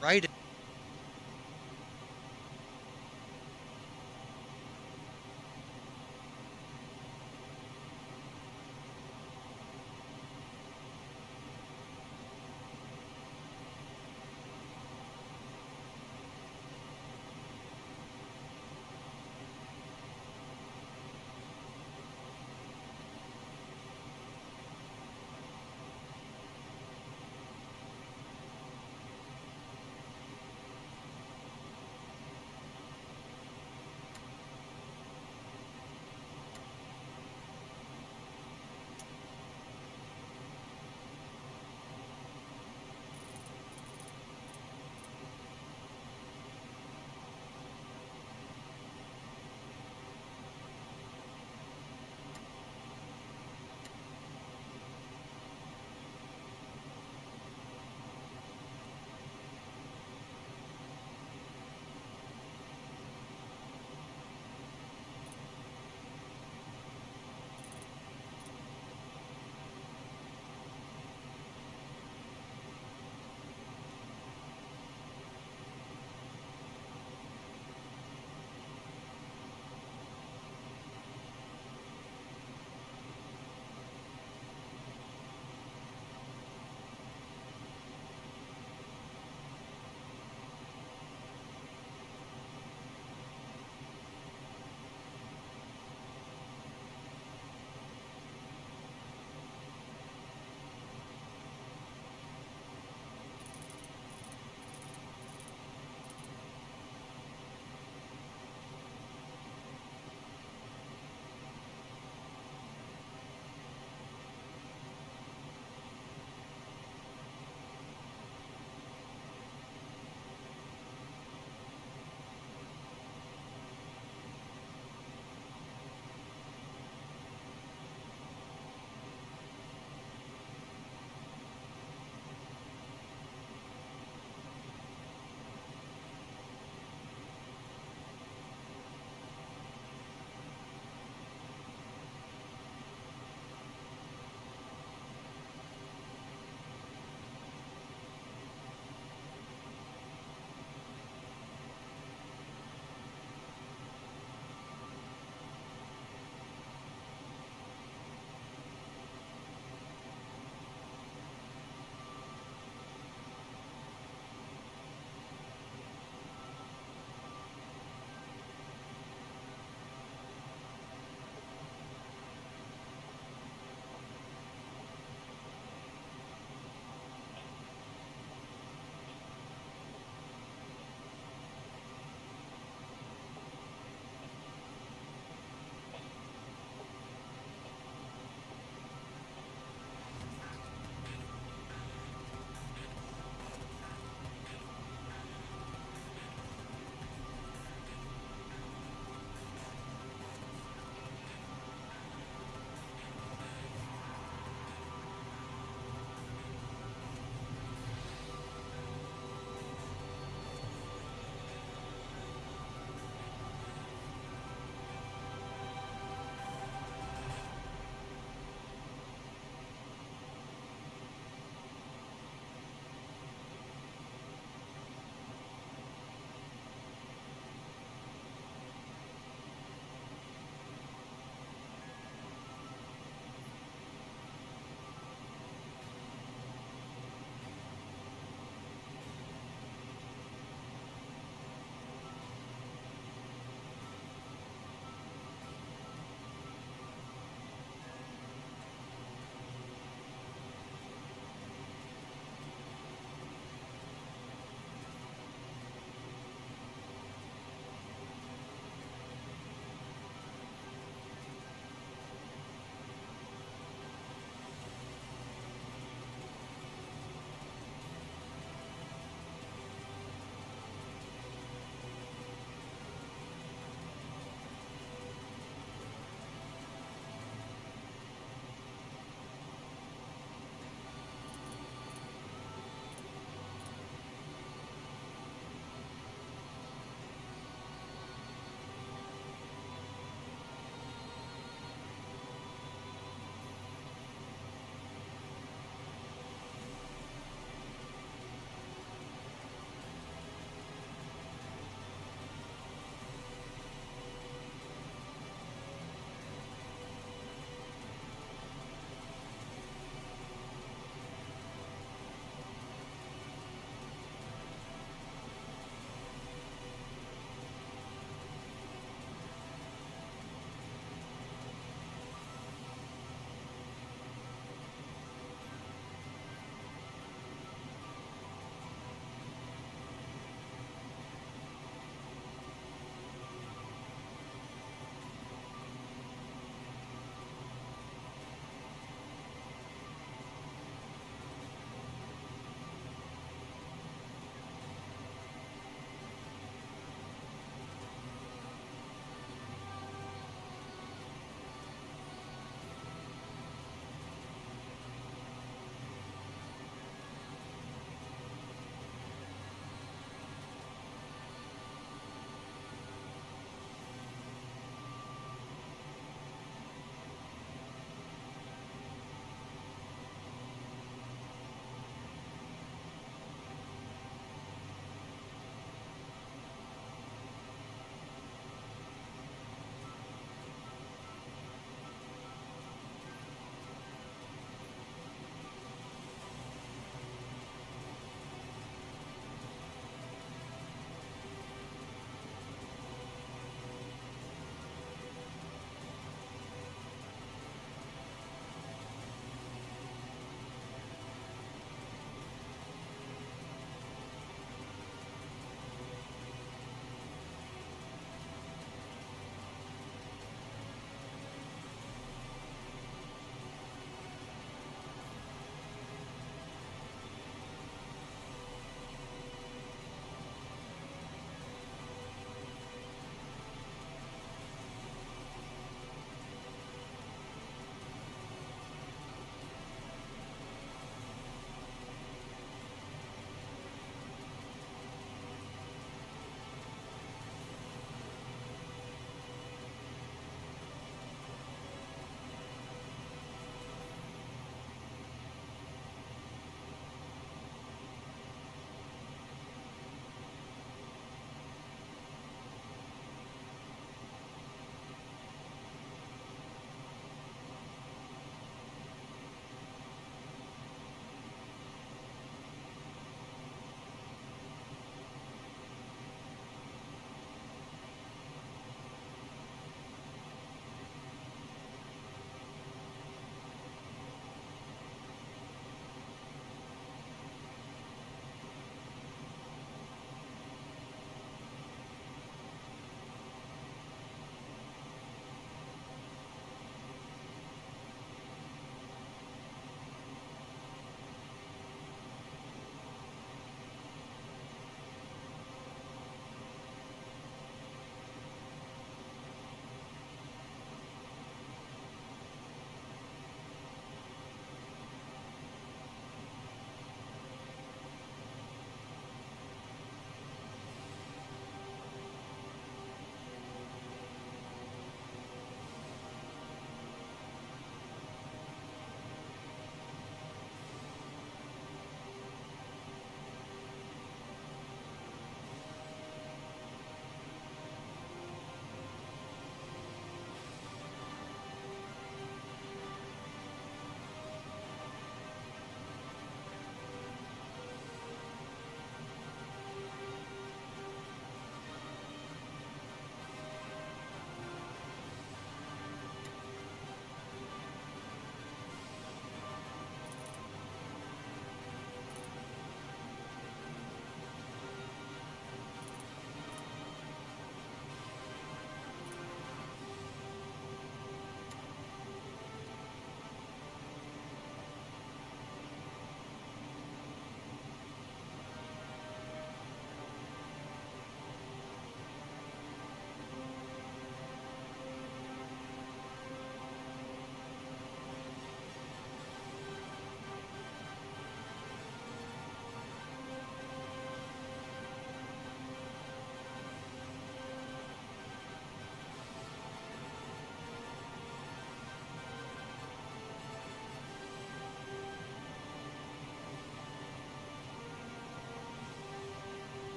right.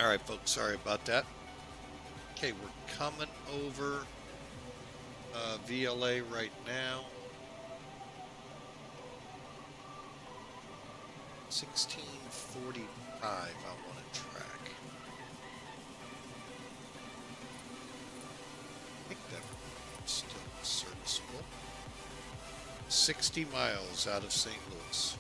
All right, folks, sorry about that. Okay, we're coming over VLA right now. 1645 I want to track. I think that's still serviceable. 60 miles out of St. Louis.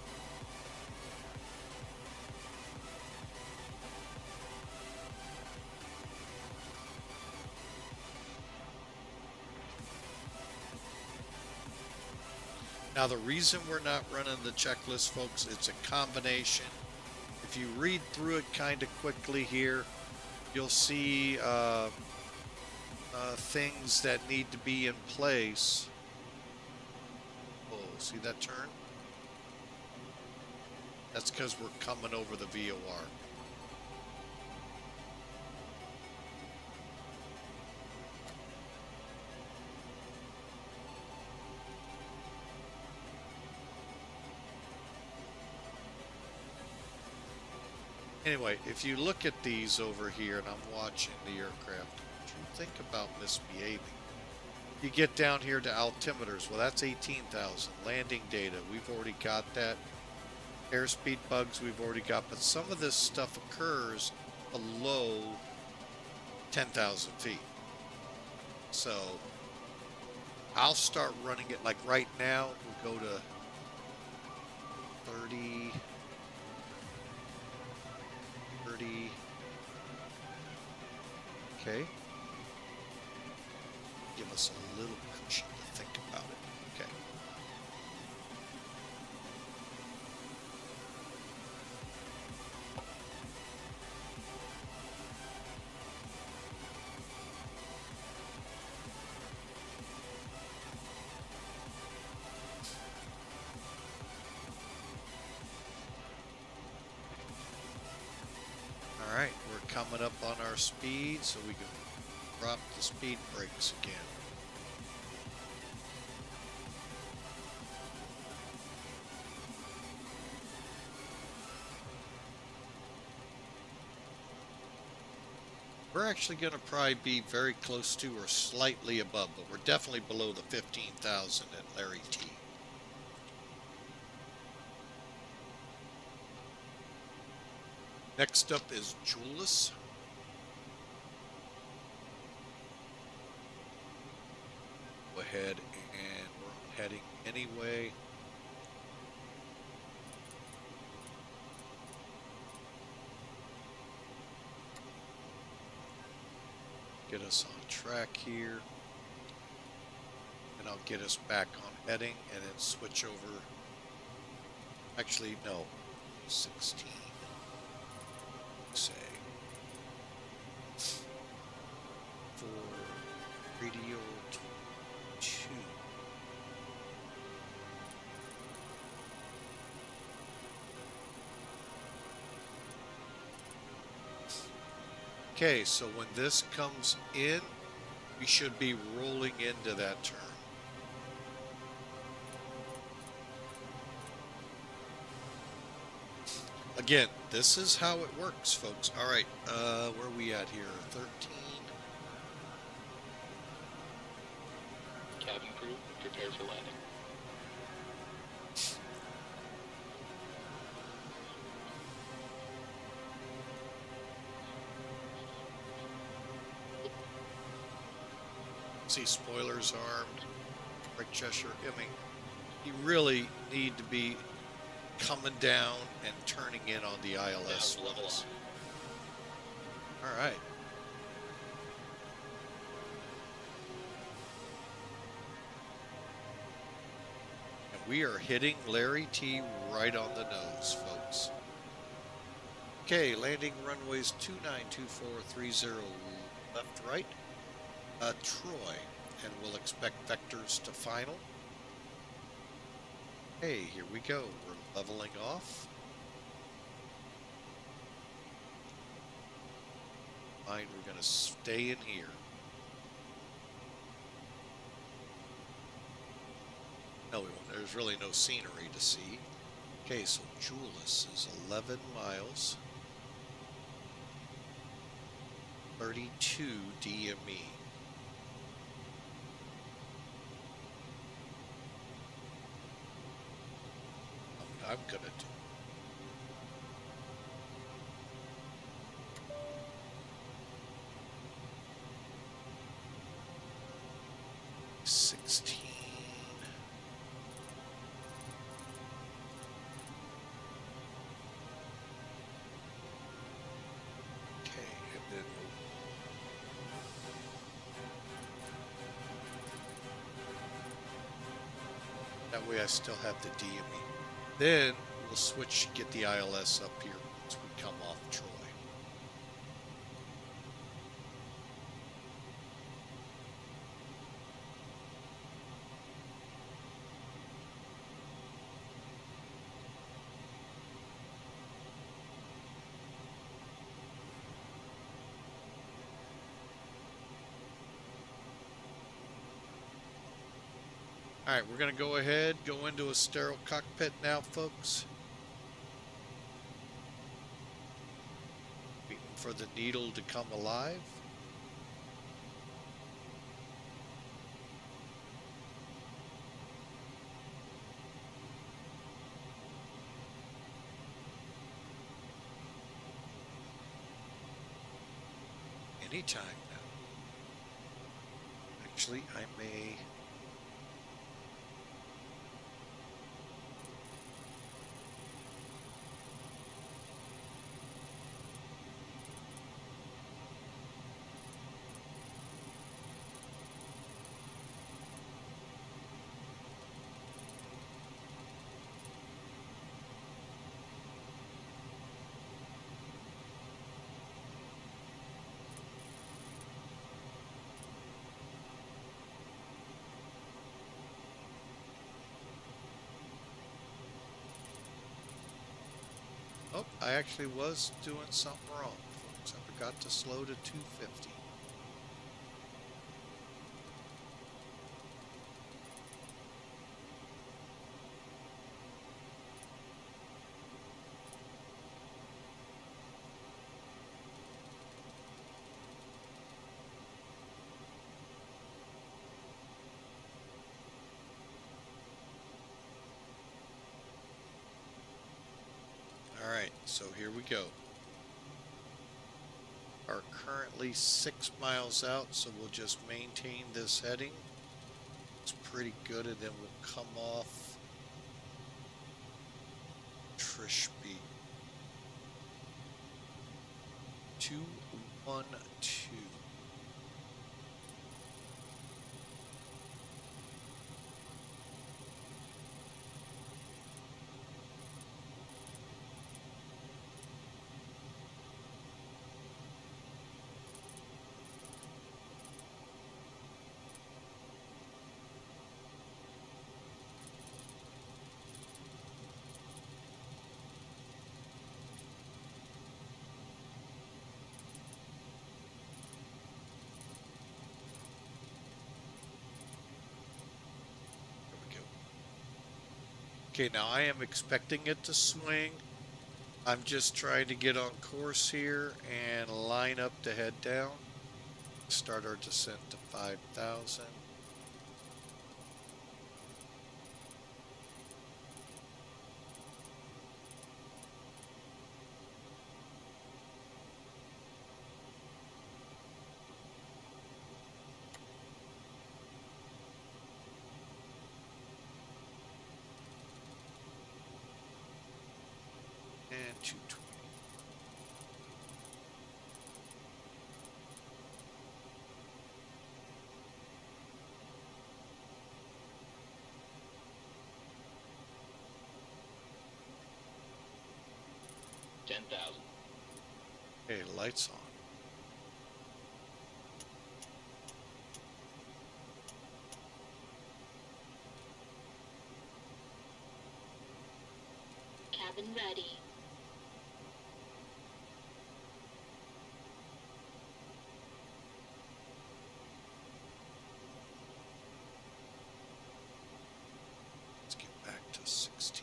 Now, the reason we're not running the checklist, folks, it's a combination. If you read through it kind of quickly here, you'll see things that need to be in place. Oh, see that turn? That's because we're coming over the VOR. Anyway, if you look at these over here, and I'm watching the aircraft, what do you think about misbehaving? You get down here to altimeters, well, that's 18,000. Landing data, we've already got that. Airspeed bugs, we've already got, but some of this stuff occurs below 10,000 feet. So, I'll start running it, like right now, we'll go to 30... Okay. Give us a little cushion to think about it. Okay. All right, we're coming up on our speed, so we can drop the speed brakes again. We're actually going to probably be very close to or slightly above, but we're definitely below the 15,000 at Larry T. Next up is Julius. Go ahead and we're heading anyway. Get us on track here. And I'll get us back on heading and then switch over. Actually, no. 16. Say. For radio 2. Okay, so when this comes in, we should be rolling into that turn. Again, this is how it works, folks. All right, where are we at here? 13. Cabin crew, prepare for landing. See spoilers armed, brake Cheshire. I mean, you really need to be coming down and turning in on the ILS ones. All right. And we are hitting Larry T right on the nose, folks. Okay, landing runways 292430 left, right. Troy, and we'll expect vectors to final. Hey, here we go. We're leveling off. Fine, we're going to stay in here. No, we won't. There's really no scenery to see. Okay, so Julius is 11 miles. 32 DME. What I'm gonna do. That way I still have the DME. Then we'll switch, get the ILS up here once we come off Troy. Alright, we're going to go ahead, go into a sterile cockpit now, folks. Waiting for the needle to come alive. Anytime now. Actually, I may... Oh, I actually was doing something wrong, folks. I forgot to slow to 250. Alright, so here we go. Are currently 6 miles out, so we'll just maintain this heading. It's pretty good, and then we'll come off Trishby. 212. Okay, now I am expecting it to swing. I'm just trying to get on course here and line up to head down. Start our descent to 5,000. And 220. Okay, lights on. Cabin ready. Let's get back to 16.0.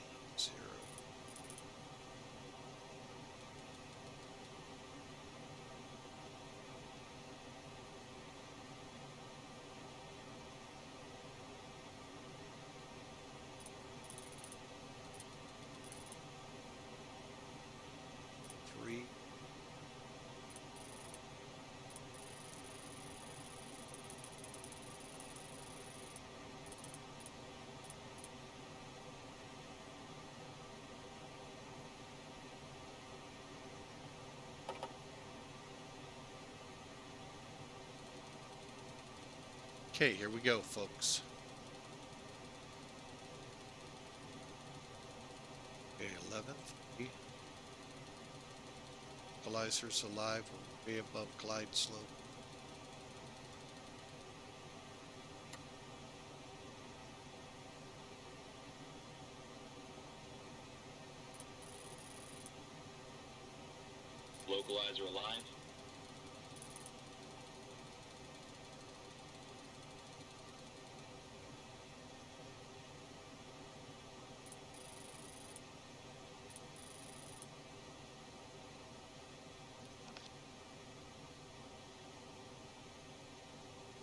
Okay, here we go, folks. Okay, 11:30. Equalizers alive. We're way above glide slope. Localizer alive.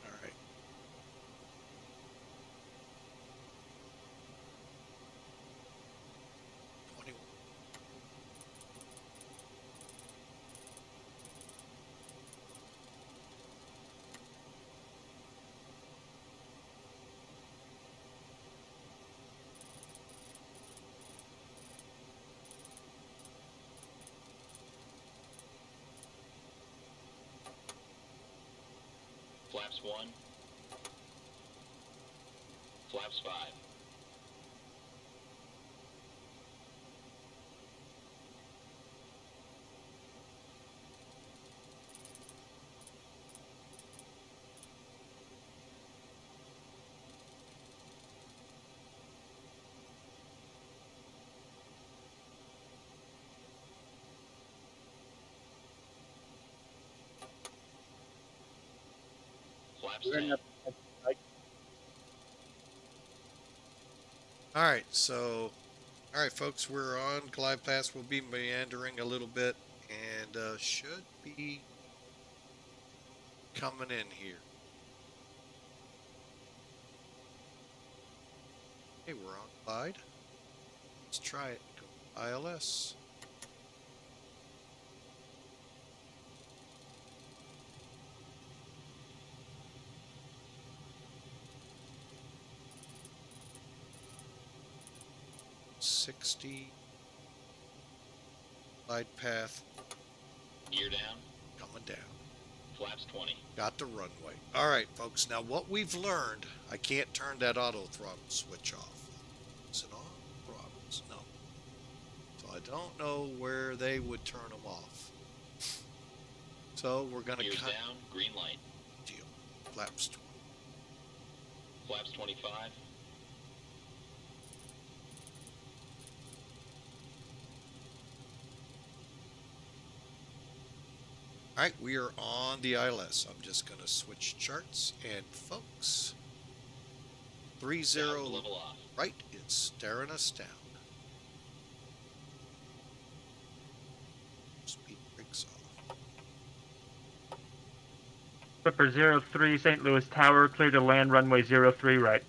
All right. Flaps 1. Flaps 5. Flaps 10. All right, so, all right, folks, we're on glide path. We'll be meandering a little bit and should be coming in here. Hey, we're on glide. Let's try it. Go ILS. .60 glide path Gear down. coming down. Flaps 20. Got the runway. All right, folks. Now what we've learned, I can't turn that auto throttle switch off. Is it on? Throttles? No. So I don't know where they would turn them off. So we're gonna Gears cut down. Green light. deal. Flaps 20. Flaps 25. All right, we are on the ILS. I'm just gonna switch charts and folks. 30 Down to level off. right, it's staring us down. Speed brakes off. Clipper 03, St. Louis Tower, clear to land runway 03 right.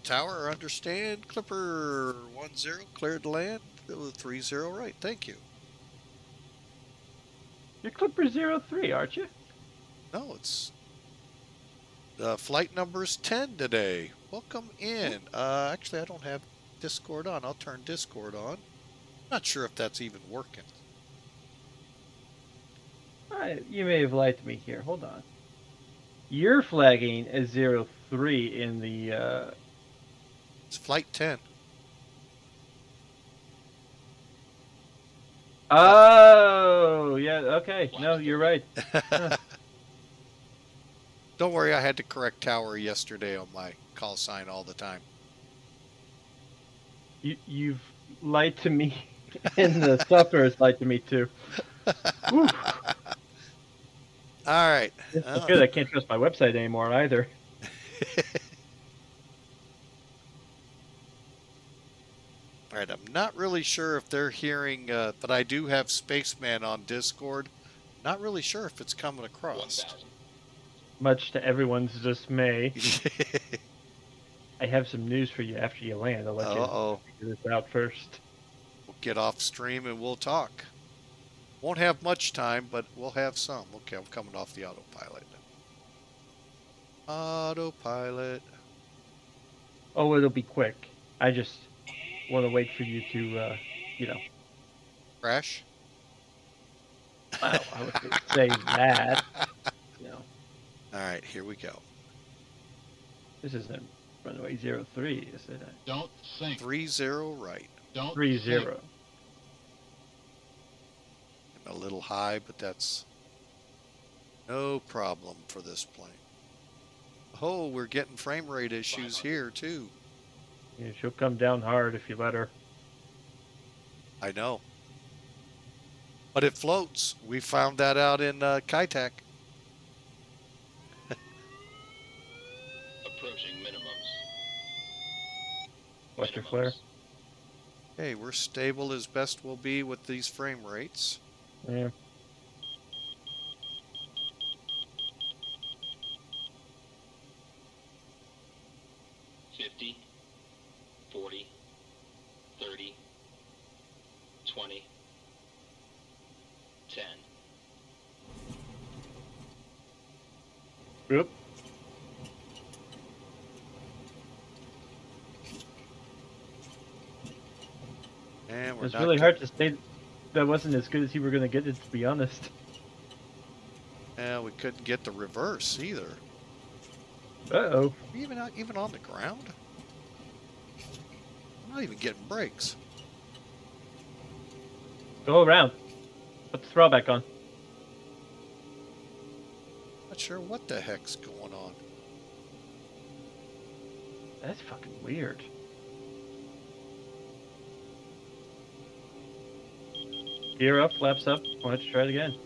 Tower, understand. Clipper 10, cleared to land. 30 right, thank you. You're Clipper 03, aren't you? No, it's flight number's 10 today. Welcome in. Actually, I don't have Discord on. I'll turn Discord on. Not sure if that's even working. You may have lied to me here. Hold on. You're flagging as 03 in the... It's flight 10. Oh, yeah, okay. No, you're right. Don't worry, I had to correct Tower yesterday on my call sign all the time. You've lied to me, and the software has lied to me too. All right. It's good. I can't trust my website anymore either. All right, I'm not really sure if they're hearing, but I do have Spaceman on Discord. Not really sure if it's coming across. 1,000. Much to everyone's dismay. I have some news for you after you land. I'll let you figure this out first. We'll get off stream and we'll talk. Won't have much time, but we'll have some. Okay, I'm coming off the autopilot. Autopilot. Oh, it'll be quick. I just want to wait for you to, Crash? Wow, I would say that. All right, here we go. This isn't runway 03, is it? Don't sink. 30 right. Don't 30. sink. A little high, but that's no problem for this plane. Oh, we're getting frame rate issues here too. Yeah, she'll come down hard if you let her. I know. But it floats. We found that out in Kitec. Approaching minimums. Watch your flare. Hey, we're stable as best we'll be with these frame rates. Yeah. $50, 40, 30, 20, 10. Oop. And we're It's not really hard to say that wasn't as good as you were going to get it, to be honest. Yeah, we couldn't get the reverse either. Uh-oh. Even on the ground? I'm not even getting brakes. Go around. Put the throttle back on. Not sure what the heck's going on. That's fucking weird. Gear up, flaps up. Why don't you try it again?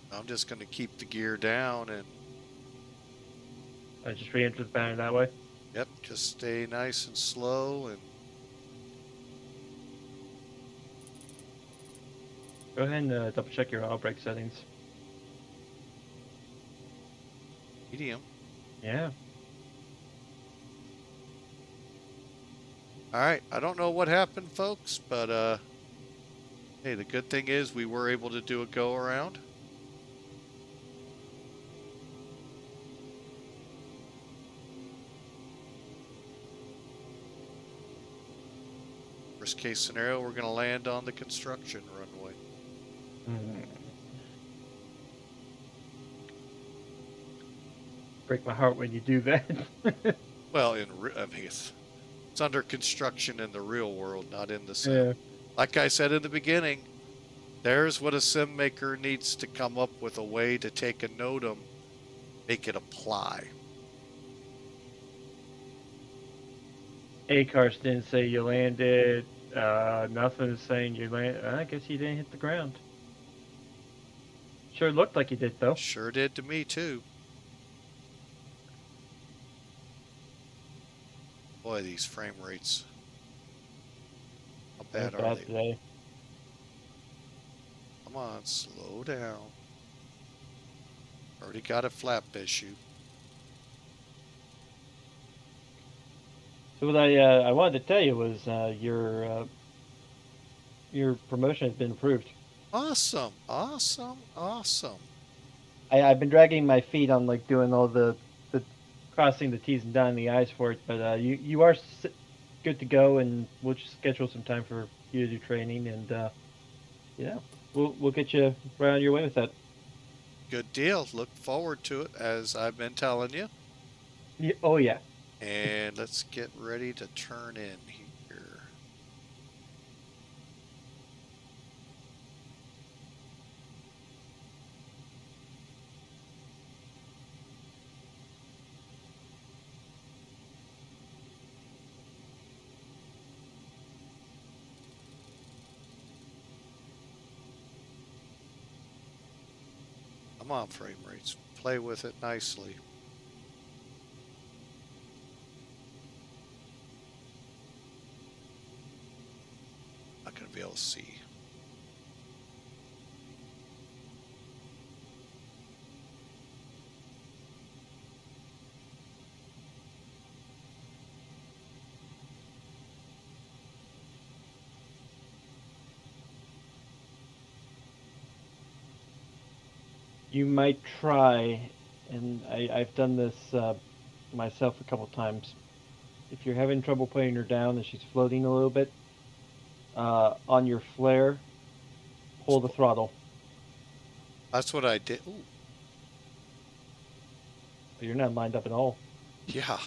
I'm just going to keep the gear down and, I just re-enter the pattern that way. yep, just stay nice and slow. And Go ahead and double check your oil brake settings. medium. Yeah. All right, I don't know what happened, folks, but hey, the good thing is we were able to do a go around. Worst case scenario, we're going to land on the construction runway. Break my heart when you do that. Well, I mean, it's under construction in the real world, not in the sim. Yeah. Like I said in the beginning, there's what a sim maker needs to come up with, a way to take a NOTAM, make it apply. A-Cars didn't say you landed. Nothing is saying you landed. I guess you didn't hit the ground. Sure looked like you did, though. Sure did to me, too. Boy, these frame rates. How bad Not are they? today. Come on, slow down. Already got a flap issue. So what I wanted to tell you was your promotion has been approved. Awesome, awesome, awesome. I've been dragging my feet on like doing all the crossing the T's and dotting the I's for it, but you are good to go, and we'll just schedule some time for you to do training, and yeah, we'll get you right on your way with that. Good deal. Look forward to it, as I've been telling you. Yeah, oh yeah. And let's get ready to turn in here. Come on, frame rates. Play with it nicely. Not going to be able to see. You might try, and I've done this myself a couple times. If you're having trouble putting her down and she's floating a little bit, on your flare, pull the throttle. That's what I did. Ooh. You're not lined up at all. Yeah.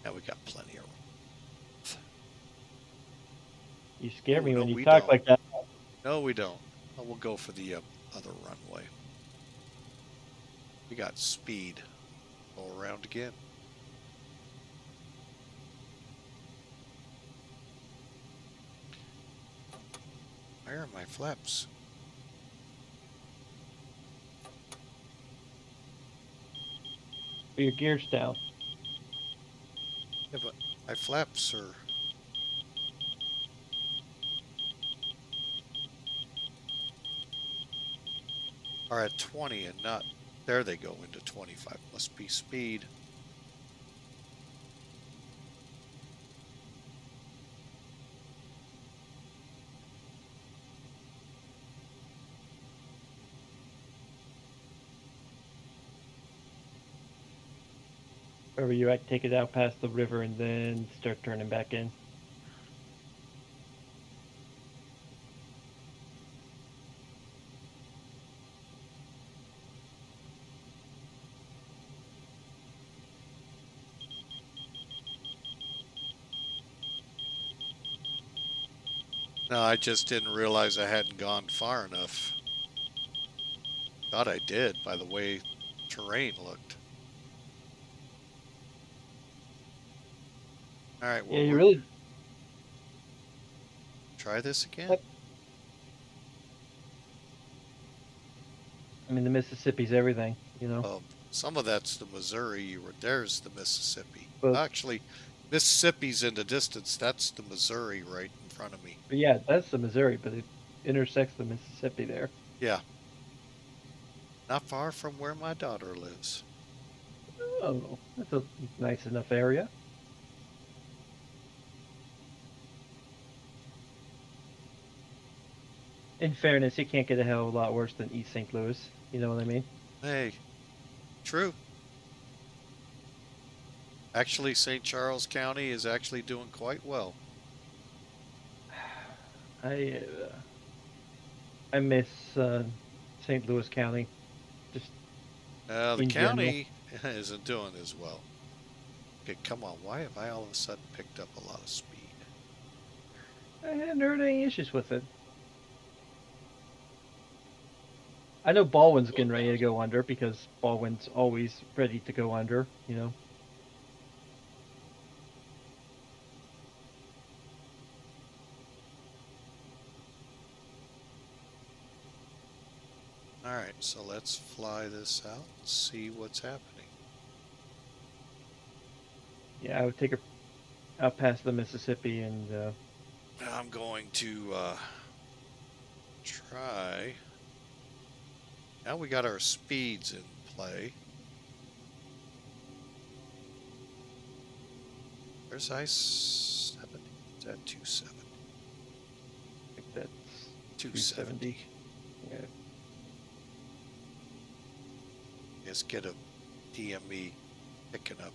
Now we got plenty of room. You scare Ooh, me no, when you we talk don't. like that. No, we don't. Oh, we'll go for the other runway. We got speed. Go around again. Where are my flaps? Your gear's down. Yeah, but my flaps are at 20 and not... There they go into 25. Must be speed. Wherever you're at, take it out past the river and then start turning back in. No, I just didn't realize I hadn't gone far enough. Thought I did by the way terrain looked. All right, well, Yeah, you we're... really. Try this again? What? I mean, the Mississippi's everything, you know. Some of that's the Missouri. There's the Mississippi. But, Actually, Mississippi's in the distance. That's the Missouri right in front of me. but yeah, that's the Missouri, but it intersects the Mississippi there. Yeah. Not far from where my daughter lives. Oh, that's a nice enough area. In fairness, you can't get a hell of a lot worse than East St. Louis. You know what I mean? Hey, true. Actually, St. Charles County is actually doing quite well. I miss St. Louis County. Just The in county isn't doing as well. Okay, come on. Why have I all of a sudden picked up a lot of speed? I hadn't heard any issues with it. I know Baldwin's getting ready to go under because Baldwin's always ready to go under, you know. Alright, so let's fly this out and see what's happening. Yeah, I would take her out past the Mississippi and I'm going to try. Now we got our speeds in play. Where's I-70? Is that 270? I think that's 270. Yeah. Let's get a DME picking up.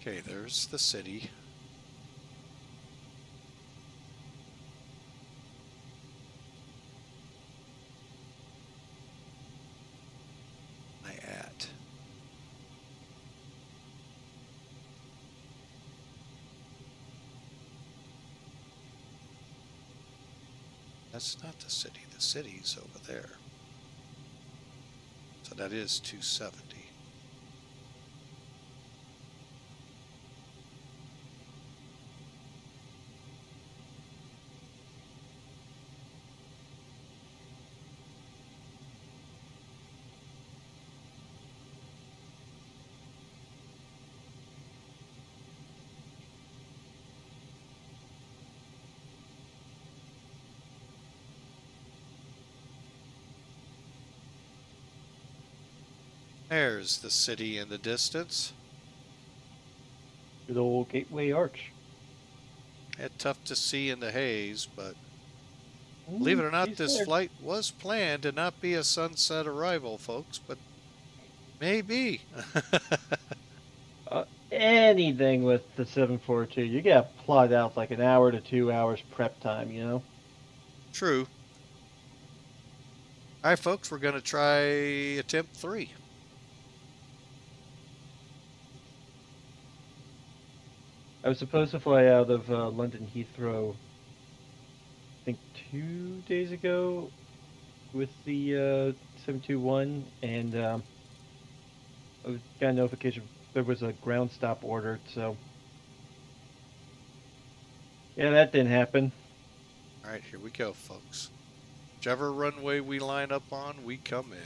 Okay, there's the city. At. That's not the city. The city's over there. So that is 270. There's the city in the distance. Good old Gateway Arch. Tough to see in the haze, but believe it or not, She's this there. flight was planned to not be a sunset arrival, folks, but Maybe. Anything with the 742, you gotta plot out like an hour to 2 hours prep time, you know? True. All right, folks, we're going to try attempt 3. I was supposed to fly out of London Heathrow, I think 2 days ago with the 721, and I got a notification there was a ground stop ordered, so yeah, that didn't happen. All right, here we go, folks. Whichever runway we line up on, we come in.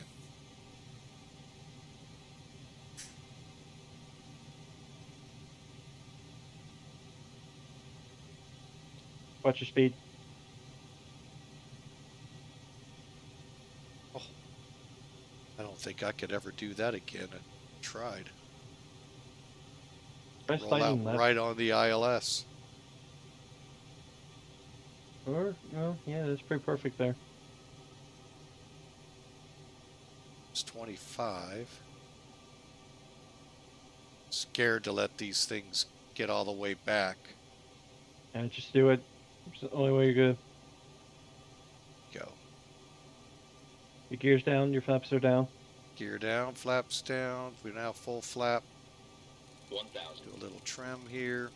Watch your speed. Oh, I don't think I could ever do that again. I tried. Press Roll out left. right on the ILS. Or, well, yeah, that's pretty perfect there. It's 25. Scared to let these things get all the way back. And just do it. It's the only way you're good. Go. Your gear's down, your flaps are down. Gear down, flaps down. We're now full flap. 1,000. Do a little trim here.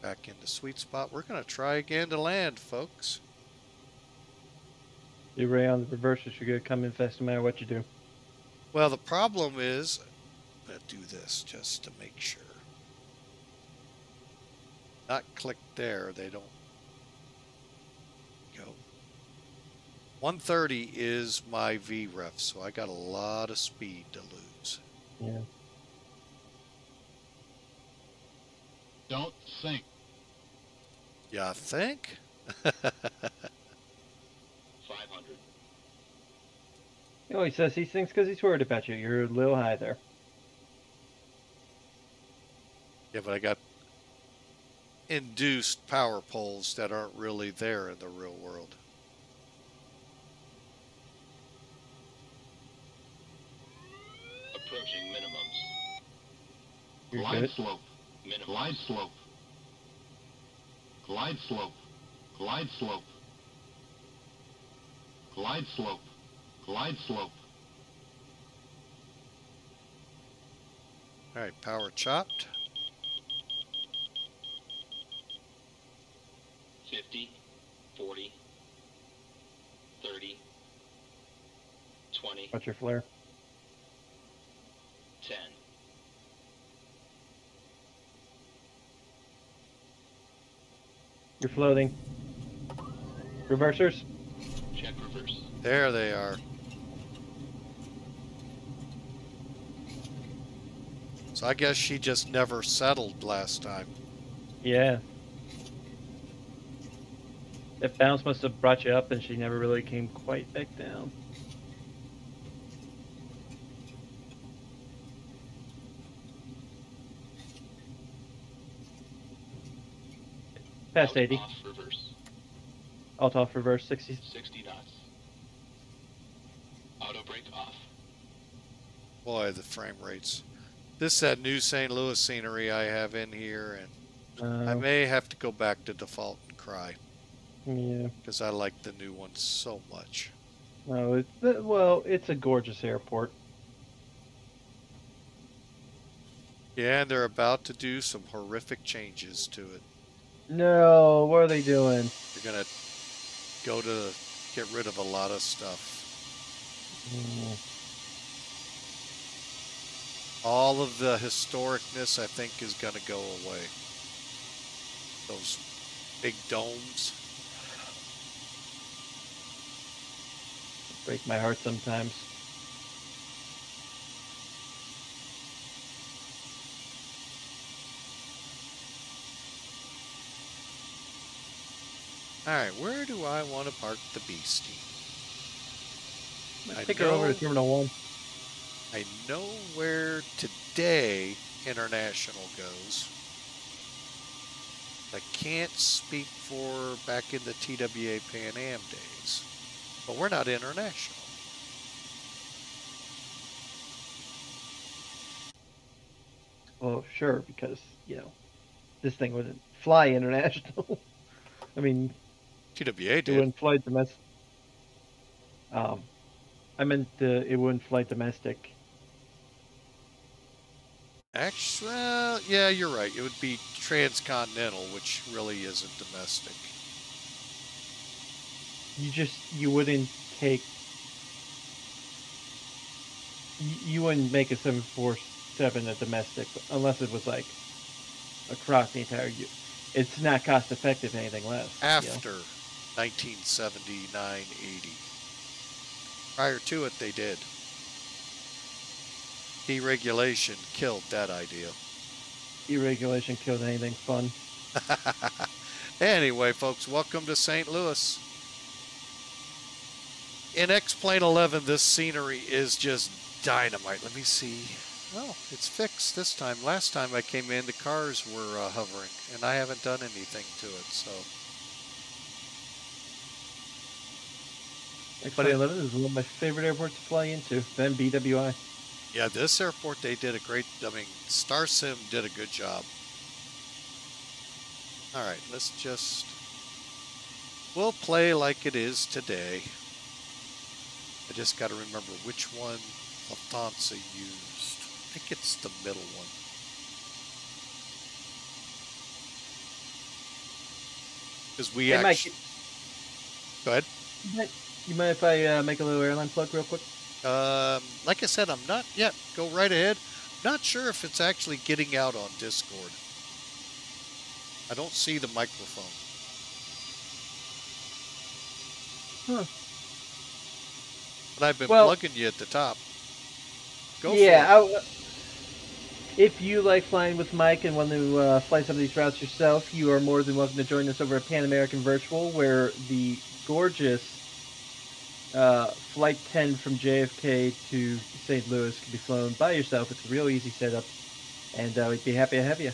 Back into sweet spot. We're going to try again to land, folks. You're right on the reverses. You're going to come in fast no matter what you do. Well, the problem is, I'm going to do this just to make sure. Not click there. They don't go. 130 is my VREF, so I got a lot of speed to lose. Yeah. Don't sink. Yeah, I think? 500. You know, he says these things because he's worried about you. You're a little high there. Yeah, but I got induced power poles that aren't really there in the real world. Approaching minimums. You're Glide good. slope. Minimums. Glide slope. Glide slope. Glide slope. Glide slope. Glide slope. All right, power chopped. 50, 40, 30, 20, Watch your flare. 10. You're floating. Reversers. Check reverse. There they are. So I guess she just never settled last time. Yeah. That bounce must have brought you up and she never really came quite back down. Past 80. Off reverse. Alt off reverse 60. 60 knots. Auto brake off. Boy, the frame rates. This is that new St. Louis scenery I have in here, and I may have to go back to default and cry. Yeah. Because I like the new one so much. No, well, it's a gorgeous airport. Yeah, and they're about to do some horrific changes to it. No, what are they doing? They're going to go to get rid of a lot of stuff. All of the historicness, I think, is going to go away. Those big domes. Break my heart sometimes. All right, where do I want to park the beastie? Take her over to Terminal 1. I know where today International goes. I can't speak for back in the TWA Pan Am days, but we're not international. Well, sure, because, this thing wouldn't fly international. I mean, TWA it did. wouldn't fly domestic. I meant it wouldn't fly domestic. Actually, well, yeah, you're right. It would be transcontinental, which really isn't domestic. You wouldn't take. You wouldn't make a 747 a domestic unless it was like across the entire. It's not cost effective anything less. After 1979, 80. Prior to it, they did. Deregulation killed that idea. Deregulation killed anything fun. Anyway, folks, welcome to St. Louis. In X-Plane 11, this scenery is just dynamite. Let me see. Oh, it's fixed this time. Last time I came in, the cars were hovering, and I haven't done anything to it, so. X-Plane 11 is one of my favorite airports to fly into. Then BWI. Yeah, this airport, they did a great, StarSim did a good job. All right, we'll play like it is today. I just got to remember which one Lufthansa used. I think it's the middle one. Because we actually... Go ahead. You mind if I make a little airline plug real quick? Like I said, I'm not yet. Go right ahead. Not sure if it's actually getting out on Discord. I don't see the microphone. Huh. But I've been plugging you at the top. Go for it. If you like flying with Mike and want to fly some of these routes yourself, you are more than welcome to join us over at Pan American Virtual, where the gorgeous Flight 10 from JFK to St. Louis can be flown by yourself. It's a real easy setup, and we'd be happy to have you.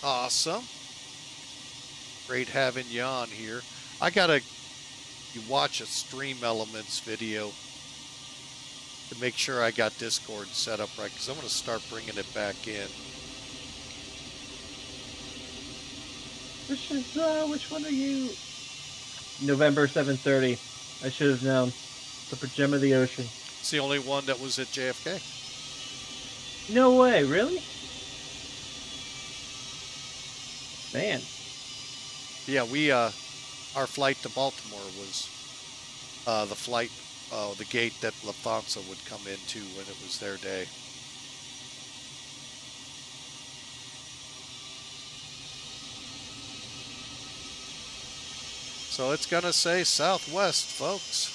Awesome. Great having you on here. You watch a Stream Elements video to make sure I got Discord set up right, because I'm going to start bringing it back in. Which one are you? November 7:30. I should have known. The gem of the ocean. It's the only one that was at JFK. No way, really? Man. Yeah, our flight to Baltimore was the gate that Lufthansa would come into when it was their day. So it's going to say Southwest, folks.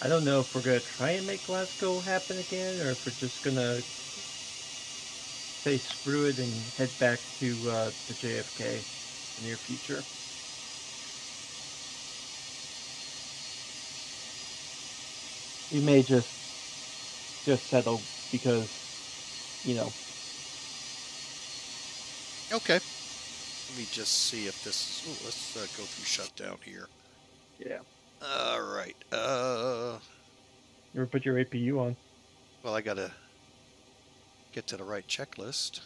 I don't know if we're going to try and make Glasgow happen again, or if we're just going to say screw it and head back to the JFK in the near future. We may just settle because, Okay. Let me just see if this is... let's go through shutdown here. Yeah. All right. You ever put your APU on? Well, I got to get to the right checklist.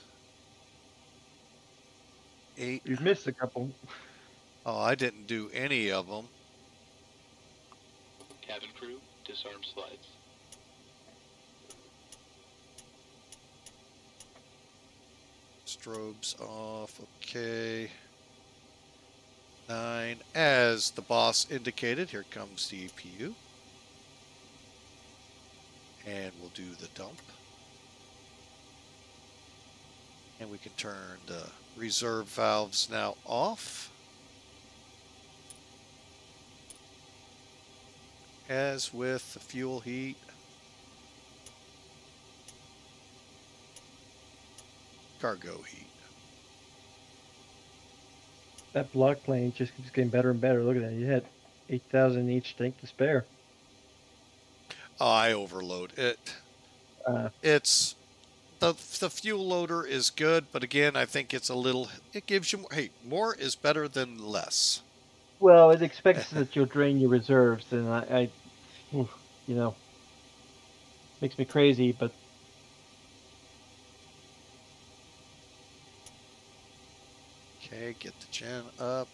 8. You've missed a couple. Oh, I didn't do any of them. Cabin crew, disarm slides. Strobes off. Okay. 9. As the boss indicated, here comes the APU. And we'll do the dump. And we can turn the reserve valves now off. As with the fuel heat. Cargo heat. That block plane just keeps getting better and better. Look at that. You had 8,000 each tank to spare. Oh, I overload it. It's the fuel loader is good, but again, I think it's a little. It gives you more. Hey, more is better than less. Well, it expects that you'll drain your reserves, and oof, you know, makes me crazy. But Okay, get the gen up.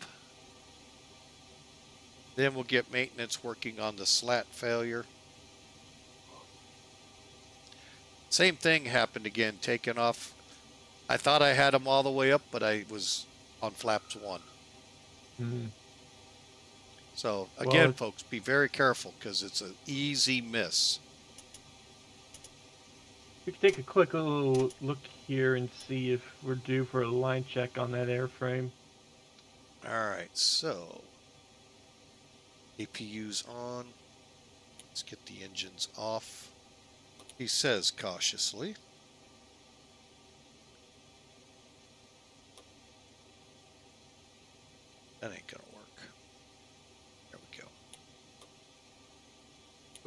Then we'll get maintenance working on the slat failure. Same thing happened again, taking off. I thought I had them all the way up, but I was on flaps 1. So again, Well, folks, be very careful because it's an easy miss. we can take a quick little look here and see if we're due for a line check on that airframe. All right, so APU's on. Let's get the engines off. He says cautiously. That ain't gonna work. There we go.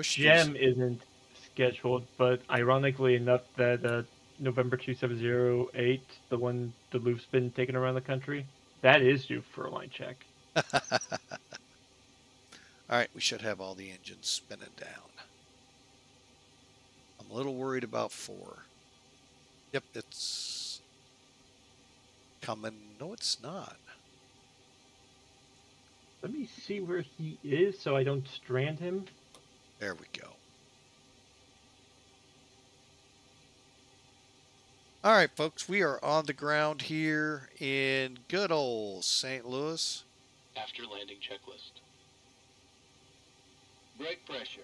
Gem isn't scheduled, but ironically enough, that November 2708, the one Duluth's been taking around the country, that is due for a line check. All right, we should have all the engines spinning down. I'm a little worried about 4. Yep, it's coming. No, it's not. Let me see where he is so I don't strand him. There we go. All right, folks, we are on the ground here in good old St. Louis. After landing checklist. Brake pressure.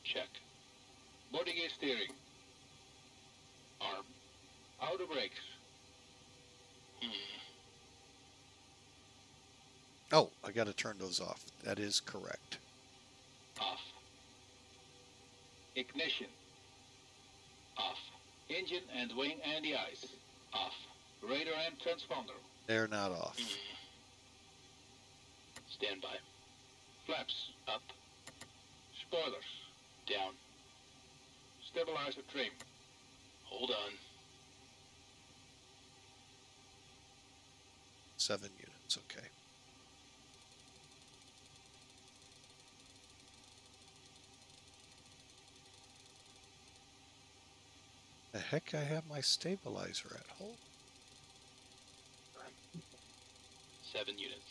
Check. Body gear steering. Arm. Outer brakes. Oh, I got to turn those off. That is correct. Off. Ignition. Off. Engine and wing anti-ice. Off. Radar and transponder. They're not off. Stand by. Flaps. Up. Spoilers. Down. Stabilizer trim. Hold on. 7 units, okay. The heck I have my stabilizer at? Hold. 7 units.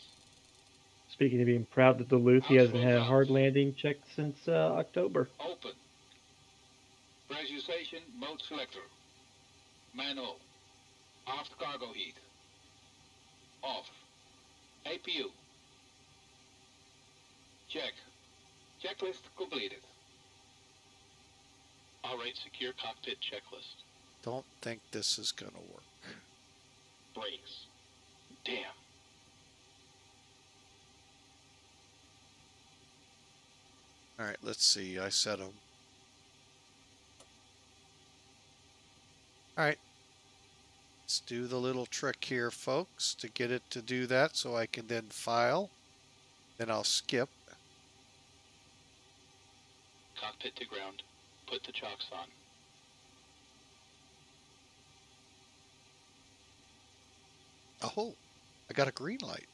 speaking of being proud of Duluth, he hasn't had a hard landing check since October. Open. Pressurization mode selector. Manual. Aft cargo heat. Off. APU. Check. Checklist completed. All right, secure cockpit checklist. Don't think this is going to work. Brakes. Damn. All right, let's see. I set them. All right. Let's do the little trick here, folks, to get it to do that so I can then file. Then I'll skip. Cockpit to ground. Put the chocks on. Oh, I got a green light.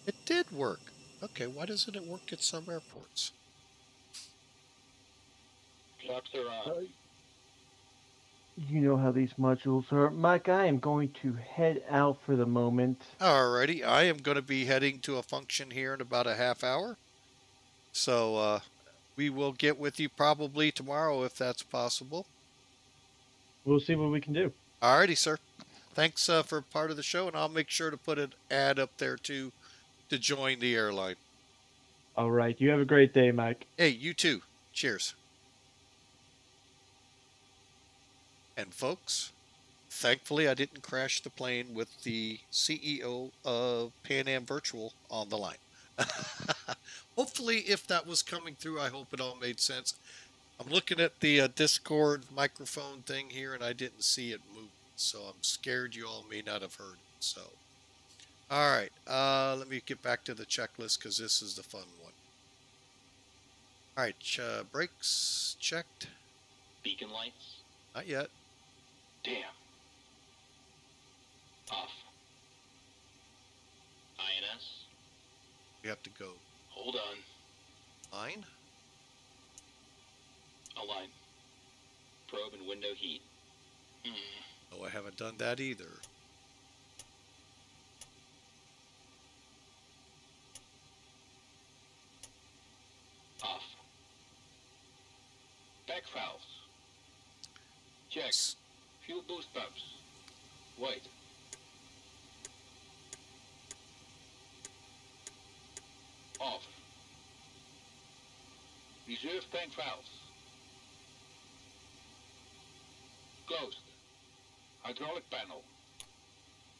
It did work. Okay, why doesn't it work at some airports? Chocks are on. You know how these modules are. Mike, I am going to head out for the moment. Alrighty, I am going to be heading to a function here in about a half hour. So we will get with you probably tomorrow if that's possible. We'll see what we can do. Alrighty, sir. Thanks for part of the show, and I'll make sure to put an ad up there too to join the airline. All right. You have a great day, Mike. Hey, you too. Cheers. And folks, thankfully I didn't crash the plane with the CEO of Pan Am Virtual on the line. Hopefully, if that was coming through, I hope it all made sense. I'm looking at the Discord microphone thing here, and I didn't see it move. So I'm scared you all may not have heard it. So, all right, let me get back to the checklist because this is the fun one. All right, brakes checked. Beacon lights. Not yet. Damn. Off. We have to go Hold on. line. Align. Probe and window heat. Oh, I haven't done that either. Off. Back valves. Check. Fuel boost pumps. Wait. Off. Reserve tank valves. Closed. Hydraulic panel.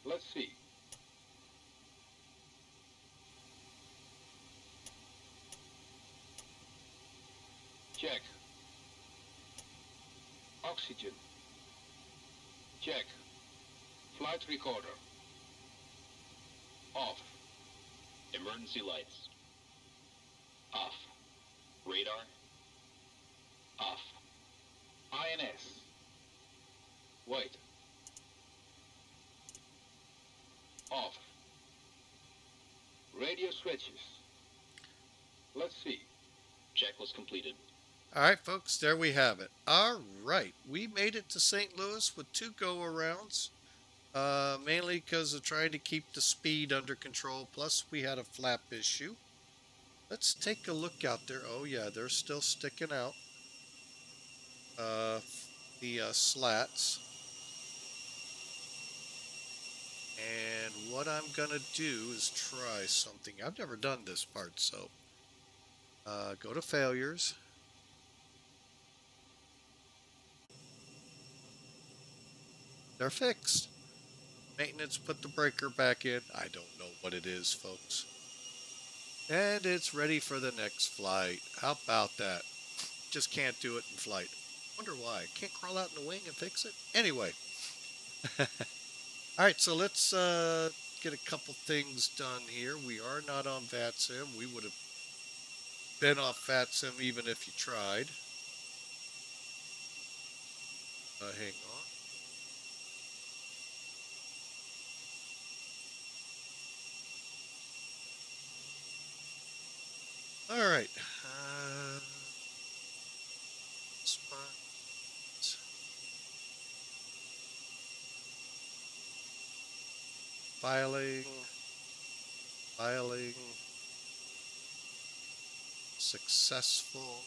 Let's see. Check. Oxygen. Check. Flight recorder. Off. Emergency lights. Off. Radar. Off. INS. Wait. Off. Radio switches. Let's see. Check was completed. All right, folks, there we have it. All right, we made it to St. Louis with 2 go-arounds, mainly because of trying to keep the speed under control, plus we had a flap issue. Let's take a look out there. Oh, yeah, they're still sticking out, the slats. And what I'm going to do is try something. I've never done this part, so go to failures. They're fixed. Maintenance put the breaker back in. I don't know what it is, folks. And it's ready for the next flight. How about that? Just can't do it in flight. Wonder why. Can't crawl out in the wing and fix it? Anyway. Alright, so let's get a couple things done here. We are not on VATSIM. We would have been off VATSIM even if you tried. Hang on. All right. Spot. Filing. Successful.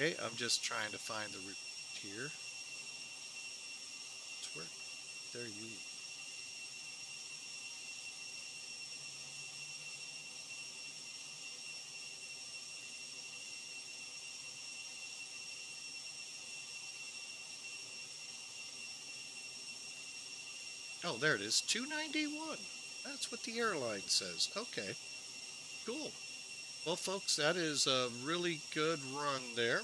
Okay, I'm just trying to find the root here. It's where? There you. Oh, there it is. 291. That's what the airline says. Okay. Cool. Well, folks, that is a really good run there.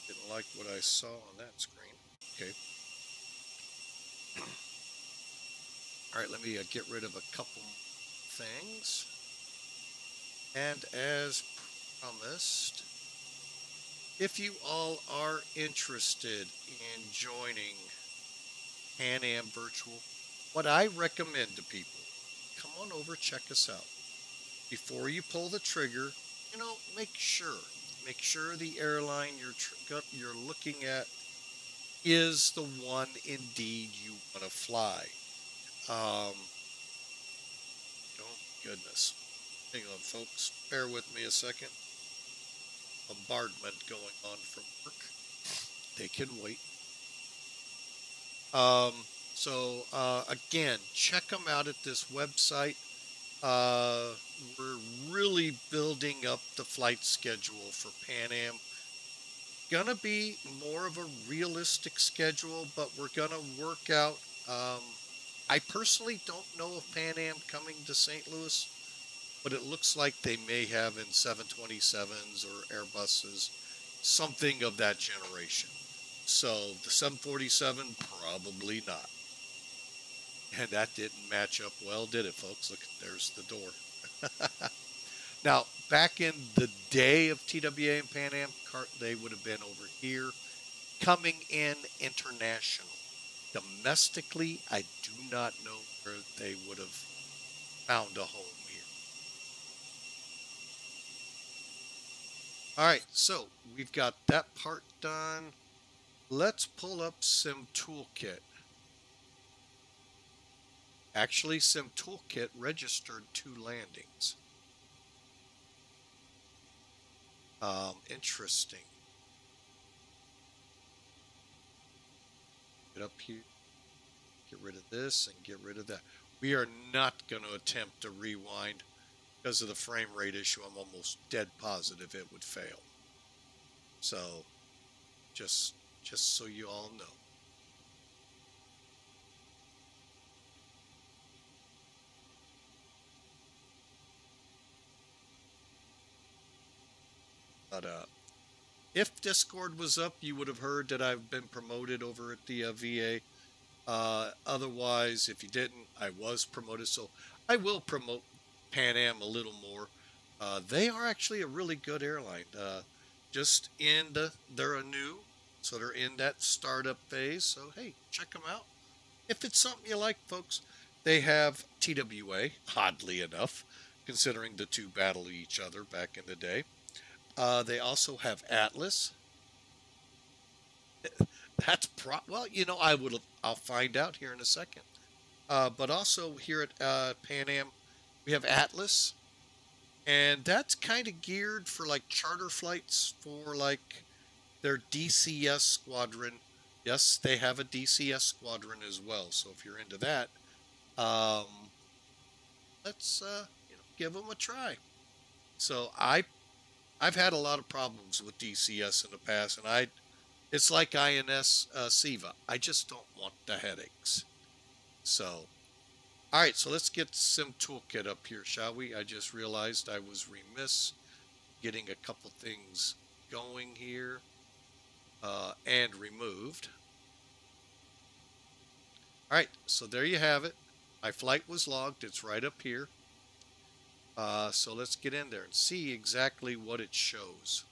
Didn't like what I saw on that screen. Okay. All right, let me get rid of a couple things. And as promised, if you all are interested in joining Pan Am Virtual, what I recommend to people, come on over, check us out. Before you pull the trigger, you know, make sure the airline you're looking at is the one indeed you want to fly. Oh goodness. Hang on, folks. Bear with me a second. Bombardment going on from work. They can wait. Again, check them out at this website. We're really building up the flight schedule for Pan Am. Gonna be more of a realistic schedule, but we're gonna work out. I personally don't know of Pan Am coming to St. Louis, but it looks like they may have in 727s or Airbuses, something of that generation. So the 747, probably not. And that didn't match up well, did it, folks? Look, there's the door. Now, back in the day of TWA and Pan Am, they would have been over here. Coming in international. Domestically, I do not know where they would have found a home here. All right, so we've got that part done. Let's pull up Sim Toolkit. Actually, Sim Toolkit registered 2 landings. Interesting. Get up here, get rid of this, and get rid of that. We are not going to attempt to rewind because of the frame rate issue. I'm almost dead positive it would fail. So, just so you all know. But if Discord was up, you would have heard that I've been promoted over at the VA. Otherwise, if you didn't, I was promoted. So I will promote Pan Am a little more. They are actually a really good airline. Just in they're a new, so they're in that startup phase. So hey, check them out. If it's something you like, folks, they have TWA, oddly enough, considering the two battled each other back in the day. They also have Atlas. That's well, you know, I'll find out here in a second. But also here at Pan Am, we have Atlas, and that's kind of geared for like charter flights for like their DCS squadron. Yes, they have a DCS squadron as well. So if you're into that, let's give them a try. So I've had a lot of problems with DCS in the past, and it's like INS SIVA. I just don't want the headaches. So, all right, so let's get Sim Toolkit up here, shall we? I just realized I was remiss getting a couple things going here and removed. All right, so there you have it. My flight was logged. It's right up here. So let's get in there and see exactly what it shows.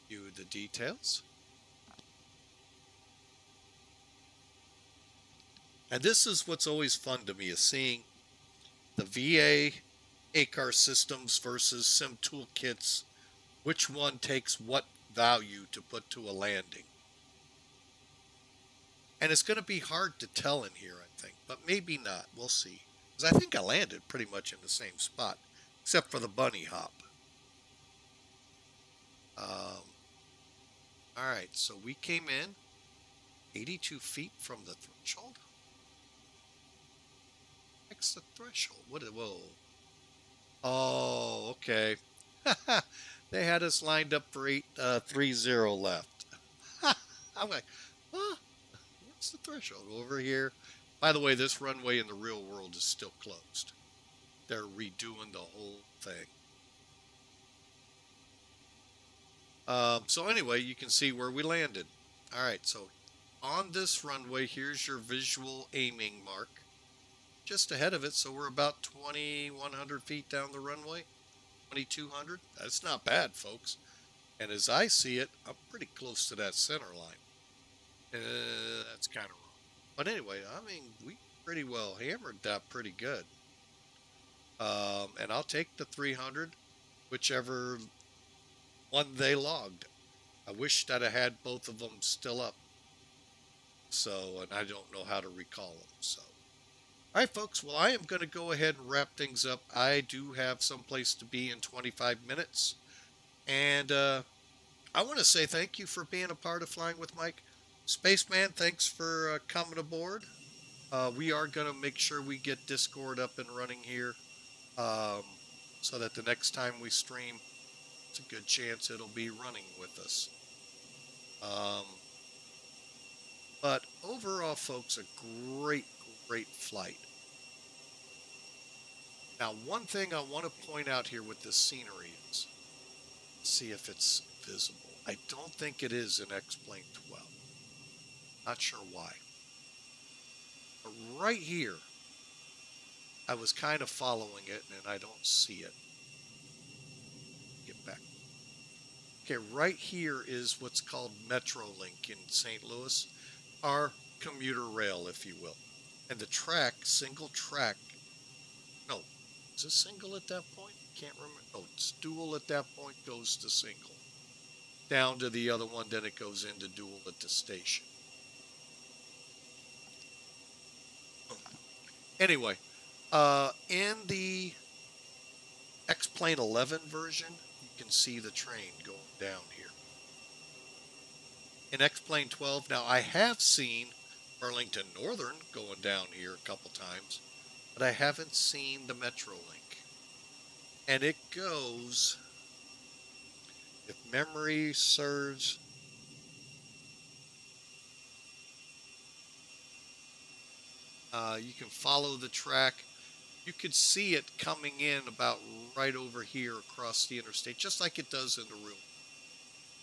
View the details. And this is what's always fun to me, is seeing the VA ACAR systems versus Sim Toolkits. Which one takes what value to put to a landing? And it's going to be hard to tell in here, I think, but maybe not. We'll see. Because I think I landed pretty much in the same spot, except for the bunny hop. All right, so we came in 82 feet from the threshold. What's the threshold? Whoa. Oh, okay. They had us lined up for 830 left. I'm like, huh? What's the threshold over here? By the way, this runway in the real world is still closed. They're redoing the whole thing. So anyway, you can see where we landed. All right, so on this runway, here's your visual aiming mark. Just ahead of it, so we're about 2,100 feet down the runway. 2,200. That's not bad, folks. And as I see it, I'm pretty close to that center line. That's kind of wrong. But anyway, I mean, we pretty well hammered that pretty good. And I'll take the 300, whichever one they logged. I wish that I had both of them still up. So, and I don't know how to recall them. So, all right, folks. Well, I am going to go ahead and wrap things up. I do have someplace to be in 25 minutes. And I want to say thank you for being a part of Flying with Mike. Spaceman, thanks for coming aboard. We are going to make sure we get Discord up and running here so that the next time we stream, it's a good chance it'll be running with us. But overall, folks, a great flight. Now, one thing I want to point out here with this scenery is, see if it's visible. I don't think it is in X-Plane 12. Not sure why. But right here, I was kind of following it, and I don't see it. Get back. Okay, right here is what's called Metrolink in St. Louis, our commuter rail, if you will. And the track, single track, no, is it single at that point? Can't remember. No, it's dual at that point, goes to single. Down to the other one, then it goes into dual at the station. Anyway, in the X-Plane 11 version, you can see the train going down here. In X-Plane 12, now I have seen Burlington Northern going down here a couple times, but I haven't seen the Metrolink. And it goes, if memory serves, you can follow the track. You could see it coming in about right over here across the interstate, just like it does in the room.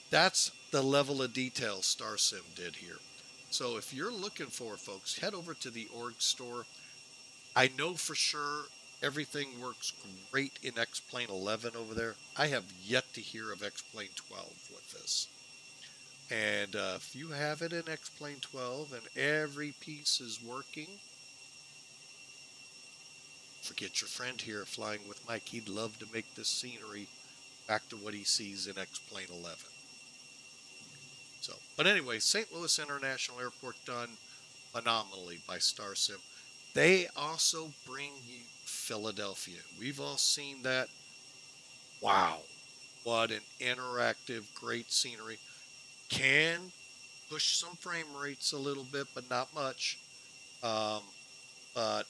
That's the level of detail StarSim did here. So if you're looking for it, folks, head over to the org store. I know for sure everything works great in X-Plane 11 over there. I have yet to hear of X-Plane 12 with this. And if you have it in X-Plane 12 and every piece is working, forget your friend here flying with Mike. He'd love to make this scenery back to what he sees in X-Plane 11. So, but anyway, St. Louis International Airport done phenomenally by StarSim. They also bring you Philadelphia. We've all seen that. Wow, what an interactive, great scenery. Can push some frame rates a little bit, but not much. But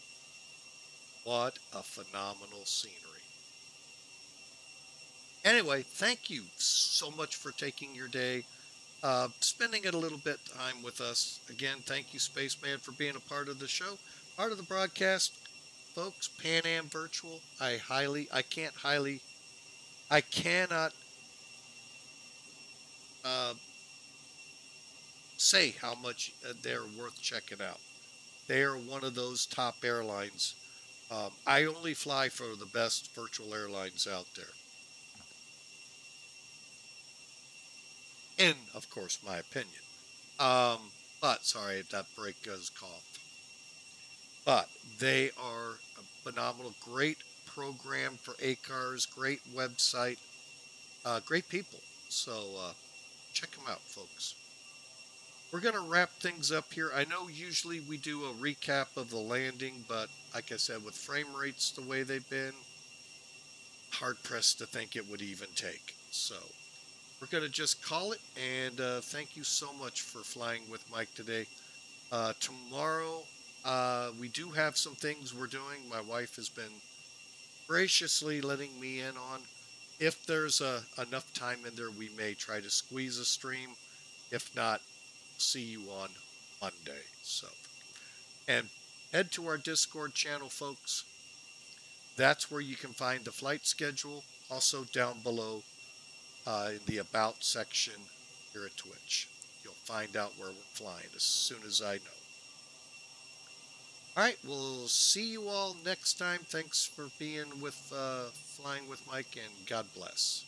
what a phenomenal scenery. Anyway, thank you so much for taking your day, spending it a little bit time with us. Again, thank you, Spaceman, for being a part of the show, part of the broadcast. Folks, Pan Am Virtual, I cannot say how much they're worth checking out. They are one of those top airlines. I only fly for the best virtual airlines out there. In, of course, my opinion. But, sorry, that break goes cough. But they are a phenomenal, great program for ACARS, great website, great people. So check them out, folks. We're going to wrap things up here. I know usually we do a recap of the landing, but like I said, with frame rates the way they've been, hard pressed to think it would even take. So we're going to just call it, and thank you so much for flying with Mike today. Tomorrow, we do have some things we're doing. My wife has been graciously letting me in on. If there's enough time in there, we may try to squeeze a stream. If not, see you on Monday. So, and head to our Discord channel, folks. That's where you can find the flight schedule. Also down below in the About section here at Twitch. You'll find out where we're flying as soon as I know. All right, we'll see you all next time. Thanks for being with Flying with Mike, and God bless.